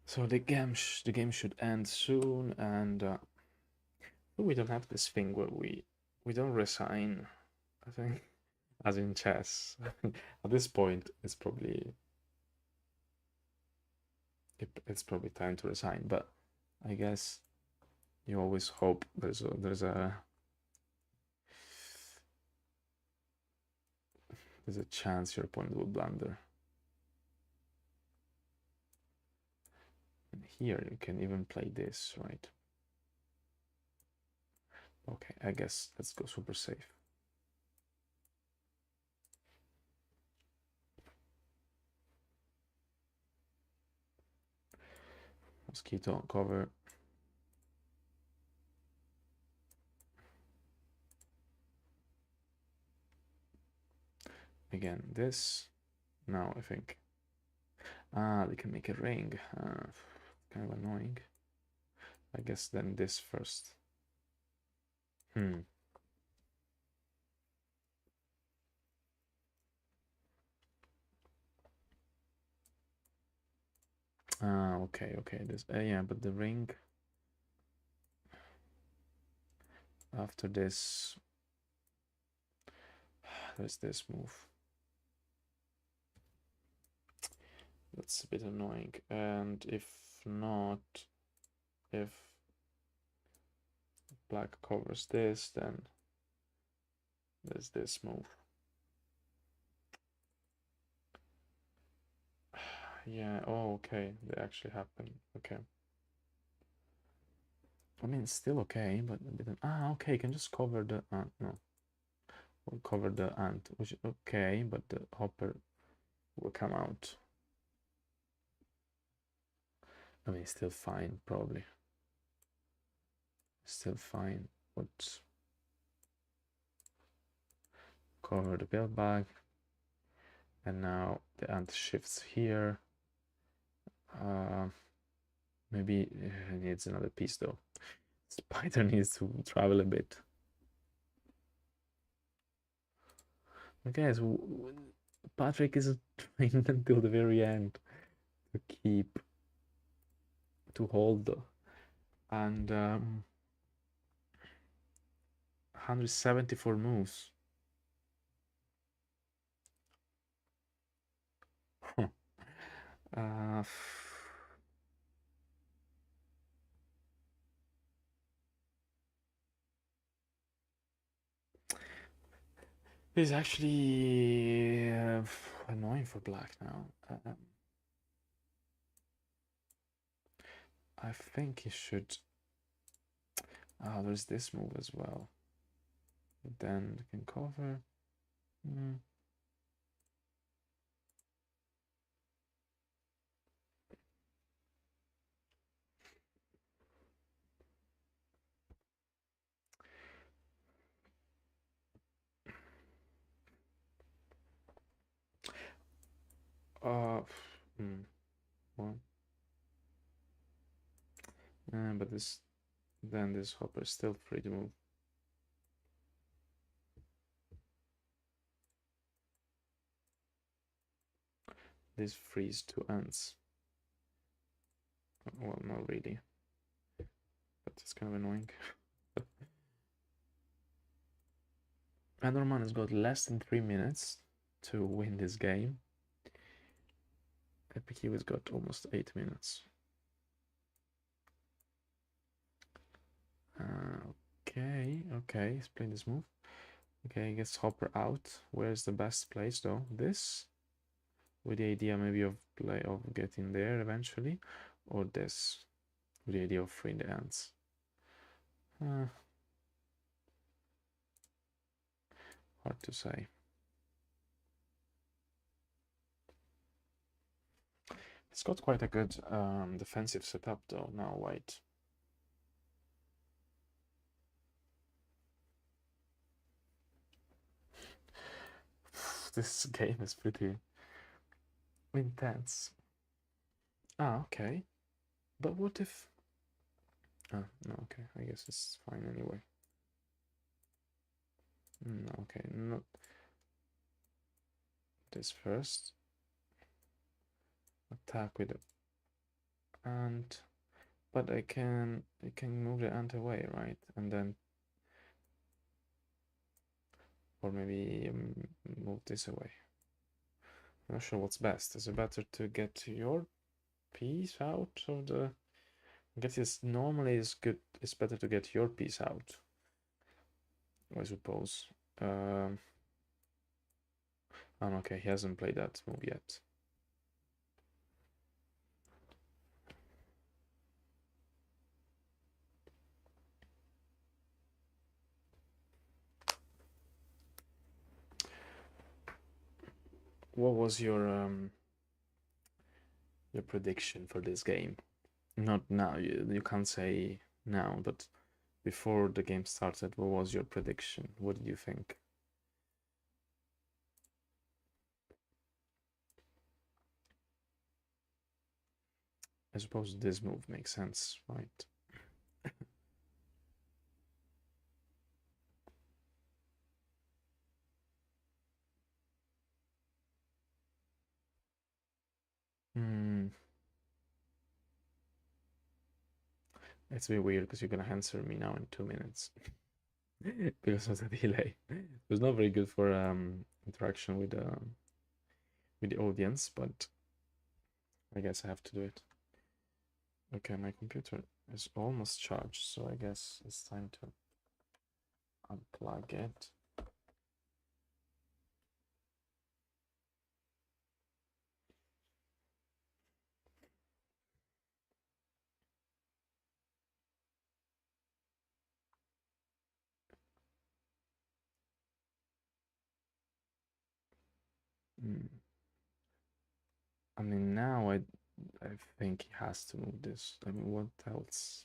So the game should end soon, and we don't have this thing where we don't resign, I think, as in chess. At this point, it's probably time to resign, but I guess you always hope there's a chance your opponent will blunder. And here you can even play this, right? Okay, I guess let's go super safe. Mosquito cover. Again, this. Now I think. Ah, they can make a ring. Kind of annoying. I guess then this first. Ah, okay, okay. This, yeah, but the ring after this, there's this move. That's a bit annoying. And if not, if black covers this, then There's this move. Yeah, oh, okay, they actually happen. Okay. I mean, it's still okay, but a bit. Ah, okay, you can just cover the ant. No, we'll cover the ant, which is okay, but the hopper will come out. I mean, it's still fine, probably. Still fine, but cover the build bag. And now the ant shifts here. Maybe it needs another piece though. Spider needs to travel a bit. Okay, so Patrick is trying until the very end to keep, to hold, and 174 moves. uh, this is actually annoying for black now. I think he should. Ah, there's this move as well. Then you can cover. Well, but this hopper is still free to move. This frees two ants. Well, not really, but it's kind of annoying. Aenorman has got less than 3 minutes to win this game. HappyKiwi's got almost 8 minutes. Okay, he's playing this move. Okay, gets Hopper out. Where's the best place though? This, with the idea maybe of getting there eventually, or this, with the idea of freeing the ants. Hard to say. It's got quite a good defensive setup though now, white. This game is pretty intense. Ah, okay. But what if... Ah, no, okay. I guess it's fine anyway. No, okay, not this first. Attack with the ant. But I can move the ant away, right? And then... Or maybe move this away. I'm not sure what's best. Is it better to get your piece out of the... I guess it's normally it's better to get your piece out, I suppose. Oh, okay, he hasn't played that move yet. What was your prediction for this game? Not now, you can't say now, but before the game started, what was your prediction? What did you think? I suppose this move makes sense, right? It's a bit weird because you're gonna answer me now in 2 minutes because of the delay. It was not very good for interaction with the audience, but I guess I have to do it. Okay, my computer is almost charged, so I guess it's time to unplug it. Hmm. I mean, now I think he has to move this. I mean, what else?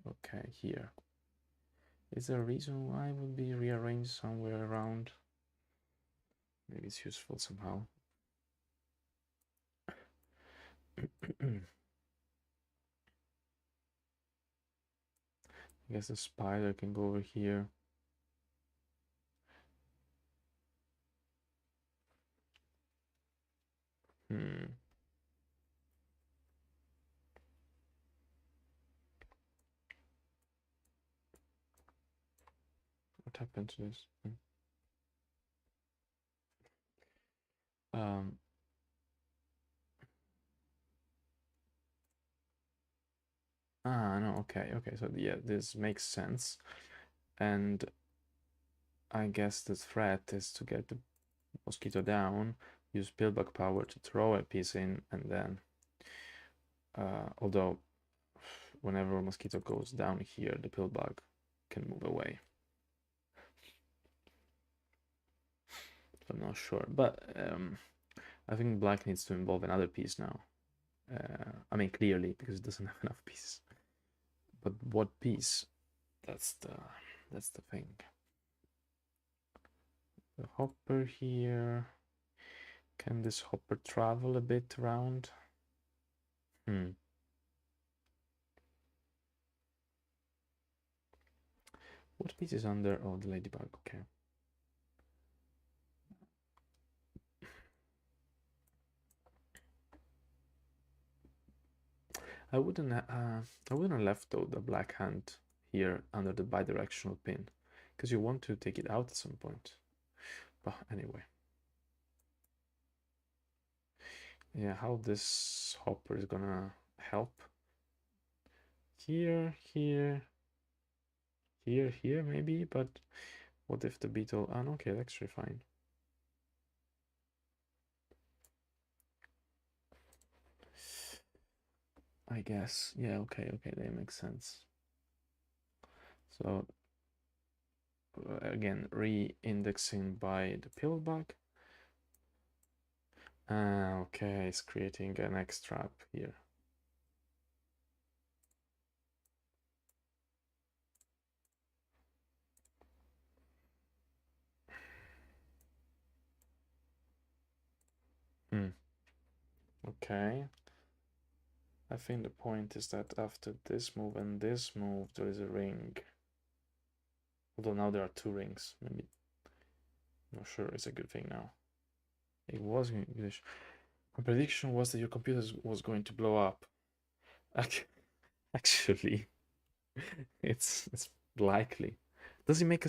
Okay, here. Is there a reason why it would be rearranged somewhere around? Maybe it's useful somehow. I guess the spider can go over here. Hmm. What happened to this? Um. No. Okay. Okay. So yeah, this makes sense. And I guess the threat is to get the mosquito down, use pillbug power to throw a piece in, and then, although whenever a mosquito goes down here, the pillbug can move away. I'm not sure, but I think black needs to involve another piece now. I mean, clearly because it doesn't have enough pieces. But what piece? That's the thing. The hopper here. Can this hopper travel a bit around? Hmm. What piece is under? Oh, the ladybug. Okay. I wouldn't. I wouldn't have left though the black hand here under the bidirectional pin, because you want to take it out at some point. But anyway, yeah, how this hopper is gonna help? Here, here, here, maybe. But what if the beetle? Oh, no, okay, that's actually fine. I guess. Yeah. Okay. Okay. That makes sense. So again, re-indexing by the pillbug. Okay, it's creating an X trap here. Okay. I think the point is that after this move and this move, there is a ring. Although now there are two rings. Maybe. Not sure it's a good thing now. It was English. My prediction was that your computer was going to blow up. Actually, it's likely. Does it make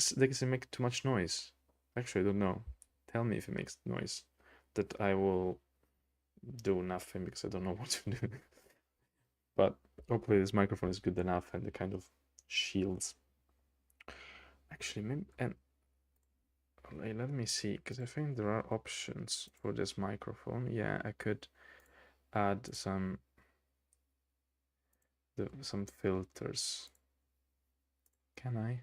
too much noise? Actually, I don't know. Tell me if it makes noise. That I will do nothing because I don't know what to do. But hopefully this microphone is good enough and it kind of shields. Actually, maybe, and let me see, because I think there are options for this microphone. Yeah, I could add some filters. Can I?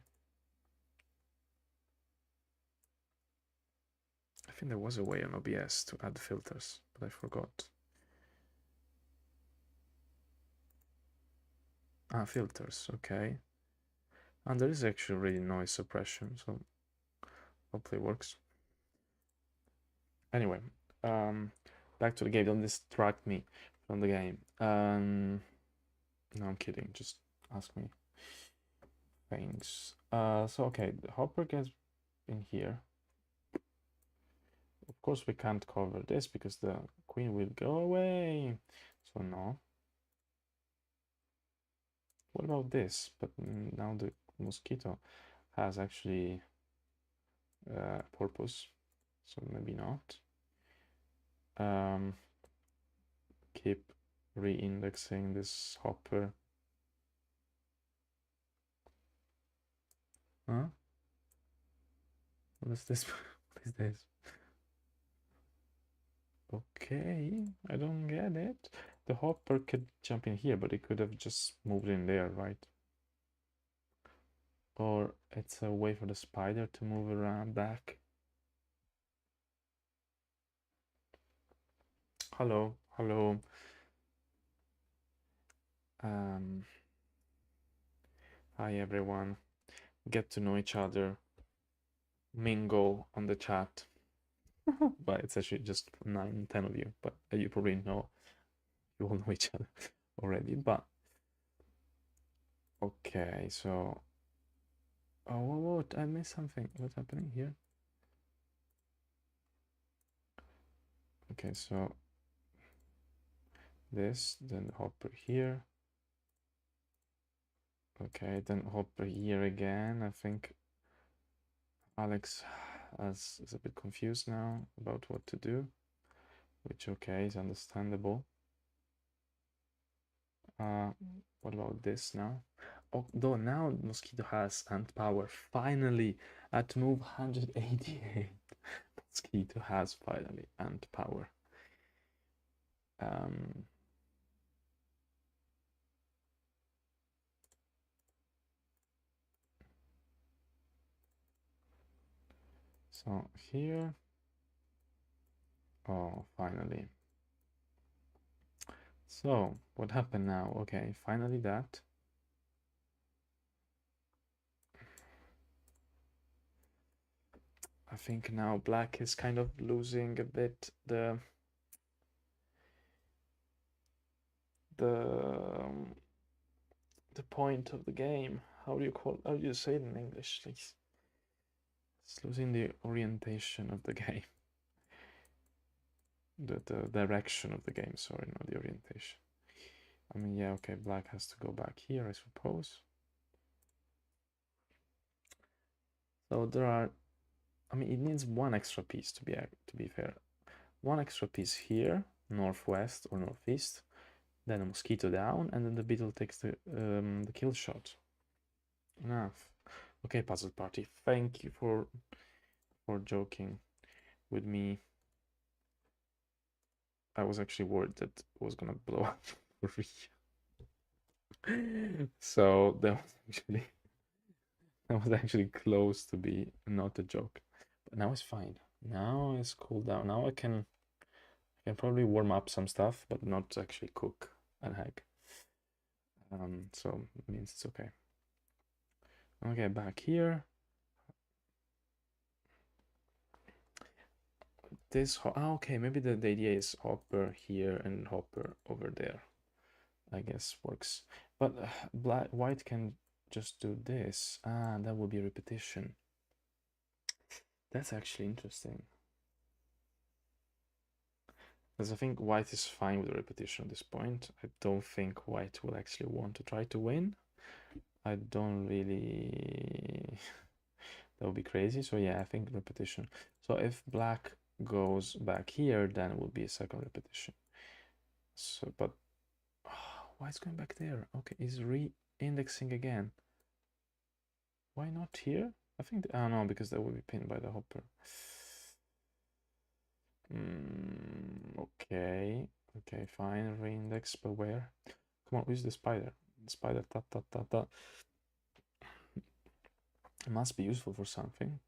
I think there was a way on OBS to add filters, but I forgot. Filters, okay. And there is actually really noise suppression, so hopefully it works. Anyway, back to the game. Don't distract me from the game. No, I'm kidding. Just ask me things. So okay, the hopper gets in here. Of course, we can't cover this because the queen will go away. So no. What about this? But now the mosquito has actually purpose, so maybe not. Keep re-indexing this hopper. Huh? What is this? What is this? Okay, I don't get it. The hopper could jump in here, but it could have just moved in there, right? Or it's a way for the spider to move around back. Hello, hello. Hi everyone. Get to know each other. Mingle on the chat. But it's actually just 9, 10 of you. But you probably know, you all know each other already. But okay, so oh, what? I missed something. What's happening here? Okay, so this, then hopper here. Okay, then hopper here again. I think Alex is a bit confused now about what to do, which okay is understandable. What about this now? Although now Mosquito has ant power. Finally, at move 188, Mosquito has finally ant power. So here, oh, finally. So what happened now? Okay, finally that. I think now black is kind of losing a bit the point of the game. How do you say it in English? Like, it's losing the orientation of the game. The direction of the game, sorry, not the orientation. I mean, yeah, okay, black has to go back here, I suppose. So there are, I mean, it needs one extra piece to be fair. One extra piece here, northwest or northeast, then a mosquito down, and then the beetle takes the kill shot. Enough. Okay, puzzle party. Thank you for joking with me. I was actually worried that it was gonna blow up for real. So that was actually close to be not a joke. But now it's fine. Now it's cooled down. Now I can probably warm up some stuff, but not actually cook an egg. So it means it's okay. Okay, back here. This okay, maybe the idea is hopper here and hopper over there. I guess works. But white can just do this. That will be a repetition. That's actually interesting. Because I think white is fine with the repetition at this point. I don't think white will actually want to try to win. I don't really... that would be crazy. So yeah, I think repetition. So if black goes back here, then it will be a second repetition. So, but why is going back there? Okay, he's re-indexing again. Why not here? I think, oh no, because that will be pinned by the hopper. Okay, okay, fine, re-index, but where? Come on, who's the spider? The spider, ta ta ta ta. It must be useful for something.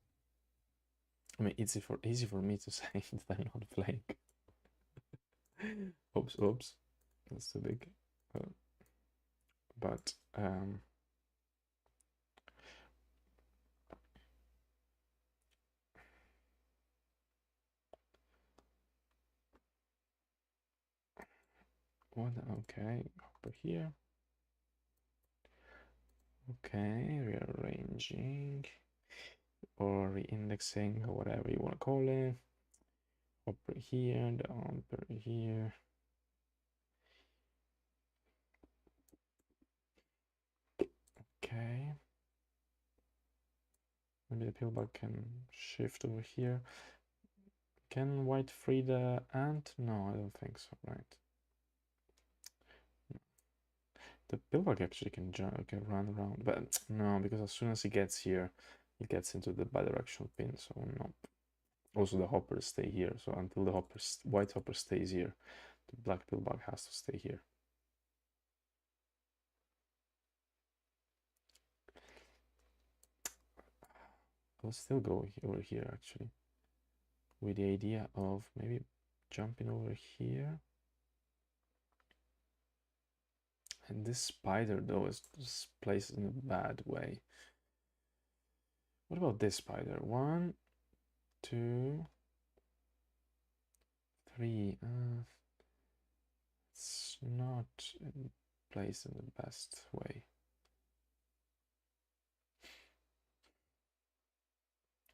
I mean, easy for me to say that I'm not playing. Oops, that's too big. But what? Okay, over here. Okay, rearranging or re-indexing or whatever you want to call it. Upper here, the upper here. Okay. Maybe the pillbug can shift over here. Can white free the ant? No, I don't think so, right? The pillbug actually can run around, but no, because as soon as he gets here, he gets into the bidirectional pin, so no. Also, the hoppers stay here, so until the white hopper stays here, the black pillbug has to stay here. I'll still go over here actually, with the idea of maybe jumping over here. And this spider though is just placed in a bad way. What about this spider? 1, 2, 3. It's not placed in the best way.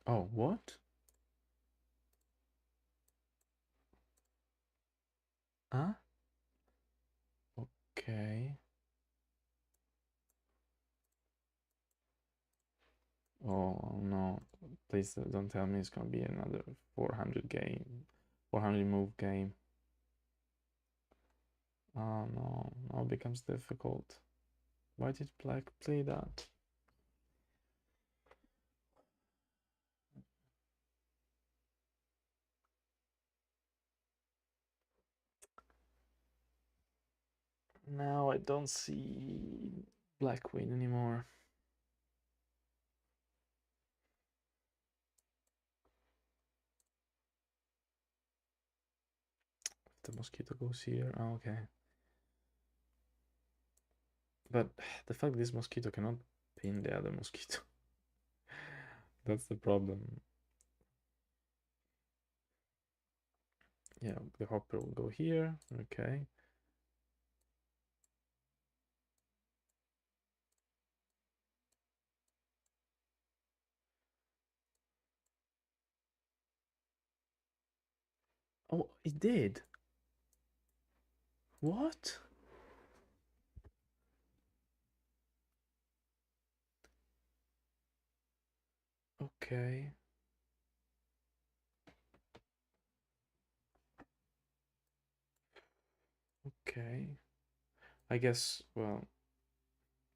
Oh, what? Huh? Okay. Oh no. Please don't tell me it's gonna be another 400 game. 400 move game. Oh no. Now it becomes difficult. Why did Black play that? Now I don't see Black win anymore. The mosquito goes here. Oh, okay. But the fact this mosquito cannot pin the other mosquito. That's the problem. Yeah, the hopper will go here. Okay. Oh, it did. What? Okay. Okay. I guess, well,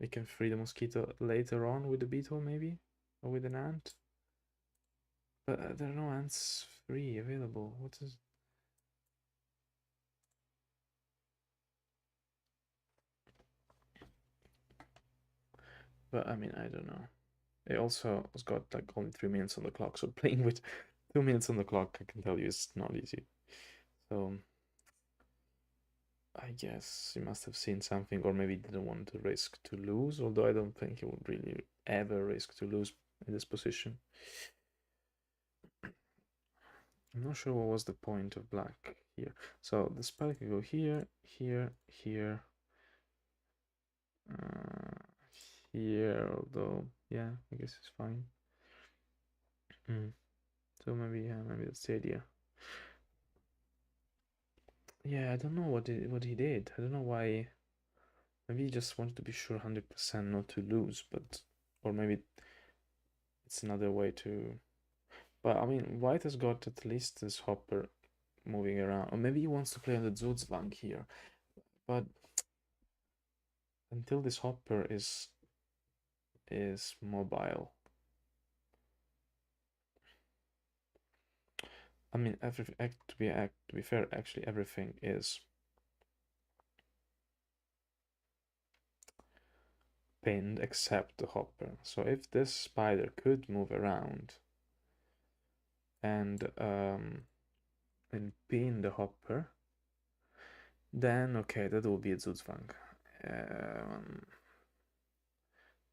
we can free the mosquito later on with the beetle, maybe? Or with an ant? But there are no ants free available. What is... But I mean, I don't know. It also has got like only 3 minutes on the clock, so playing with 2 minutes on the clock, I can tell you, is not easy. So I guess he must have seen something, or maybe didn't want to risk to lose, although I don't think he would really ever risk to lose in this position. I'm not sure what was the point of Black here. So the spell can go here, here, here, uh, here, although, yeah, I guess it's fine. So maybe, yeah, maybe that's the idea. Yeah, I don't know what he did. I don't know why. Maybe he just wanted to be sure 100% not to lose, but or maybe it's another way to. But I mean, White has got at least this hopper moving around, or maybe he wants to play on the Zootzwang here. But until this hopper is mobile, I mean, to be fair, actually everything is pinned except the hopper. So if this spider could move around and pin the hopper, then okay, that will be a Zugzwang.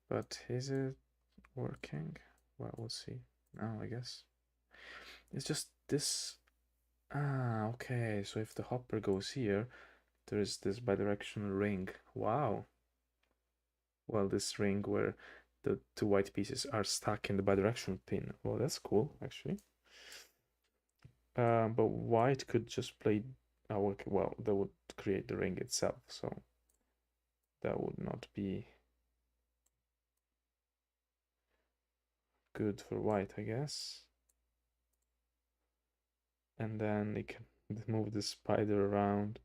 But is it working? Well, we'll see. Now, I guess it's just this. Ah, okay. So if the hopper goes here, there is this bidirectional ring. Wow. Well, this ring where the two white pieces are stuck in the bidirectional pin. Well, that's cool, actually. But white could just play. Oh, okay, well, that would create the ring itself, so that would not be good for white, I guess. And then they can move the spider around.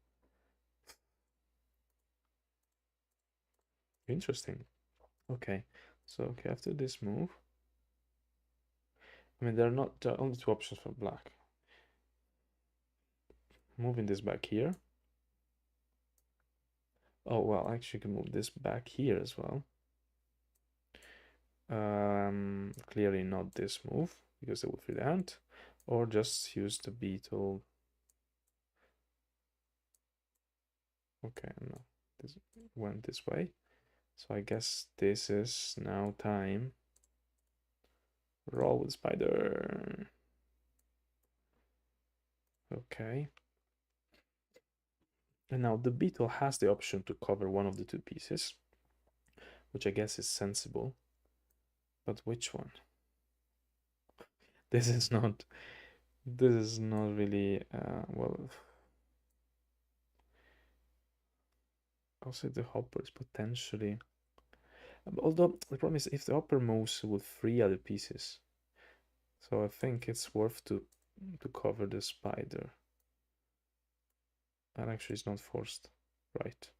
Interesting. Okay, so okay, after this move, I mean, there are only two options for black. Moving this back here. Oh, well, actually, you can move this back here as well. Clearly not this move, because they will free the ant, or just use the beetle. Okay, no, this went this way. So I guess this is now time. Roll with spider. Okay. And now the beetle has the option to cover one of the two pieces, which I guess is sensible. But which one? This is not. This is not really. Well, I'll say the hopper is potentially. Although the problem is, if the hopper moves with three other pieces, so I think it's worth to cover the spider. And actually, it's not forced, right?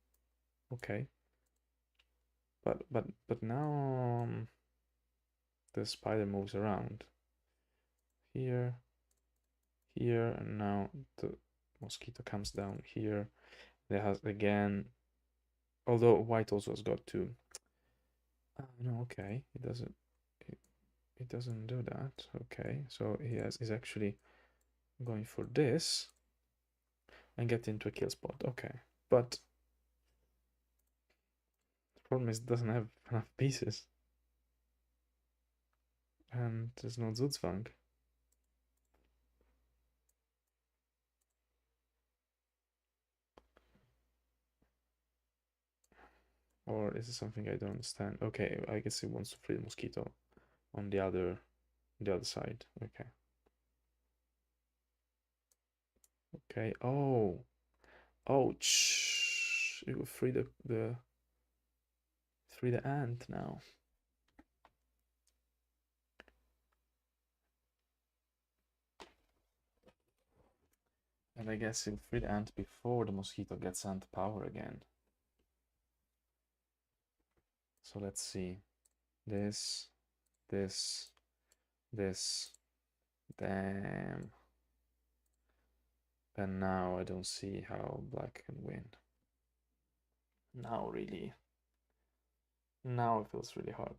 Okay. But now the spider moves around here, here, and now the mosquito comes down here. There has again, although white also has got two. No, okay, it doesn't. It doesn't do that. Okay, so he's actually going for this and get into a kill spot. Okay, but the problem is it doesn't have enough pieces, and there's no Zugzwang. Or is it something I don't understand? Okay, I guess he wants to free the mosquito on the other side. Okay. Okay. Oh. Oh. Shh. You will free the ant now. And I guess he'll free the ant before the mosquito gets ant power again. So let's see. This, this, this. Damn. And now I don't see how black can win. Now really. Now it feels really hard.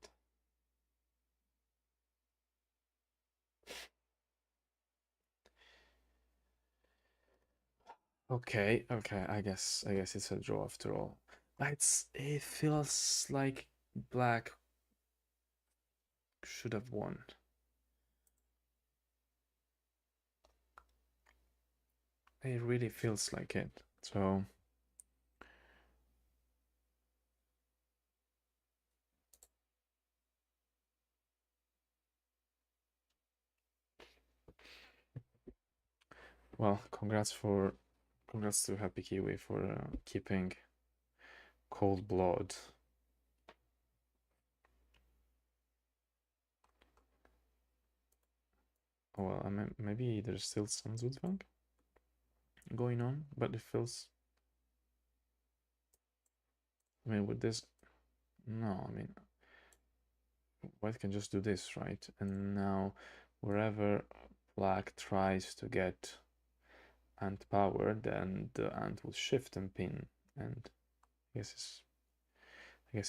Okay, okay, I guess it's a draw after all. It feels like black should have won. It really feels like it. So well, congrats to HappyKiwi for keeping cold blood. Well, I mean, maybe there's still some Zugzwang going on, but it feels. I mean, with this, no, I mean, white can just do this, right? And now, wherever black tries to get ant power, then the ant will shift and pin, and I guess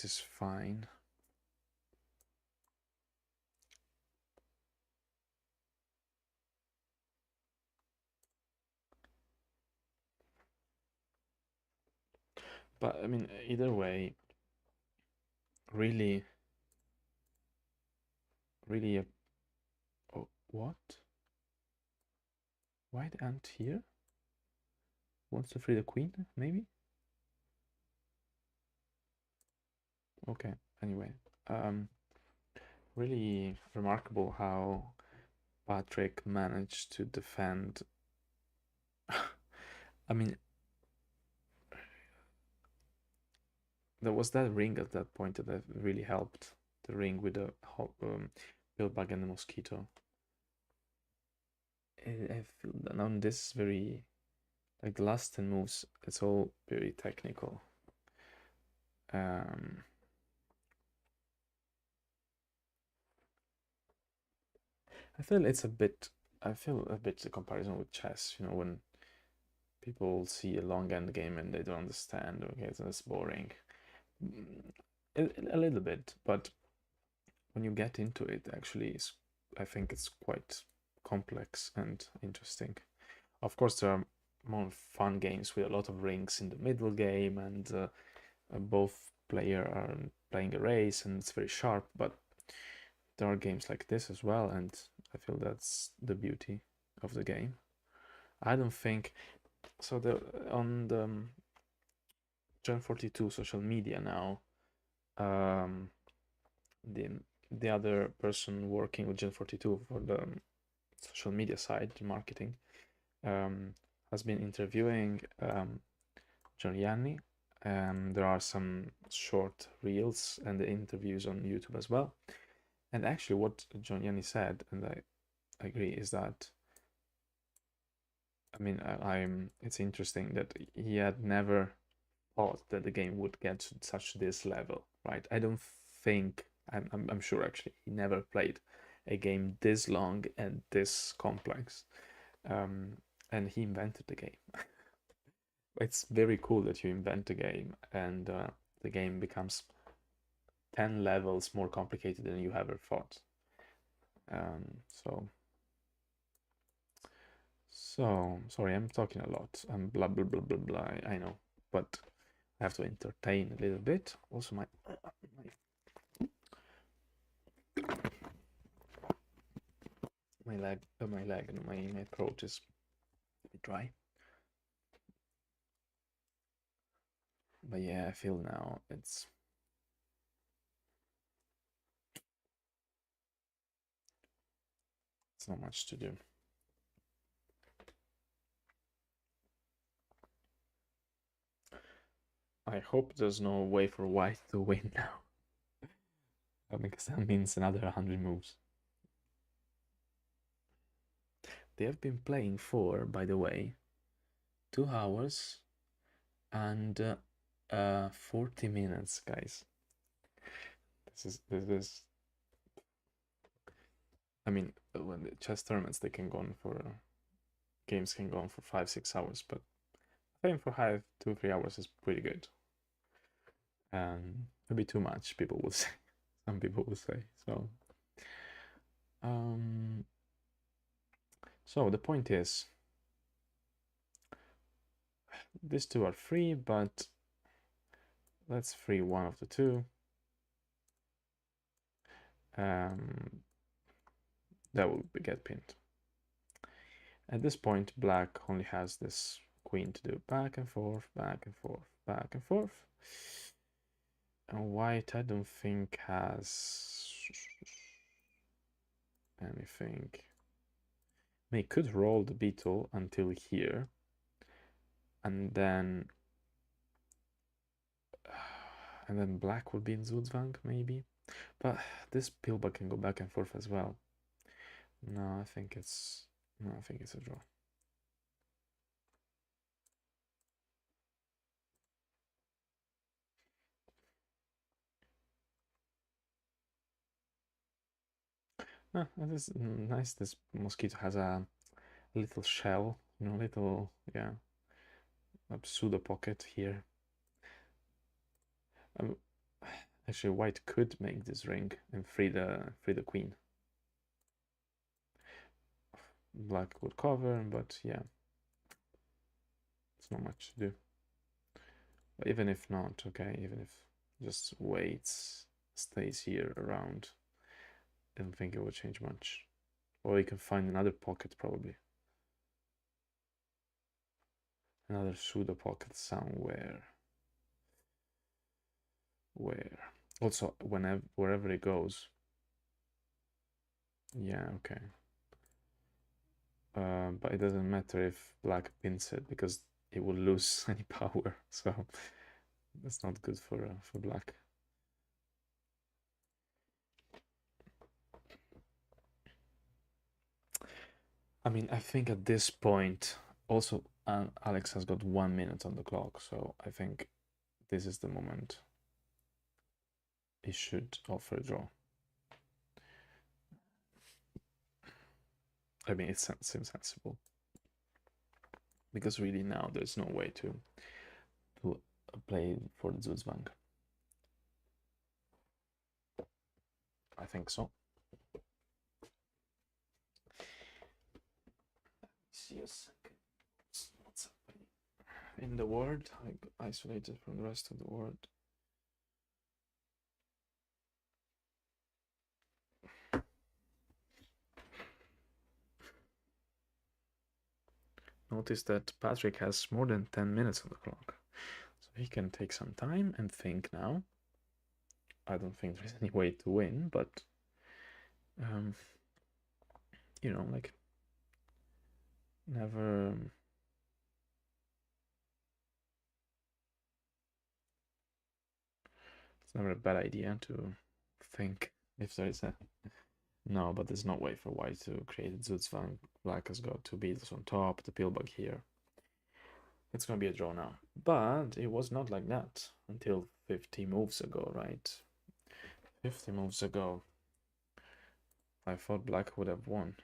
it's fine. But I mean, either way, really, really, oh, what? Why the ant here? Wants to free the queen, maybe? Okay. Anyway, really remarkable how Patrick managed to defend. I mean, there was that ring at that point that really helped. The ring with the Billbug and the mosquito. I feel that now this is very like the last 10 moves. It's all very technical. I feel it's a bit. I feel a bit the comparison with chess. You know, when people see a long end game and they don't understand. Okay, so it's boring. A little bit, but when you get into it, actually, I think it's quite complex and interesting. Of course, there are more fun games with a lot of rings in the middle game, and both player are playing a race, and it's very sharp. But there are games like this as well, and I feel that's the beauty of the game. I don't think so. On the Gen42 social media now, um, the the other person working with Gen42 for the social media side, marketing, um, has been interviewing Giuliani. There are some short reels and the interviews on YouTube as well. And actually, what Giuliani said, and I agree, is that I mean, it's interesting that he had never thought that the game would get to such this level, right? I don't think I'm sure actually he never played a game this long and this complex, and he invented the game. It's very cool that you invent a game and the game becomes 10 levels more complicated than you ever thought. So sorry, I'm talking a lot. I'm blah blah blah blah blah. I know, but I have to entertain a little bit. Also, my leg, and my throat is a bit dry. But yeah, I feel now it's not much to do. I hope there's no way for white to win now, because that means another 100 moves. They have been playing for, by the way, 2 hours and 40 minutes, guys. This is. I mean, when the chess tournaments, they can go on for games can go on for 5-6 hours, but I think for Hive 2-3 hours is pretty good. Maybe too much, people will say. Some people will say so. So the point is, these two are free, but let's free one of the two. That will get pinned. At this point, black only has this queen to do back and forth, back and forth, back and forth. And white, I don't think has anything. They could roll the beetle until here, and then black would be in Zugzwang maybe, but this Pilbara can go back and forth as well. No, I think it's a draw. Ah, that is nice. This mosquito has a little shell, little, yeah, a pseudo pocket here. Actually, white could make this ring and free the queen. Black would cover, but yeah, it's not much to do. But even if not, okay, even if just waits, stays here around, I don't think it will change much. Or you can find another pocket probably. Another pseudo pocket somewhere. Where? Also, wherever it goes. Yeah, okay. But it doesn't matter if black pins it because it will lose any power. So that's not good for black. I mean, I think at this point, also Alex has got 1 minute on the clock, so I think this is the moment he should offer a draw. I mean, it seems sensible because really now there's no way to play for the Zuzwang. I think so. See a second. What's happening in the world? I got isolated from the rest of the world. Notice that Patrick has more than 10 minutes on the clock, so he can take some time and think now. I don't think there's any way to win, but you know, like never. It's never a bad idea to think if there is a. No, but there's no way for white to create Zutzfang. Black has got two beetles on top, the pillbug here. It's gonna be a draw now. But it was not like that until 50 moves ago, right? 50 moves ago, I thought black would have won.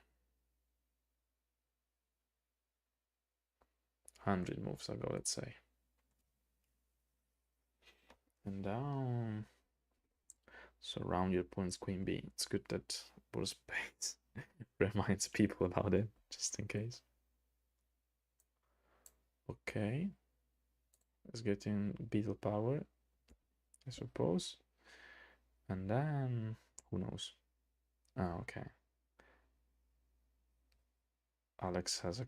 100 moves ago, let's say. And down. Surround your opponent's queen bee. It's good that Bull Spades reminds people about it, just in case. Okay. Let's get in beetle power, I suppose. And then, who knows? Ah, okay. Alex has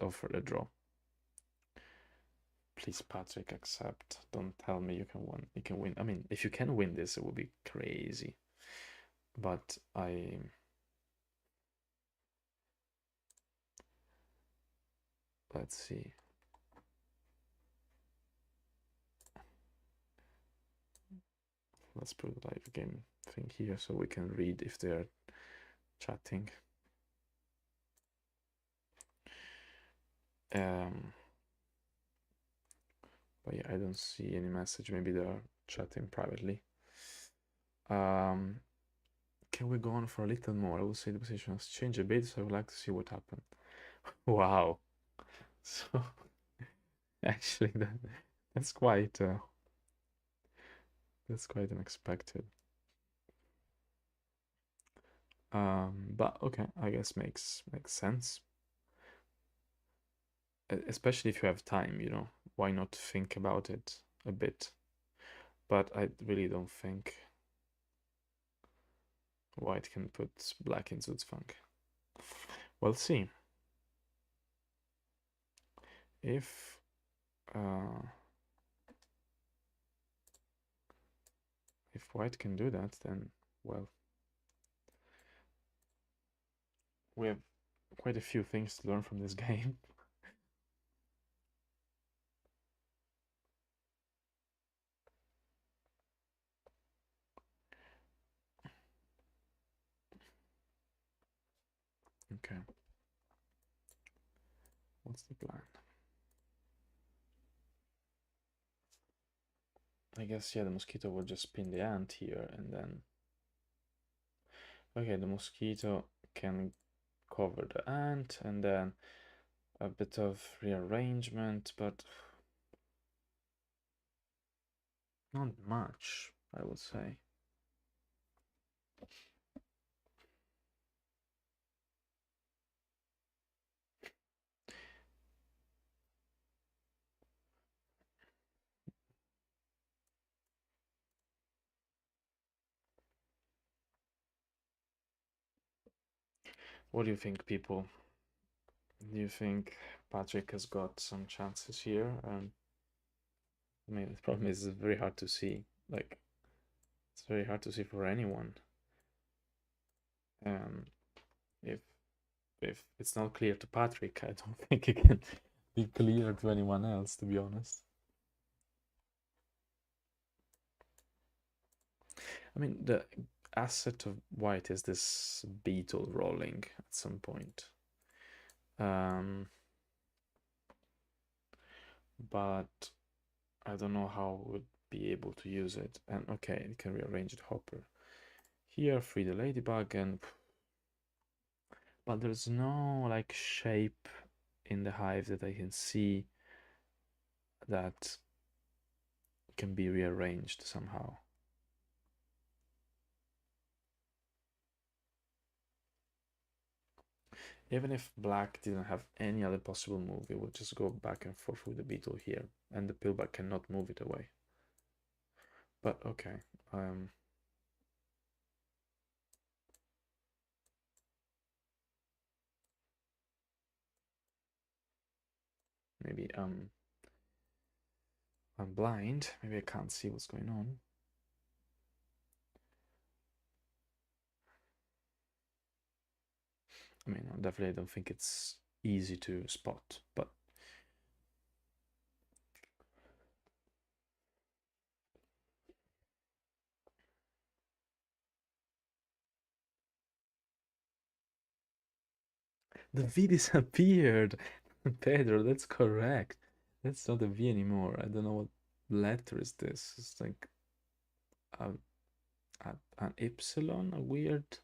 offered a draw. Please, Patrick, accept. Don't tell me you can win. You can win. I mean, if you can win this, it would be crazy. But let's see. Let's put the live game thing here so we can read if they're chatting. But yeah, I don't see any message. Maybe they're chatting privately. Can we go on for a little more? I will say the position has changed a bit, so I would like to see what happened. Wow. So actually, that's quite unexpected. But okay, I guess makes sense. Especially if you have time, you know, why not think about it a bit? But I really don't think white can put black in Zutzfang. We'll see. If white can do that, then, well, we have quite a few things to learn from this game. Okay. What's the plan? I guess, yeah, the mosquito will just spin the ant here and then... Okay, the mosquito can cover the ant and then a bit of rearrangement, but not much, I would say. What do you think, people? Do you think Patrick has got some chances here? I mean, the problem is it's very hard to see. Like, it's very hard to see for anyone. If it's not clear to Patrick, I don't think it can be clear to anyone else, to be honest. I mean, the asset of white is this beetle rolling at some point. But I don't know how we would be able to use it. And okay, you can rearrange the hopper. Here, free the ladybug and... But there's no, like, shape in the hive that I can see that can be rearranged somehow. Even if black didn't have any other possible move, it would just go back and forth with the beetle here, and the pillback cannot move it away. But okay, maybe I'm blind. Maybe I can't see what's going on. I mean, I definitely don't think it's easy to spot, but the V disappeared. Pedro, that's correct. That's not a V anymore. I don't know what letter is this. It's like a, an epsilon, a weird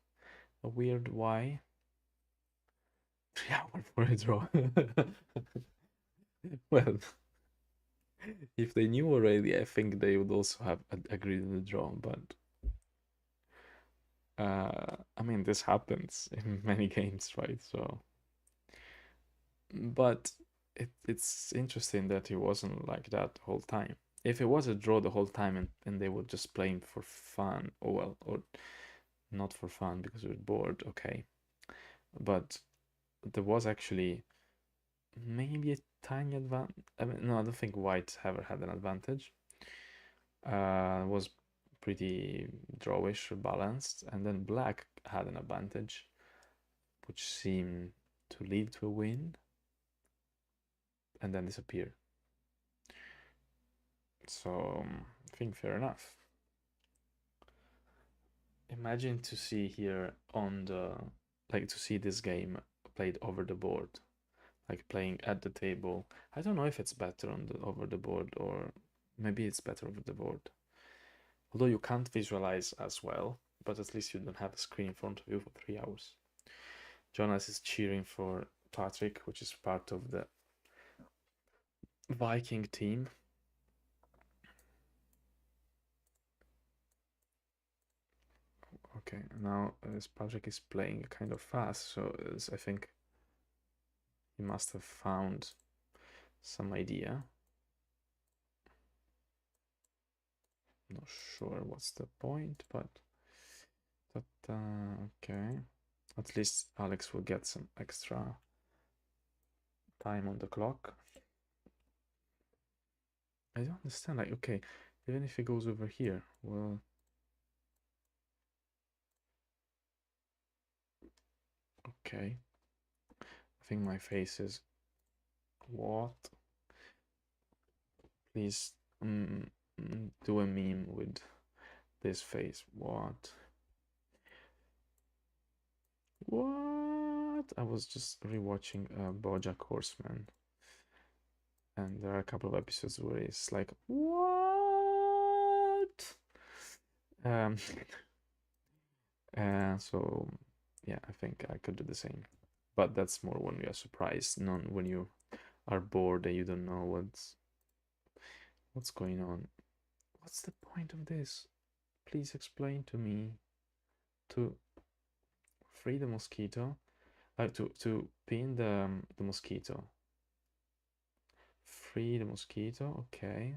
Y. 3 hours for a draw. Well, if they knew already, I think they would also have agreed on the draw. But I mean, this happens in many games, right? So, but it's interesting that it wasn't like that the whole time. If it was a draw the whole time and they were just playing for fun, or well, or not for fun because we were bored, okay. But there was actually maybe a tiny advantage. I mean, no, I don't think white ever had an advantage. Was pretty drawish or balanced, and then black had an advantage, which seemed to lead to a win, and then disappear. So I think fair enough. Imagine to see here on the like to see this game played over the board, like playing at the table. I don't know if it's better on the over the board or maybe it's better over the board. Although you can't visualize as well, but at least you don't have a screen in front of you for 3 hours. Jonas is cheering for Patrick, which is part of the Viking team. Okay, now as Patrick is playing kind of fast, so I think he must have found some idea. Not sure what's the point, but okay. At least Alex will get some extra time on the clock. I don't understand. Like, okay, even if he goes over here, well, okay. I think my face is what? Please do a meme with this face. What? What? I was just rewatching BoJack Horseman, and there are a couple of episodes where it's like, what? Um, so yeah, I think I could do the same, but that's more when you are surprised, not when you are bored and you don't know what's going on. What's the point of this? Please explain to me. To free the mosquito, to pin the mosquito. Free the mosquito. Okay.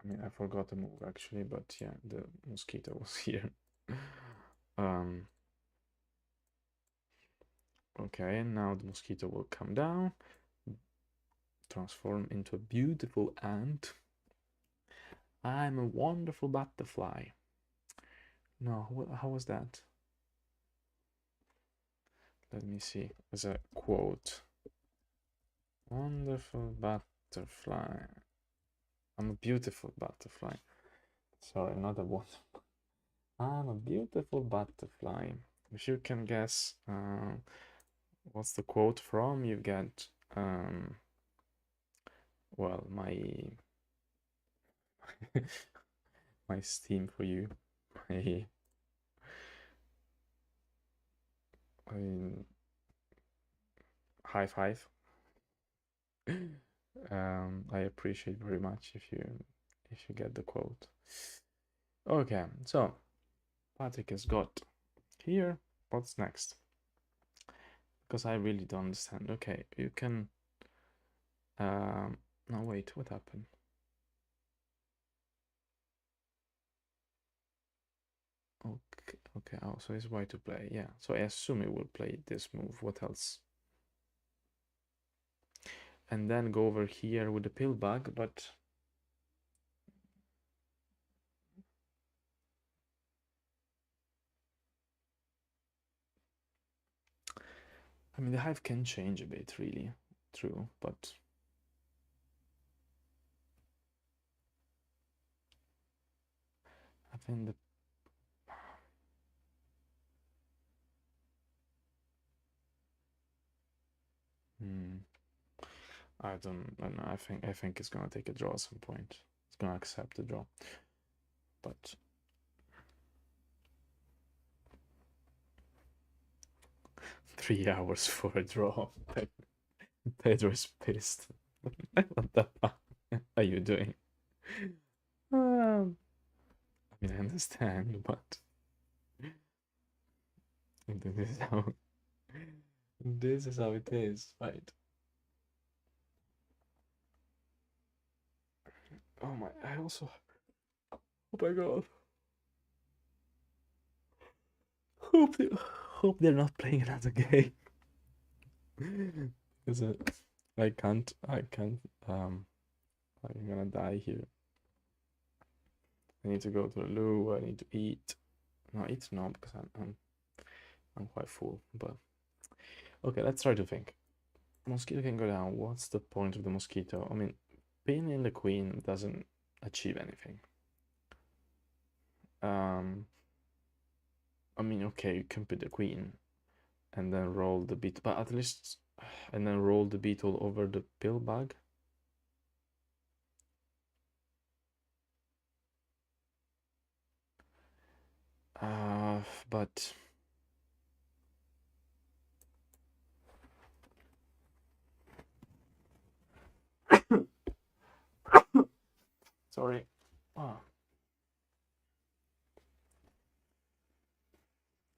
I mean, I forgot the move actually, but yeah, the mosquito was here. um. Okay, and now the mosquito will come down, transform into a beautiful ant. I'm a wonderful butterfly. No, how was that? Let me see. As a quote. Wonderful butterfly. I'm a beautiful butterfly. Sorry, not a wonderful. I'm a beautiful butterfly. If you can guess what's the quote from, you get well, my steam for you. I high five. I appreciate very much if you get the quote. Okay, so Patrick has got here. What's next? Because I really don't understand. Okay, you can. No, wait. What happened? Okay. Okay. Oh, so it's white to play. Yeah. So I assume it will play this move. What else? And then go over here with the pill bug, but I mean the hive can change a bit, really. True, but I think the hmm, I don't know. I think it's gonna take a draw at some point. It's gonna accept the draw, but 3 hours for a draw. Pedro is pissed. What the fuck are you doing? I mean, I understand, but this is how it is, right? Oh my! I also. Oh my god! Hope they, hope they're not playing another game. Because I can't. I'm gonna die here. I need to go to the loo. I need to eat. No, eat no, because I'm quite full. But okay, let's try to think. Mosquito can go down. What's the point of the mosquito? I mean, pinning the queen doesn't achieve anything. I mean, okay, you can put the queen and then roll the beetle, but at least, and then roll the beetle over the pill bag. But sorry. Oh.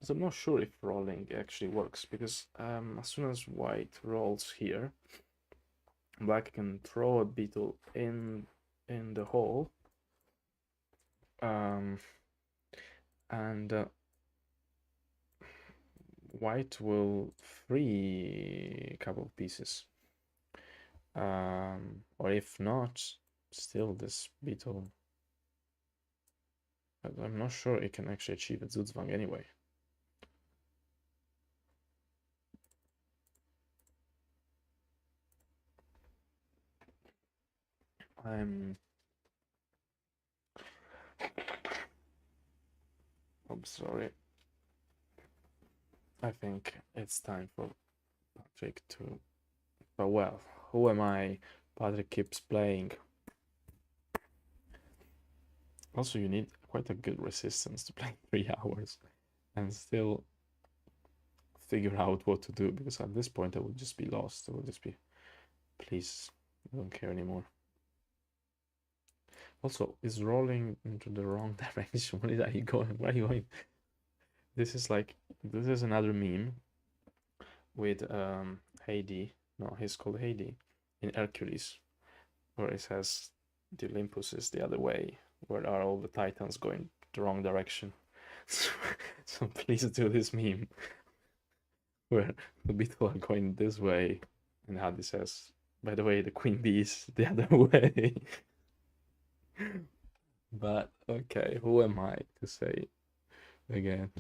So I'm not sure if rolling actually works because as soon as white rolls here, black can throw a beetle in the hole, and white will free a couple of pieces. Or if not, still this beetle. I'm not sure it can actually achieve a Zugzwang anyway. I'm sorry. I think it's time for Patrick to. But well, who am I? Patrick keeps playing. Also, you need quite a good resistance to play 3 hours and still figure out what to do because at this point I would just be lost. I would just be, please, I don't care anymore. Also, is rolling into the wrong direction. Where are you going? Where are you going? This is another meme with Heidi. No, he's called Heidi in Hercules, where it says the Olympus is the other way. Where are all the Titans going the wrong direction? So please do this meme where the Beetle are going this way, and Hadi says, "By the way, the Queen Bee is the other way." But okay, who am I to say again?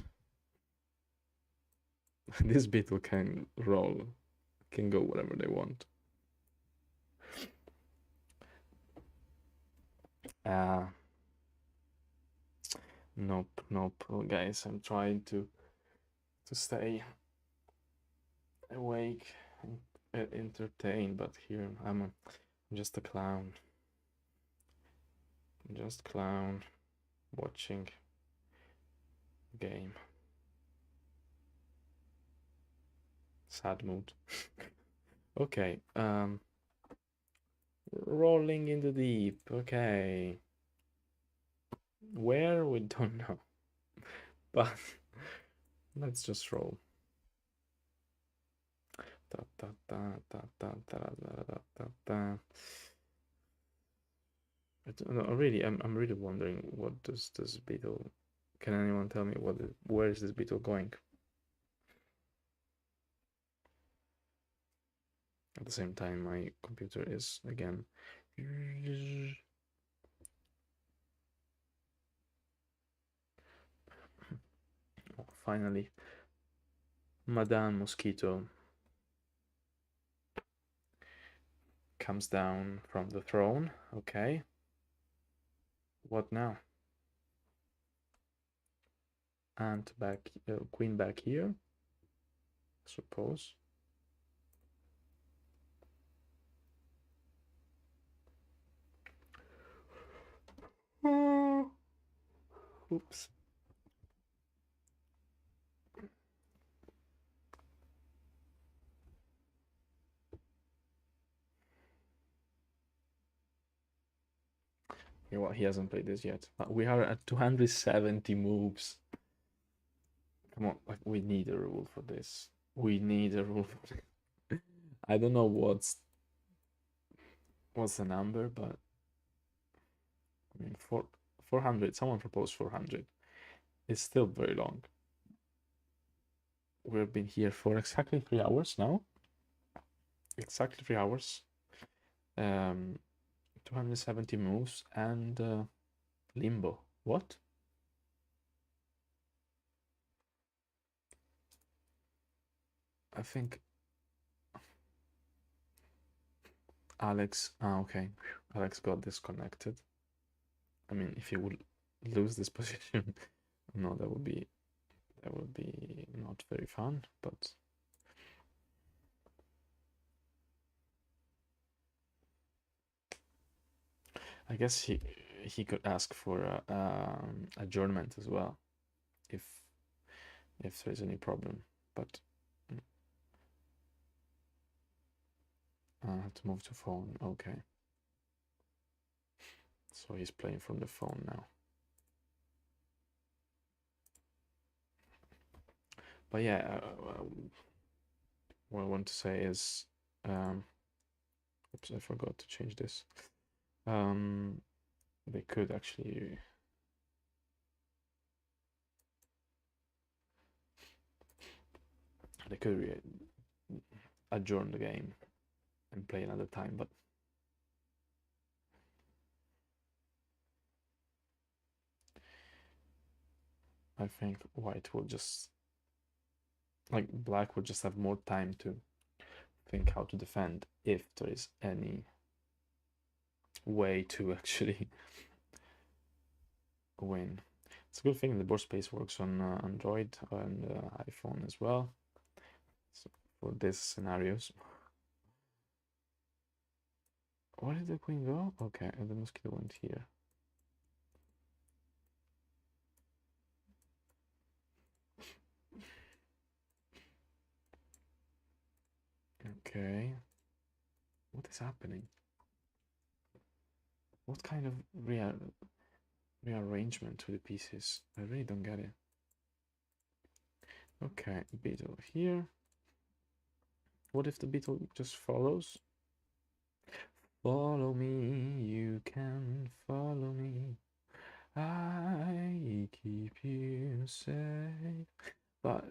This Beetle can roll, can go whatever they want. Nope, nope. Well, guys, I'm trying to stay awake and entertained, but here I'm just a clown. Just clown watching game. Sad mood. Okay. Rolling in the deep. Okay. Where? We don't know. But let's just roll. Da, da, da, da, da, da, da, da, da, da. I don't know. Really, I'm really wondering what does this beetle. Can anyone tell me where is this beetle going? At the same time, my computer is again. Oh, finally, Madame Mosquito comes down from the throne. Okay. What now? Ant back, queen back here, I suppose. Oops. You know what? He hasn't played this yet. We are at 270 moves. Come on, like we need a rule for this. We need a rule for this. I don't know what's the number, but I mean 400. Someone proposed 400. It's still very long. We've been here for exactly 3 hours now. Exactly 3 hours. 270 moves and limbo. What? I think Alex. Okay. Alex got disconnected. I mean, if he would lose this position, no, that would be not very fun. But I guess he could ask for adjournment as well, if there's any problem. But I have to move to phone. Okay. So he's playing from the phone now. But yeah, what I want to say is, oops, I forgot to change this. They could actually adjourn the game and play another time, but I think white will just, like, black will just have more time to think how to defend if there is any way to actually win. It's a good thing the board space works on Android and iPhone as well. So for these scenarios. Where did the queen go? Okay, and the mosquito went here. Okay. What is happening? What kind of rearrangement to the pieces? I really don't get it. Okay, beetle here. What if the beetle just follows? Follow me, you can follow me. I keep you safe. But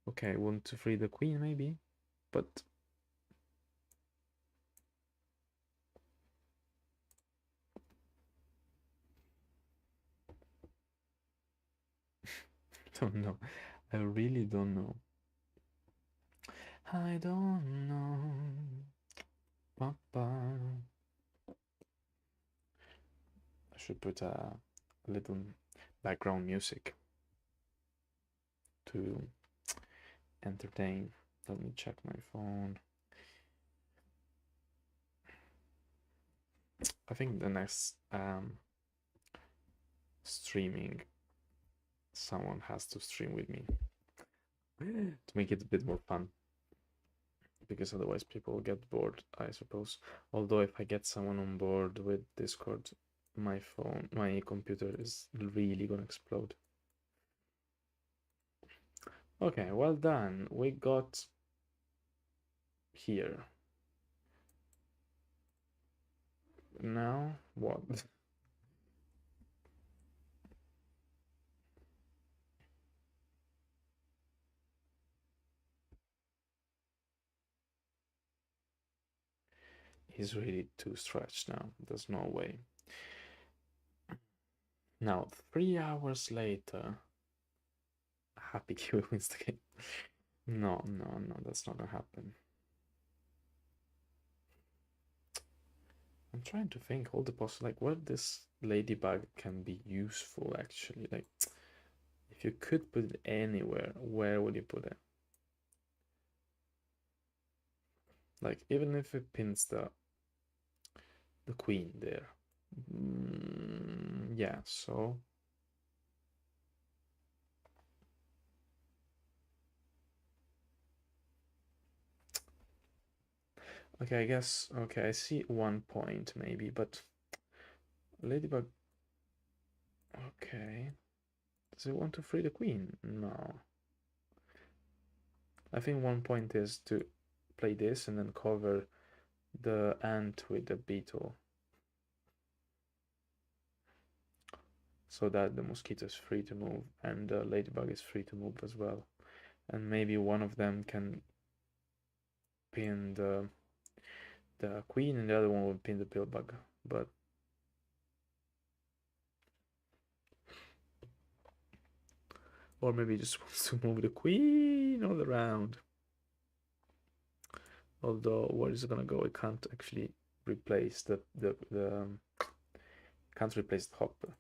okay, want to free the queen maybe, but don't know. I really don't know. I don't know. Papa. I should put a little background music to entertain. Let me check my phone. I think the next streaming, someone has to stream with me to make it a bit more fun. because otherwise people will get bored, I suppose. Although if I get someone on board with Discord, my computer is really gonna explode. Okay, well done. We got here. Now what? He's really too stretched now. There's no way. Now, 3 hours later, HappyKiwi wins the game. No, no, no, that's not gonna happen. I'm trying to think all the possible, like, where this ladybug can be useful, actually. Like, if you could put it anywhere, where would you put it? Like, even if it pins the queen there. Yeah, so okay, I guess okay, I see 1 point maybe, but ladybug. Okay, does it want to free the queen? No. I think 1 point is to play this and then cover the ant with the beetle, so that the mosquito is free to move and the ladybug is free to move as well. And maybe one of them can pin the queen and the other one will pin the pillbug. But or maybe he just wants to move the queen all around. Although where is it gonna go? It can't actually replace the can't replace the hopper.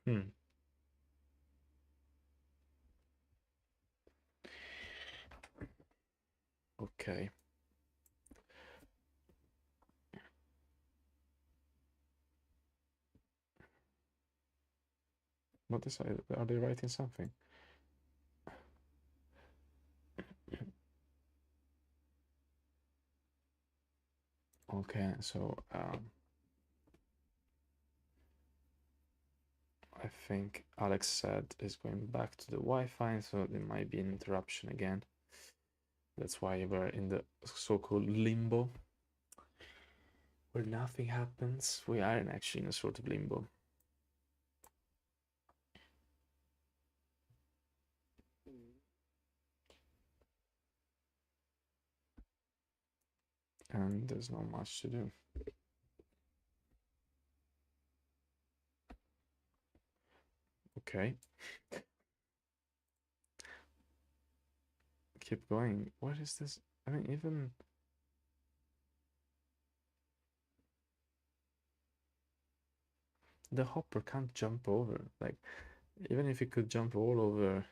Hmm. Okay. What is are they writing something? Okay, so I think Alex said is going back to the Wi-Fi, so there might be an interruption again. That's why we're in the so-called limbo, where nothing happens. We are actually in a sort of limbo. And there's not much to do. Okay. Keep going. What is this? I mean, even the hopper can't jump over. Like, even if it could jump all over.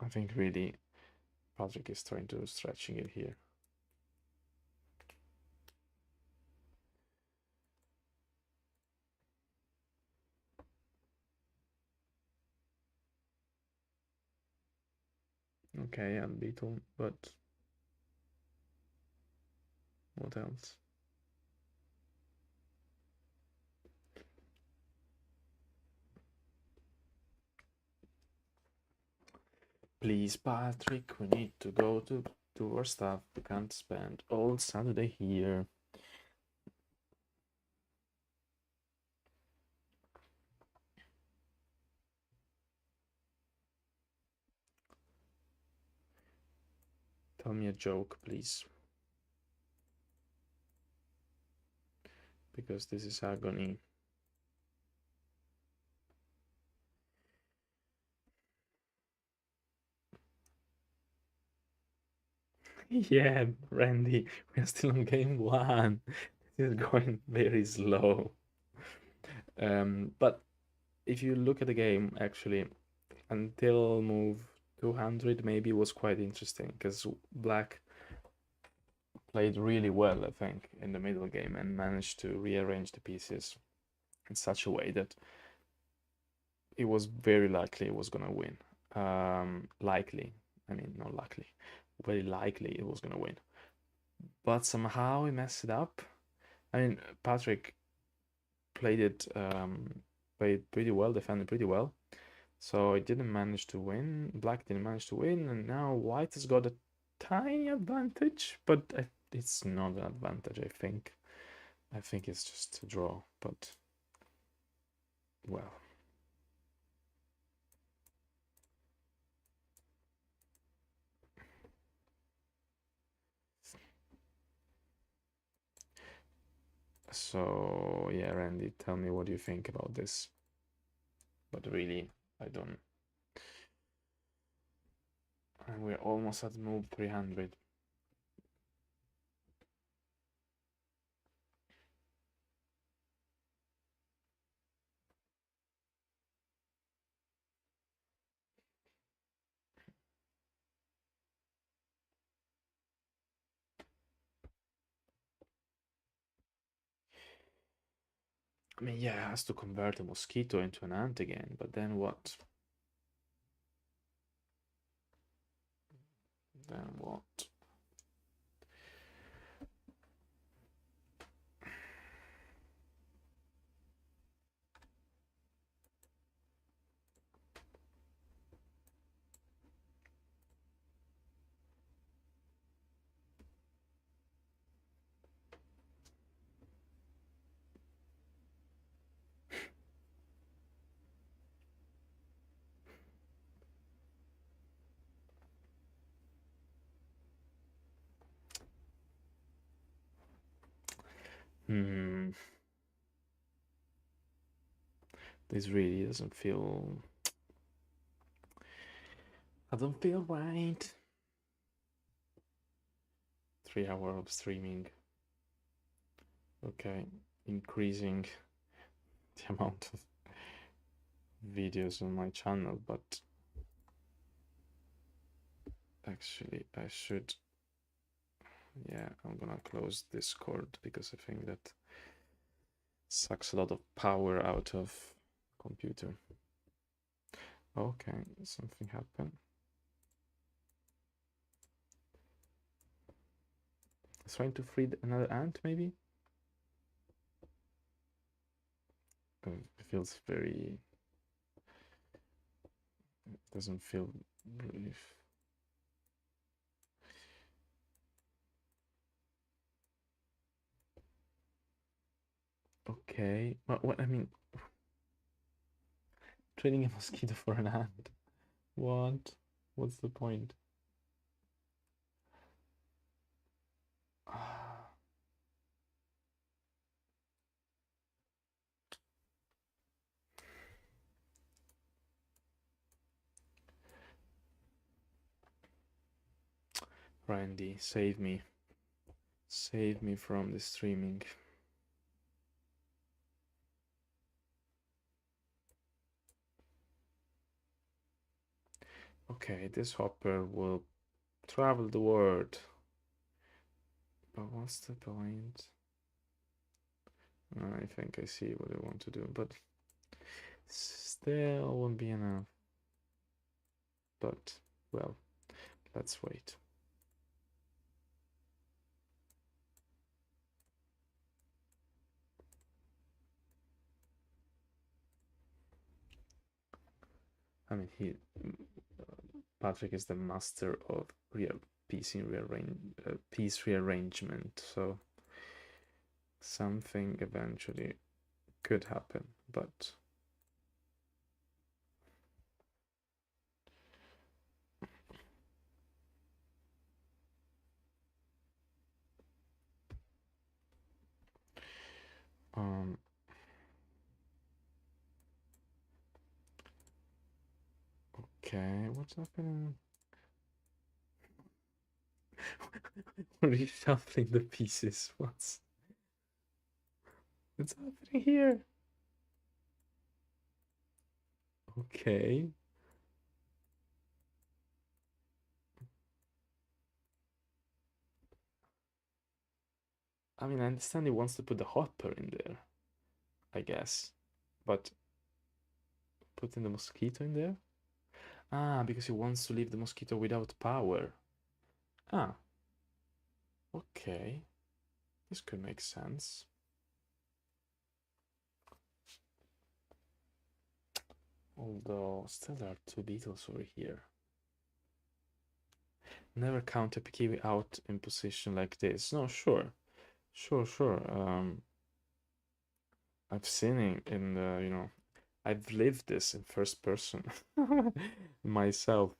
I think really Patrick is trying to stretching it here. Okay, and beetle, but what else? Please, Patrick, we need to go to our stuff. We can't spend all Saturday here. Tell me a joke, please. Because this is agony. Yeah, Randy, we're still on game one. is going very slow. But if you look at the game, actually, until move 200, maybe was quite interesting because Black played really well, I think, in the middle game and managed to rearrange the pieces in such a way that it was very likely it was gonna win. Likely, I mean, not likely, very likely it was gonna win. But somehow he messed it up. I mean, Patrick played it played pretty well, defended pretty well. So it didn't manage to win. Black didn't manage to win, and now White has got a tiny advantage, but it's not an advantage, I think. I think it's just a draw, but well. So yeah, Randy, tell me what you think about this. But really, I don't. And we're almost at move 300. I mean, yeah, it has to convert a mosquito into an ant again, but then what? Then what? Hmm. This really doesn't feel. I don't feel right. 3 hour of streaming. Okay, increasing the amount of videos on my channel, but actually I should. Yeah, I'm gonna close Discord because I think that sucks a lot of power out of computer. Okay, something happened. It's trying to free another ant, maybe? It feels very. It doesn't feel really. Okay, what I mean, trading a mosquito for an ant. What? What's the point? Randy, save me. Save me from the streaming. Okay, this hopper will travel the world. But what's the point? I think I see what I want to do, but still won't be enough. But, well, let's wait. I mean, Patrick is the master of piece rearrangement, so something eventually could happen, but um okay, what's happening? Reshuffling the pieces. What's It's happening here. Okay. I mean, I understand he wants to put the hopper in there, I guess. But putting the mosquito in there? Ah, because he wants to leave the mosquito without power. Ah, okay. This could make sense. Although, still there are two beetles over here. Never count HappyKiwi out in position like this. No, sure. Sure. I've seen it in the, I've lived this in first person myself.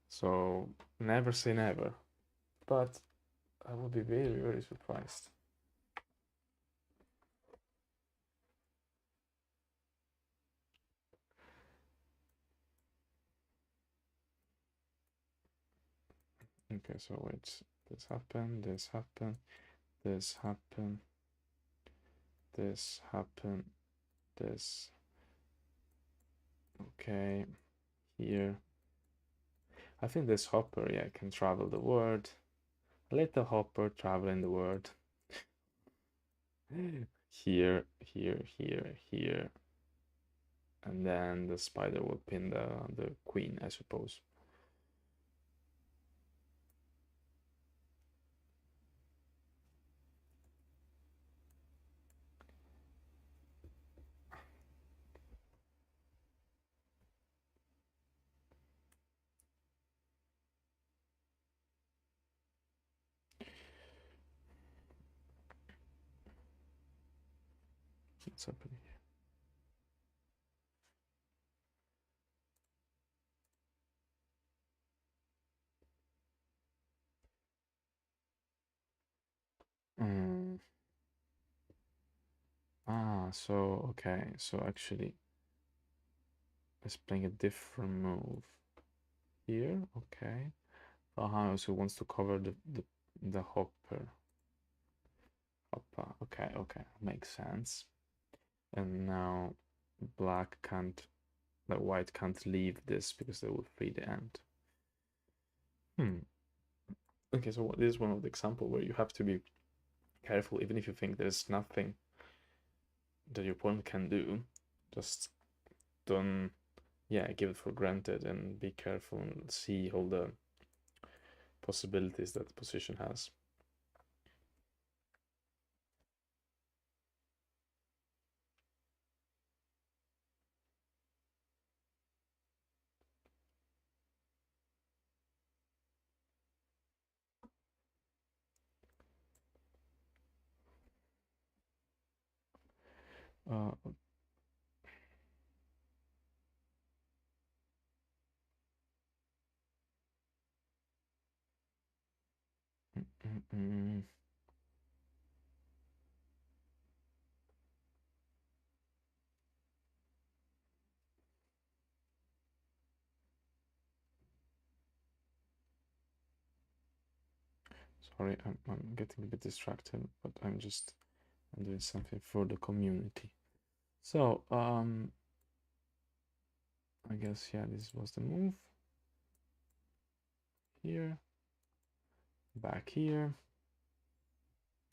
So never say never. But I would be very surprised. Okay, so wait. This happened, this happened, this happened, this happened, this. Okay, here. I think this hopper, yeah, can travel the world. Let the hopper travel in the world. Here. And then the spider will pin the queen, I suppose. What's happening here? So okay, so actually, it's playing a different move here. Okay. So wants to cover the hopper. Hopper. Okay, makes sense. And now black can't, like white can't leave this because they will free the end. Okay, so this is one of the example where you have to be careful, even if you think there's nothing that your opponent can do. Just don't, yeah, give it for granted and be careful and see all the possibilities that the position has. Uh, mm, mm, mm. Sorry, I'm getting a bit distracted, but I'm doing something for the community. So, I guess, yeah, this was the move. Here, back here.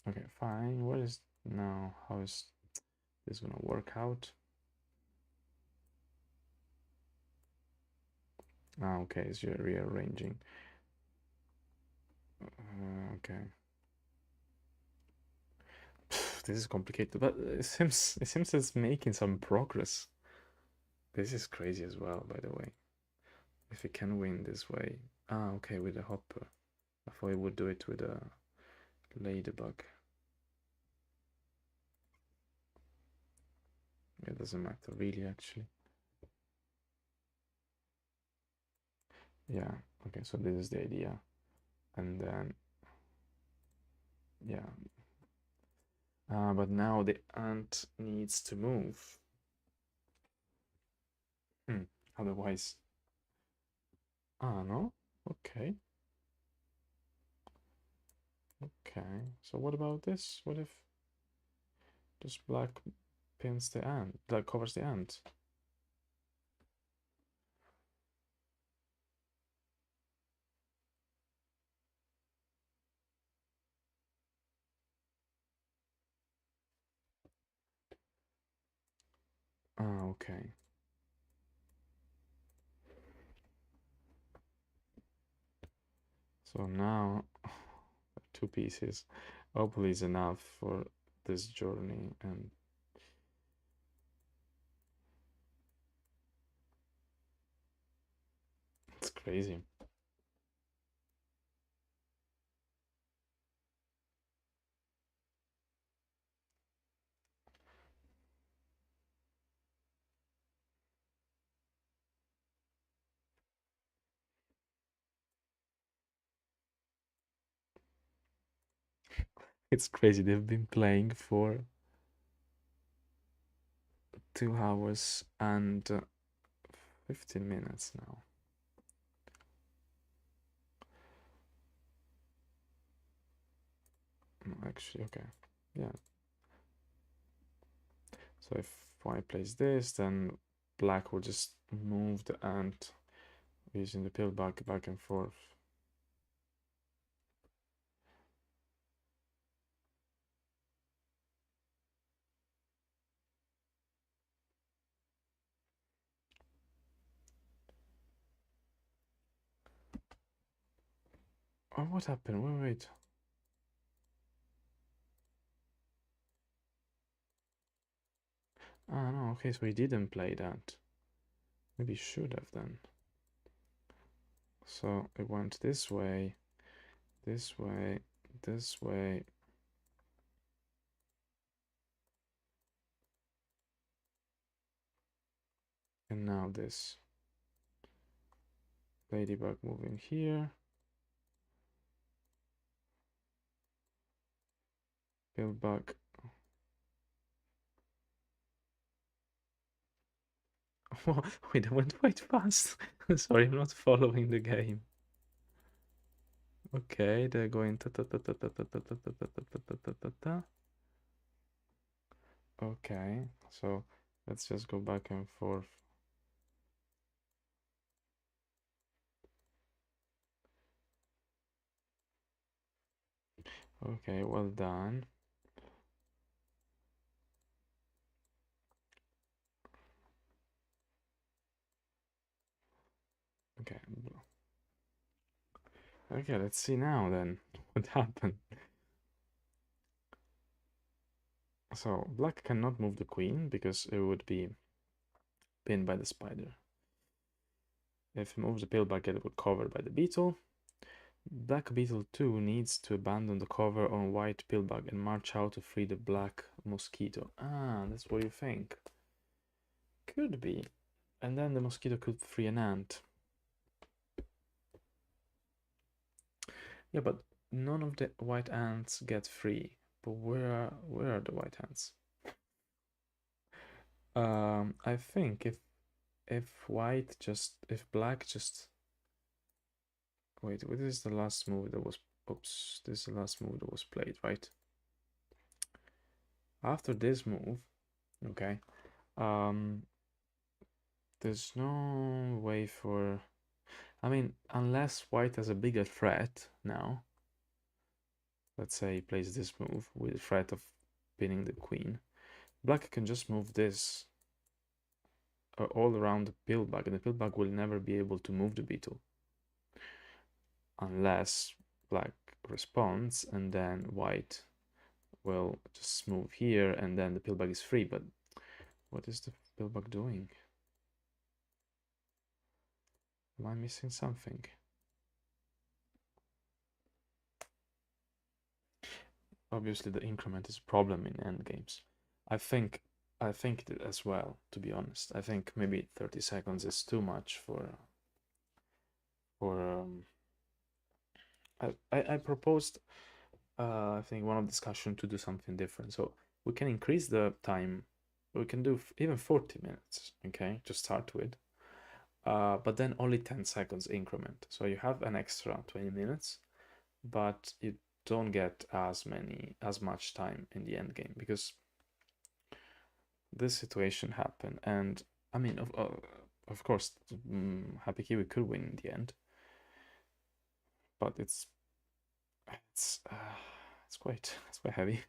Okay, fine. What is now? How is this gonna work out? Ah, okay, so you're rearranging. Okay. This is complicated, but it seems it's making some progress. This is crazy as well, by the way. If it can win this way. Ah, okay, with a hopper. I thought it would do it with a ladybug. It doesn't matter really, actually. Yeah, okay, so this is the idea. And then, yeah. But now the ant needs to move. Hmm. Otherwise. Ah, no? Okay. Okay. So what about this? What if Just black pins the end, black covers the end. Ah, okay. So now 2 pieces. Hopefully is enough for this journey, and it's crazy. It's crazy. They've been playing for 2 hours and 15 minutes now. No, actually, okay. Yeah. So if white plays this, then black will just move the ant using the pill back and forth. Oh, what happened? Wait. Ah, no, okay, so he didn't play that. Maybe he should have then. So it went this way, this way, this way. And now this. Ladybug moving here. Pillbug. Wait, I went quite fast. Sorry, I'm not following the game. Okay, they're going ta ta ta ta ta ta ta ta ta ta ta ta ta ta ta. Okay, so let's just go back and forth. Okay, well done. Okay. Okay, let's see now then what happened. So black cannot move the queen because it would be pinned by the spider. If he moves the pillbug, it would cover by the beetle. Black beetle 2 needs to abandon the cover on white pillbug and march out to free the black mosquito. Ah, that's what you think. Could be. And then the mosquito could free an ant. Yeah, but none of the white ants get free. But where are the white ants? I think if black just wait, what is the last move that was oops, this is the last move that was played, right? After this move, okay, there's no way for I mean, unless white has a bigger threat now. Let's say he plays this move with the threat of pinning the queen. Black can just move this all around the pillbug, and the pillbug will never be able to move the beetle. Unless black responds, and then white will just move here, and then the pillbug is free. But what is the pillbug doing? Am I missing something? Obviously, the increment is a problem in endgames. I think that as well, to be honest. I think maybe 30 seconds is too much for I proposed I think one of discussion to do something different. So we can increase the time. We can do even 40 minutes, okay, to start with. But then only 10 seconds increment. So you have an extra 20 minutes, but you don't get as much time in the end game because this situation happen, and I mean, of course, HappyKiwi could win in the end, but it's uh, it's quite heavy.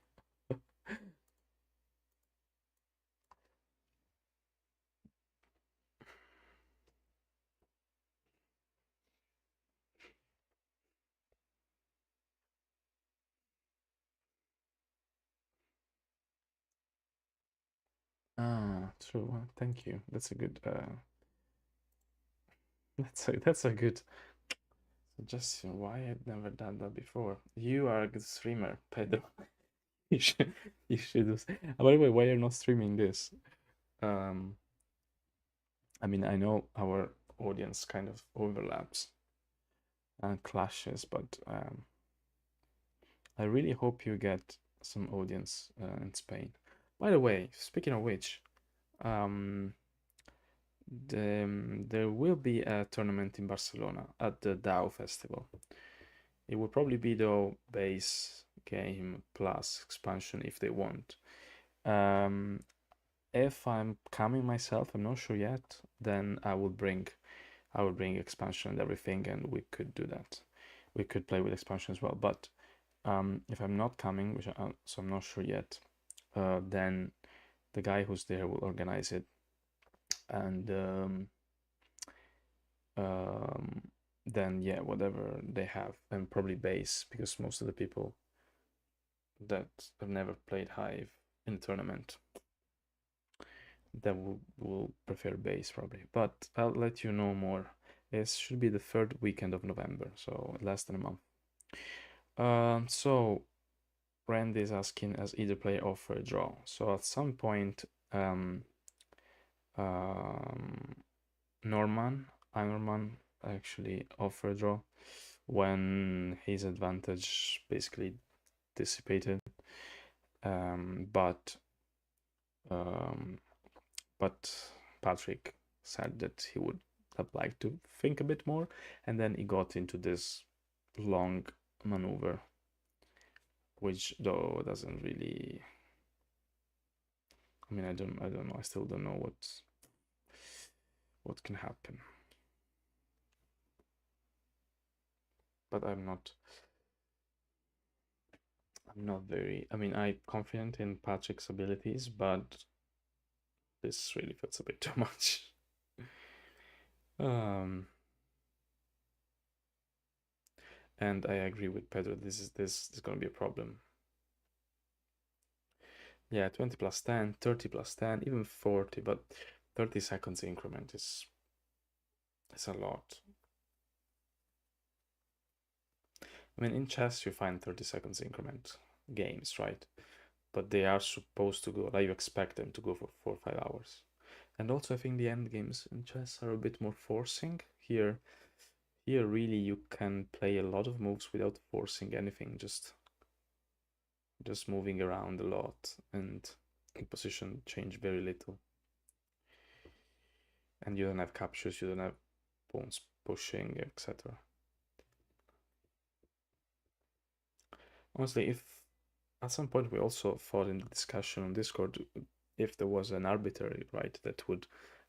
Ah, true. Well, thank you. That's a good. That's a good suggestion. Why I've never done that before. You are a good streamer, Pedro. You should you should do. By the way, why you're not streaming this? Um, I mean, I know our audience kind of overlaps and clashes, but I really hope you get some audience in Spain. By the way, speaking of which, um, there will be a tournament in Barcelona at the DAO festival. It will probably be the base game plus expansion if they want. Um, if I'm coming myself, I'm not sure yet. Then I will bring expansion and everything, and we could do that. We could play with expansion as well. But if I'm not coming, so I'm not sure yet, then the guy who's there will organize it, and um, then yeah, whatever they have, and probably base because most of the people that have never played Hive in a tournament that will prefer base probably. But I'll let you know more. It should be the third weekend of November, so less than a month. So Randy is asking as either player offer a draw. So at some point, um, Norman, Aenorman actually offer a draw when his advantage basically dissipated. But um, but Patrick said that he would have liked to think a bit more, and then he got into this long maneuver, which though doesn't really. I mean, I don't know. I still don't know what can happen. But I'm not very. I mean, I'm confident in Patrick's abilities, but this really feels a bit too much. Um, and I agree with Pedro. This is going to be a problem. Yeah, 20 plus 10, 30 plus 10, even 40, but 30 seconds increment is a lot. I mean, in chess you find 30 seconds increment games, right? But they are supposed to go, like you expect them to go for 4 or 5 hours. And also I think the end games in chess are a bit more forcing. Here really you can play a lot of moves without forcing anything, just moving around a lot and position change very little. And you don't have captures, you don't have pawns pushing, etc. Honestly, if at some point we also thought in the discussion on Discord if there was an arbitrary, right, that would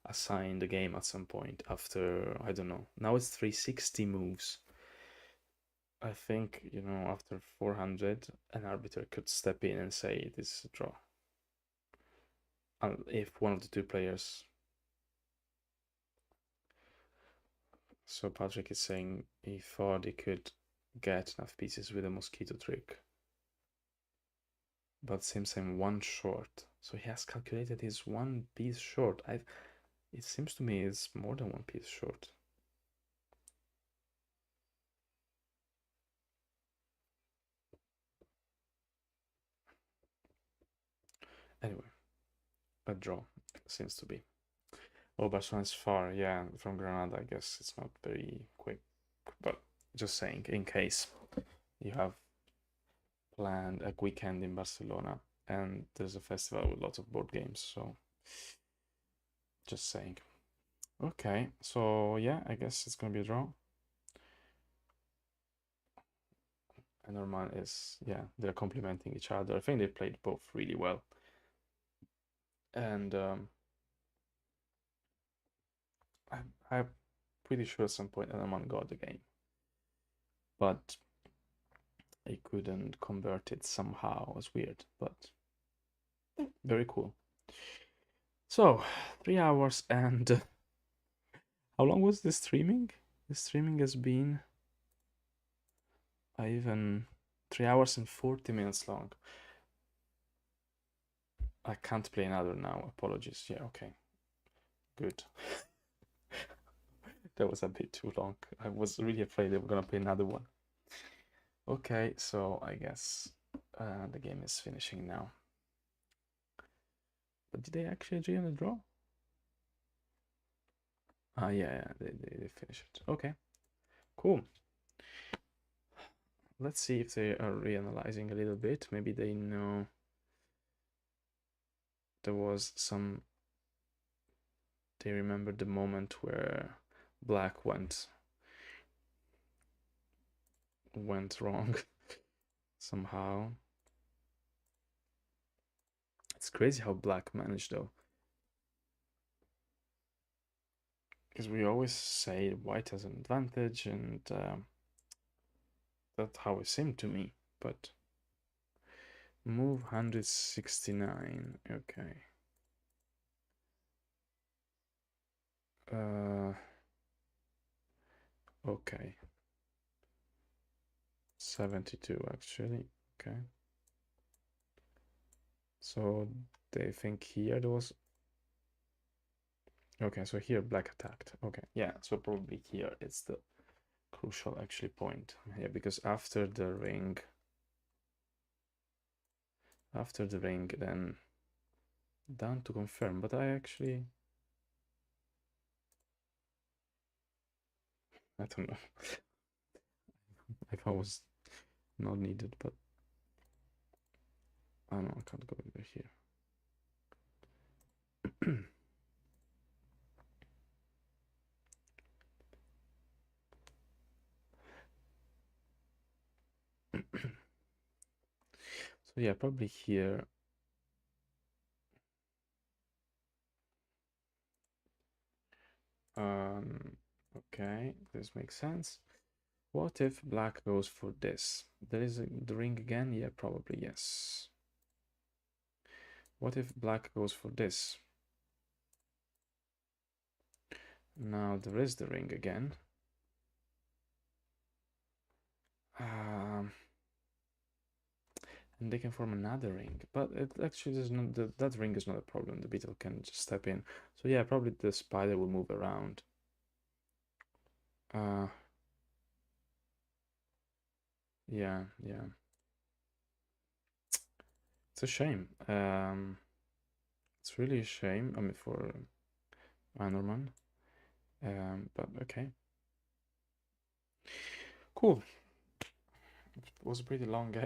assign the game at some point after, I don't know. Now it's 360 moves. I think, after 400, an arbiter could step in and say this is a draw. If one of the two players. So Patrick is saying he thought he could get enough pieces with a mosquito trick. But seems I'm one short. So he has calculated he's one piece short. It seems to me it's more than one piece short. Anyway, a draw seems to be. Oh, Barcelona is far, yeah, from Granada. I guess it's not very quick, but just saying, in case you have planned a weekend in Barcelona and there's a festival with lots of board games, so just saying. Okay, so yeah, I guess it's gonna be a draw. And Norman is, yeah, they're complementing each other. I think they played both really well. And I'm pretty sure at some point Aenorman got the game, but I couldn't convert it somehow. It was weird, but very cool. So 3 hours and how long was the streaming? The streaming has been even 3 hours and 40 minutes long. I can't play another now. Apologies. Yeah, okay. Good. That was a bit too long. I was really afraid they were gonna play another one. Okay, so I guess the game is finishing now. But did they actually agree on the draw? Ah, yeah, they finished it. Okay, cool. Let's see if they are reanalyzing a little bit. Maybe they know there was some. They remember the moment where black went wrong somehow. It's crazy how black managed though. Because we always say white has an advantage, and that's how it seemed to me. But move 169. Okay. Okay. 72 actually. Okay. So they think here there was. Okay, so here black attacked. Okay, yeah, so probably here it's the crucial actually point. Yeah, because after the ring, then down to confirm. But I actually, I don't know if I was not needed, but I don't know, I can't go over here. So yeah, probably here. Okay, this makes sense. What if black goes for this? There is the ring again? Yeah, probably yes. What if black goes for this? Now there is the ring again. And they can form another ring, but it actually does not. That ring is not a problem. The beetle can just step in. So yeah, probably the spider will move around. Yeah, yeah. It's a shame. It's really a shame. I mean, for Aenorman. But okay. Cool. It was a pretty long game.